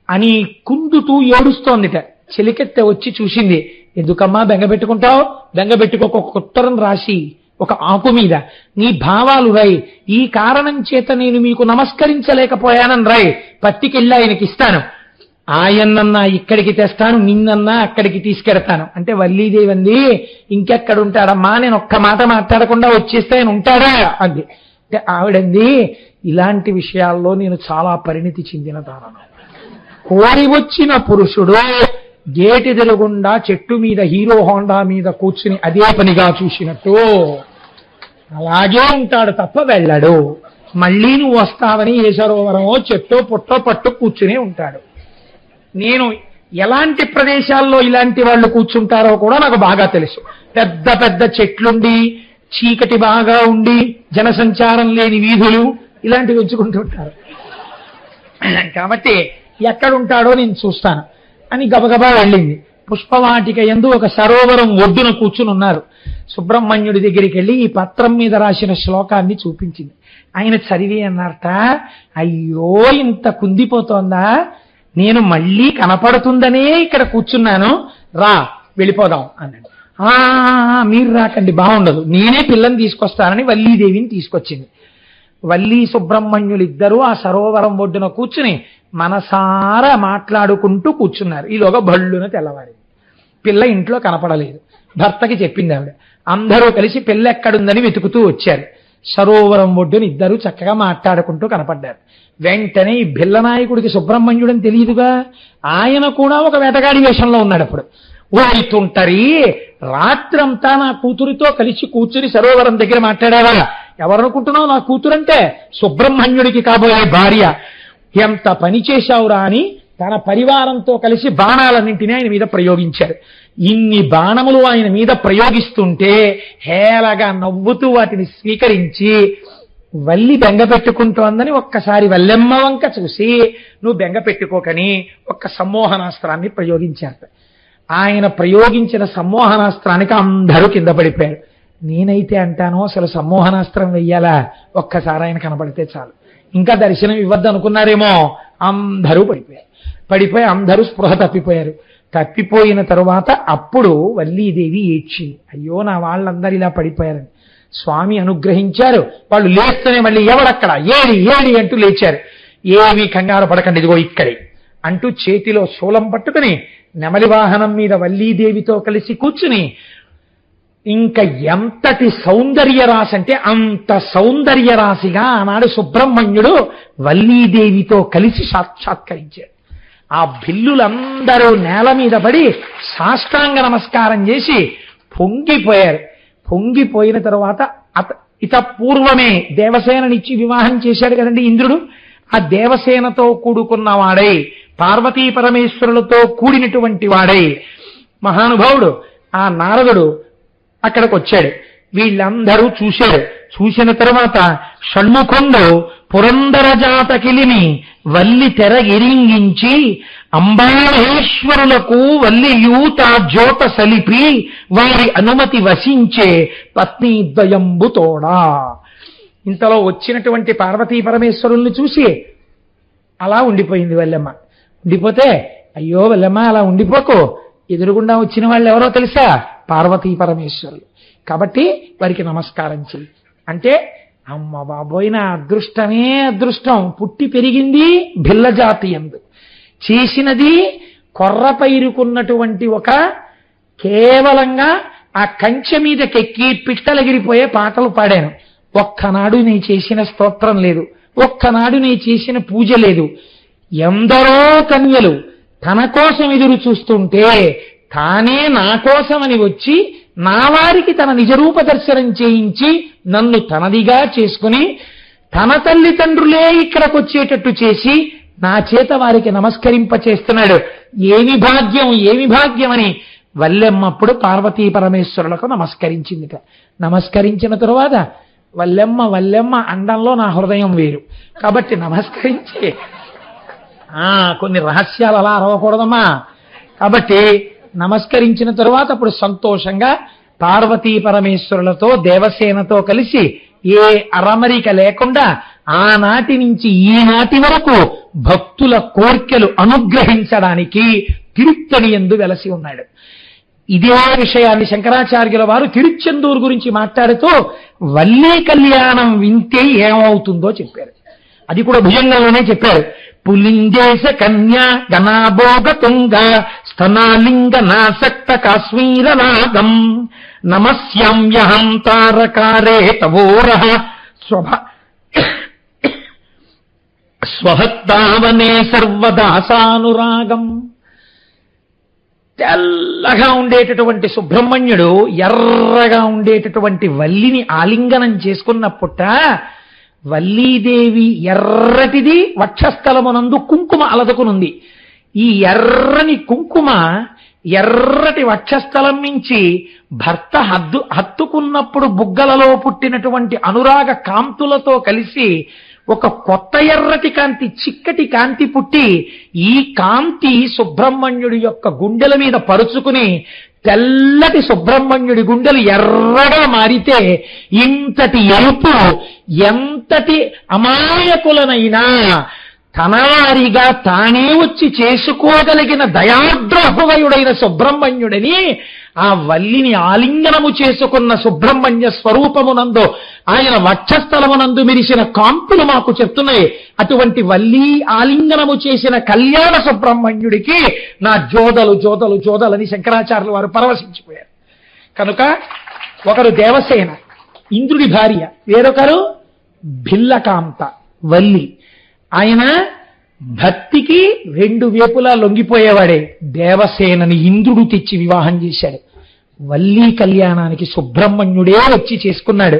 అని కుందుతూ ఏడుస్తోందిట. చెలికెత్తె వచ్చి చూసింది. ఎందుకమ్మా బెంగపెట్టుకుంటావు? బెంగపెట్టుకోక ఒక ఉత్తరం రాసి ఒక ఆకు మీద నీ భావాలు రాయి. ఈ కారణం చేత నేను మీకు నమస్కరించలేకపోయానని రాయి. పట్టికెళ్ళి ఆయనకి ఇస్తాను. ఆయన్నన్నా ఇక్కడికి తెస్తాను, నిన్నన్నా అక్కడికి తీసుకెడతాను అంటే వల్లీదేవి అంది, ఇంకెక్కడుంటాడమ్మా, నేను ఒక్క మాట మాట్లాడకుండా వచ్చేస్తే ఆయన ఉంటాడా అంది. అంటే ఆవిడంది, ఇలాంటి విషయాల్లో నేను చాలా పరిణితి చెందిన దానను. కోరి వచ్చిన పురుషుడు గేటెదురుగుండా చెట్టు మీద హీరో హోండా మీద కూర్చుని అదే పనిగా చూసినట్టు అలాగే ఉంటాడు తప్ప వెళ్ళాడు. మళ్ళీ నువ్వు వస్తావని ఏ సరోవరమో చెట్టో పుట్టో పట్టు కూర్చునే ఉంటాడు. నేను ఎలాంటి ప్రదేశాల్లో ఇలాంటి వాళ్ళు కూర్చుంటారో కూడా నాకు బాగా తెలుసు. పెద్ద పెద్ద చెట్లుండి, చీకటి బాగా ఉండి, జనసంచారం లేని వీధులు, ఇలాంటివి ఎంచుకుంటుంటారు. కాబట్టి ఎక్కడుంటాడో నేను చూస్తాను అని గబగబా వెళ్ళింది. పుష్పవాటిక యందు ఒక సరోవరం ఒడ్డున కూర్చుని ఉన్నారు. సుబ్రహ్మణ్యుడి దగ్గరికి వెళ్ళి ఈ పత్రం మీద రాసిన శ్లోకాన్ని చూపించింది. ఆయన చదివి అన్నారట, అయ్యో ఇంత కుందిపోతోందా, నేను మళ్ళీ కనపడుతుందనే ఇక్కడ కూర్చున్నాను, రా వెళ్ళిపోదాం అన్నాడు. మీరు రాకండి, బాగుండదు, నేనే పిల్లని తీసుకొస్తానని వల్లీదేవిని తీసుకొచ్చింది. వల్లీ సుబ్రహ్మణ్యులిద్దరూ ఆ సరోవరం ఒడ్డున కూర్చుని మనసారా మాట్లాడుకుంటూ కూర్చున్నారు. ఈలోగా భళ్ళున తెల్లవారింది. పిల్ల ఇంట్లో కనపడలేదు. భర్తకి చెప్పింది ఆవిడ. అందరూ కలిసి పిల్ల ఎక్కడుందని వెతుకుతూ వచ్చారు. సరోవరం ఒడ్డున ఇద్దరు చక్కగా మాట్లాడుకుంటూ కనపడ్డారు. వెంటనే ఈ భిల్లనాయకుడికి సుబ్రహ్మణ్యుడని తెలియదుగా, ఆయన కూడా ఒక వేటగాడి వేషంలో ఉన్నాడు. అప్పుడు ఓయితుంటరి, రాత్రంతా నా కూతురితో కలిసి కూర్చుని సరోవరం దగ్గర మాట్లాడావా? ఎవరనుకుంటున్నావు నా కూతురంటే? సుబ్రహ్మణ్యుడికి కాబోయే భార్య. ఎంత పని చేశావురా అని తన పరివారంతో కలిసి బాణాలన్నింటినీ ఆయన మీద ప్రయోగించారు. ఇన్ని బాణములు ఆయన మీద ప్రయోగిస్తుంటే హేళగా నవ్వుతూ వాటిని స్వీకరించి వల్లి బెంగ పెట్టుకుంటోందని ఒక్కసారి వల్లెమ్మ వంక చూసి నువ్వు బెంగ పెట్టుకోకని ఒక్క సమ్మోహనాస్త్రాన్ని ప్రయోగించారు. ఆయన ప్రయోగించిన సమ్మోహనాస్త్రానికి అందరూ కింద పడిపోయారు. నేనైతే అంటాను, అసలు సమ్మోహనాస్త్రం వెయ్యాలా? ఒక్కసారి ఆయన కనపడితే చాలు, ఇంకా దర్శనం ఇవ్వద్దు అనుకున్నారేమో. అందరూ పడిపోయి అందరూ స్పృహ తప్పిపోయారు. తప్పిపోయిన తరువాత అప్పుడు వల్లీదేవి ఏడ్చింది, అయ్యో నా వాళ్ళందరూ ఇలా పడిపోయారని. స్వామి అనుగ్రహించారు. వాళ్ళు లేస్తూనే మళ్ళీ ఎవడక్కడ, ఏడి ఏడి అంటూ లేచారు. ఏమీ కంగారు పడకండి, ఇదిగో ఇక్కడే అంటూ చేతిలో శూలం పట్టుకుని నెమలి వాహనం మీద వల్లీదేవితో కలిసి కూర్చుని, ఇంకా ఎంతటి సౌందర్య రాశి అంటే అంత సౌందర్య రాశిగా ఆనాడు సుబ్రహ్మణ్యుడు వల్లీదేవితో కలిసి సాక్షాత్కరించాడు. ఆ భిల్లులందరూ నేల మీద పడి సాష్టాంగ నమస్కారం చేసి పొంగిపోయారు. పొంగిపోయిన తరువాత ఇత పూర్వమే దేవసేననిచ్చి వివాహం చేశాడు కదండి ఇంద్రుడు. ఆ దేవసేనతో కూడుకున్న వాడై, పార్వతీ పరమేశ్వరులతో కూడినటువంటి వాడై మహానుభావుడు ఆ నారదుడు అక్కడికి వచ్చాడు. వీళ్ళందరూ చూశారు. చూసిన తరువాత షణ్ముఖుండు పురందర జాతకిలిని వల్లి తెరగిరింగించి అంబామహేశ్వరులకు వల్లియూత జ్యోత సలిపి వారి అనుమతి వసించే పత్నీద్వయంబుతోడా. ఇంతలో వచ్చినటువంటి పార్వతీ పరమేశ్వరుల్ని చూసి అలా ఉండిపోయింది వల్లెమ్మ. ఉండిపోతే, అయ్యో వల్లెమ్మ అలా ఉండిపోకు, ఎదురుగుండా వచ్చిన వాళ్ళు ఎవరో తెలుసా? పార్వతీ పరమేశ్వరులు. కాబట్టి వారికి నమస్కారం చెయ్యి అంటే అమ్మ బాబోయ్, నా అదృష్టమే అదృష్టం. పుట్టి పెరిగింది భిల్ల జాతి యందు, చేసినది కొర్ర పైరుకున్నటువంటి ఒక కేవలంగా ఆ కంచె మీదకెక్కి పిట్టలగిరిపోయే పాటలు పాడాను. ఒక్కనాడు నీ చేసిన స్తోత్రం లేదు, ఒక్కనాడు నీ చేసిన పూజ లేదు. ఎందరో కన్యలు తన కోసం ఎదురు చూస్తుంటే తానే నా కోసమని వచ్చి నా వారికి తన నిజరూప దర్శనం చేయించి నన్ను తనదిగా చేసుకుని తన తల్లిదండ్రులే ఇక్కడికి వచ్చేటట్టు చేసి నా చేత వారికి నమస్కరింప చేస్తున్నాడు. ఏమి భాగ్యం, ఏమి భాగ్యం అని వల్లెమ్మప్పుడు పార్వతీ పరమేశ్వరులకు నమస్కరించిందిట. నమస్కరించిన తరువాత వల్లెమ్మ వల్లెమ్మ అండంలో నా హృదయం వేరు కాబట్టి నమస్కరించి కొన్ని రహస్యాలు అలా అరవకూడదమ్మా. కాబట్టి నమస్కరించిన తరువాత అప్పుడు సంతోషంగా పార్వతీ పరమేశ్వరులతో దేవసేనతో కలిసి ఏ అరమరిక లేకుండా ఆనాటి నుంచి ఈనాటి వరకు భక్తుల కోర్కెలు అనుగ్రహించడానికి తిరుత్తణి యందు వెలసి ఉన్నాడు. ఇదే విషయాన్ని శంకరాచార్యుల వారు తిరుచెందూరు గురించి మాట్లాడుతూ వల్లీ కళ్యాణం వింటే ఏమవుతుందో చెప్పారు. అది కూడా భుజంగంలోనే చెప్పారు. పులిందేశ కన్యా గణాభోగ తుంగ స్తనాలింగ నాసక్త కాశ్మీర నాగం నమస్యామ్యహం తారకారే తవోరః స్వహత్తావనే సర్వదాసానురాగం. తెల్లగా ఉండేటటువంటి సుబ్రహ్మణ్యుడు ఎర్రగా ఉండేటటువంటి వల్లిని ఆలింగనం చేసుకున్నప్పుట వల్లీదేవి ఎర్రటిది వక్షస్థలమునందు కుంకుమ అలదుకునుంది. ఈ ఎర్రని కుంకుమ ఎర్రటి వక్షస్థలం నుంచి భర్త హత్తుకున్నప్పుడు బుగ్గలలో పుట్టినటువంటి అనురాగ కాంతులతో కలిసి ఒక కొత్త ఎర్రటి కాంతి, చిక్కటి కాంతి పుట్టి ఈ కాంతి సుబ్రహ్మణ్యుడి యొక్క గుండెల మీద పరుచుకుని తెల్లటి సుబ్రహ్మణ్యుడి గుండెలు ఎర్రగా మారితే ఇంతటి ఎరుపు ఎంతటి అమాయకులనైనా తనవారిగా తానే వచ్చి చేసుకోగలిగిన దయాద్రహృదయుడైన సుబ్రహ్మణ్యుడిని ఆ వల్లిని ఆలింగనము చేసుకున్న సుబ్రహ్మణ్య స్వరూపమునందు ఆయన వక్షస్థలమునందు మెరిసిన కాంతులు మాకు చెప్తున్నాయి. అటువంటి వల్లి ఆలింగనము చేసిన కళ్యాణ సుబ్రహ్మణ్యుడికి నా జోదలు జోదలు జోదలని శంకరాచార్యుల వారు పరవశించిపోయారు. కనుక ఒకరు దేవసేన ఇంద్రుడి భార్య, వేరొకరు భిల్లకాంత వల్లి. ఆయన భక్తికి రెండు వేపులా లొంగిపోయేవాడే. దేవసేనని ఇంద్రుడు తెచ్చి వివాహం చేశాడు. వల్లీ కళ్యాణానికి సుబ్రహ్మణ్యుడే వచ్చి చేసుకున్నాడు.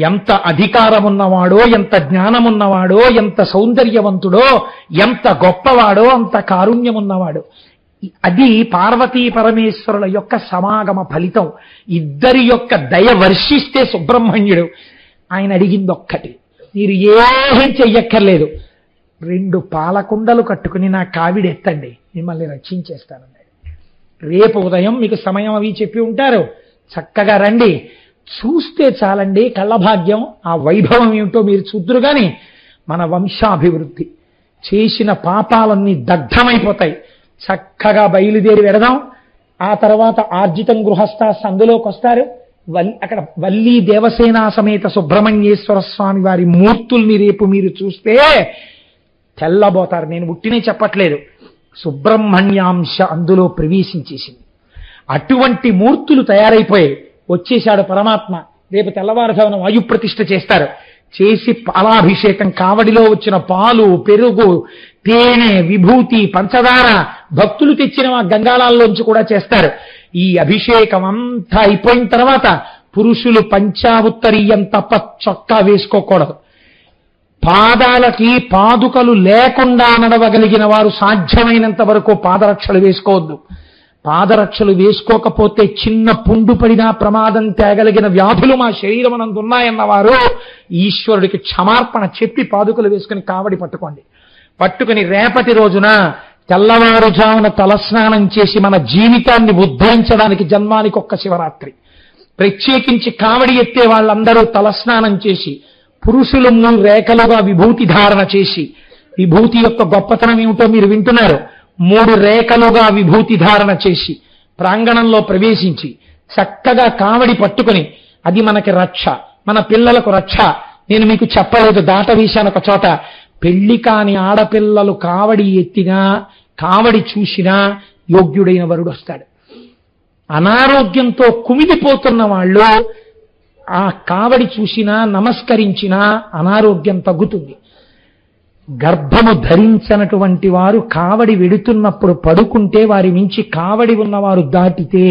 ఎంత అధికారమున్నవాడో, ఎంత జ్ఞానమున్నవాడో, ఎంత సౌందర్యవంతుడో, ఎంత గొప్పవాడో, అంత కారుణ్యమున్నవాడు. అది పార్వతీ పరమేశ్వరుల యొక్క సమాగమ ఫలితం. ఇద్దరి యొక్క దయ వర్షిస్తే సుబ్రహ్మణ్యుడు ఆయన అడిగింది ఒక్కటి, మీరు ఏం చెయ్యక్కర్లేదు, 2 పాలకుండలు కట్టుకుని నా కావిడెత్తండి, మిమ్మల్ని రక్షించేస్తానన్నాడు. రేపు ఉదయం మీకు సమయం అవి చెప్పి ఉంటారు, చక్కగా రండి, చూస్తే చాలండి కళ్ళభాగ్యం, ఆ వైభవం ఏమిటో మీరు చూద్దురు. కానీ మన వంశాభివృద్ధి, చేసిన పాపాలన్నీ దగ్ధమైపోతాయి. చక్కగా బయలుదేరి వెడదాం. ఆ తర్వాత ఆర్జితం గృహస్థాస్ అందులోకి వస్తారు. అక్కడ వల్లీ దేవసేనా సమేత సుబ్రహ్మణ్యేశ్వర స్వామి వారి మూర్తుల్ని రేపు మీరు చూస్తే తెల్లబోతారు. నేను ఉట్టినే చెప్పట్లేదు, సుబ్రహ్మణ్యాంశ అందులో ప్రవేశించేసింది. అటువంటి మూర్తులు తయారైపోయాయి. వచ్చేశాడు పరమాత్మ. రేపు తెల్లవారుజామున వాయుప్రతిష్ఠ చేస్తారు. చేసి పాలాభిషేకం, కావడిలో వచ్చిన పాలు, పెరుగు, తేనె, విభూతి, పంచదార భక్తులు తెచ్చిన గంగాళాల్లోంచి కూడా చేస్తారు. ఈ అభిషేకం అంతా అయిపోయిన తర్వాత పురుషులు పంచావుత్తరీయం తప్ప చొక్కా వేసుకోకూడదు. పాదాలకి పాదుకలు లేకుండా నడవగలిగిన వారు సాధ్యమైనంత వరకు పాదరక్షలు వేసుకోవద్దు. పాదరక్షలు వేసుకోకపోతే చిన్న పుండు పడినా ప్రమాదం తేగలిగిన వ్యాధులు మా శరీరమునందు ఉన్నాయన్నవారు ఈశ్వరుడికి క్షమార్పణ చెప్పి పాదుకలు వేసుకుని కావడి పట్టుకోండి. పట్టుకుని రేపటి రోజున తెల్లవారుజామున తలస్నానం చేసి మన జీవితాన్ని ఉద్ధరించడానికి జన్మానికి ఒక్క శివరాత్రి ప్రత్యేకించి కావడి ఎత్తే వాళ్ళందరూ తలస్నానం చేసి, పురుషులు 3 రేఖలుగా విభూతి ధారణ చేసి, విభూతి యొక్క గొప్పతనం ఏమిటో మీరు వింటున్నారు. 3 రేఖలుగా విభూతి ధారణ చేసి ప్రాంగణంలో ప్రవేశించి చక్కగా కావడి పట్టుకుని, అది మనకి రక్ష, మన పిల్లలకు రక్ష, నేను మీకు చెప్పలేదు, దాట వీశాను ఒక చోట. పెళ్లి కాని ఆడపిల్లలు కావడి ఎత్తినా, కావడి చూసినా యోగ్యుడైన వరుడు వస్తాడు. అనారోగ్యంతో కుమిలిపోతున్న వాళ్ళు ఆ కావడి చూసినా, నమస్కరించినా అనారోగ్యం తగ్గుతుంది. గర్భము ధరించనటువంటి వారు కావడి వెడుతున్నప్పుడు పడుకుంటే వారి నుంచి కావడి ఉన్నవారు దాటితే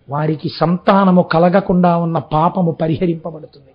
వారికి సంతానము కలగకుండా ఉన్న పాపము పరిహరింపబడుతుంది.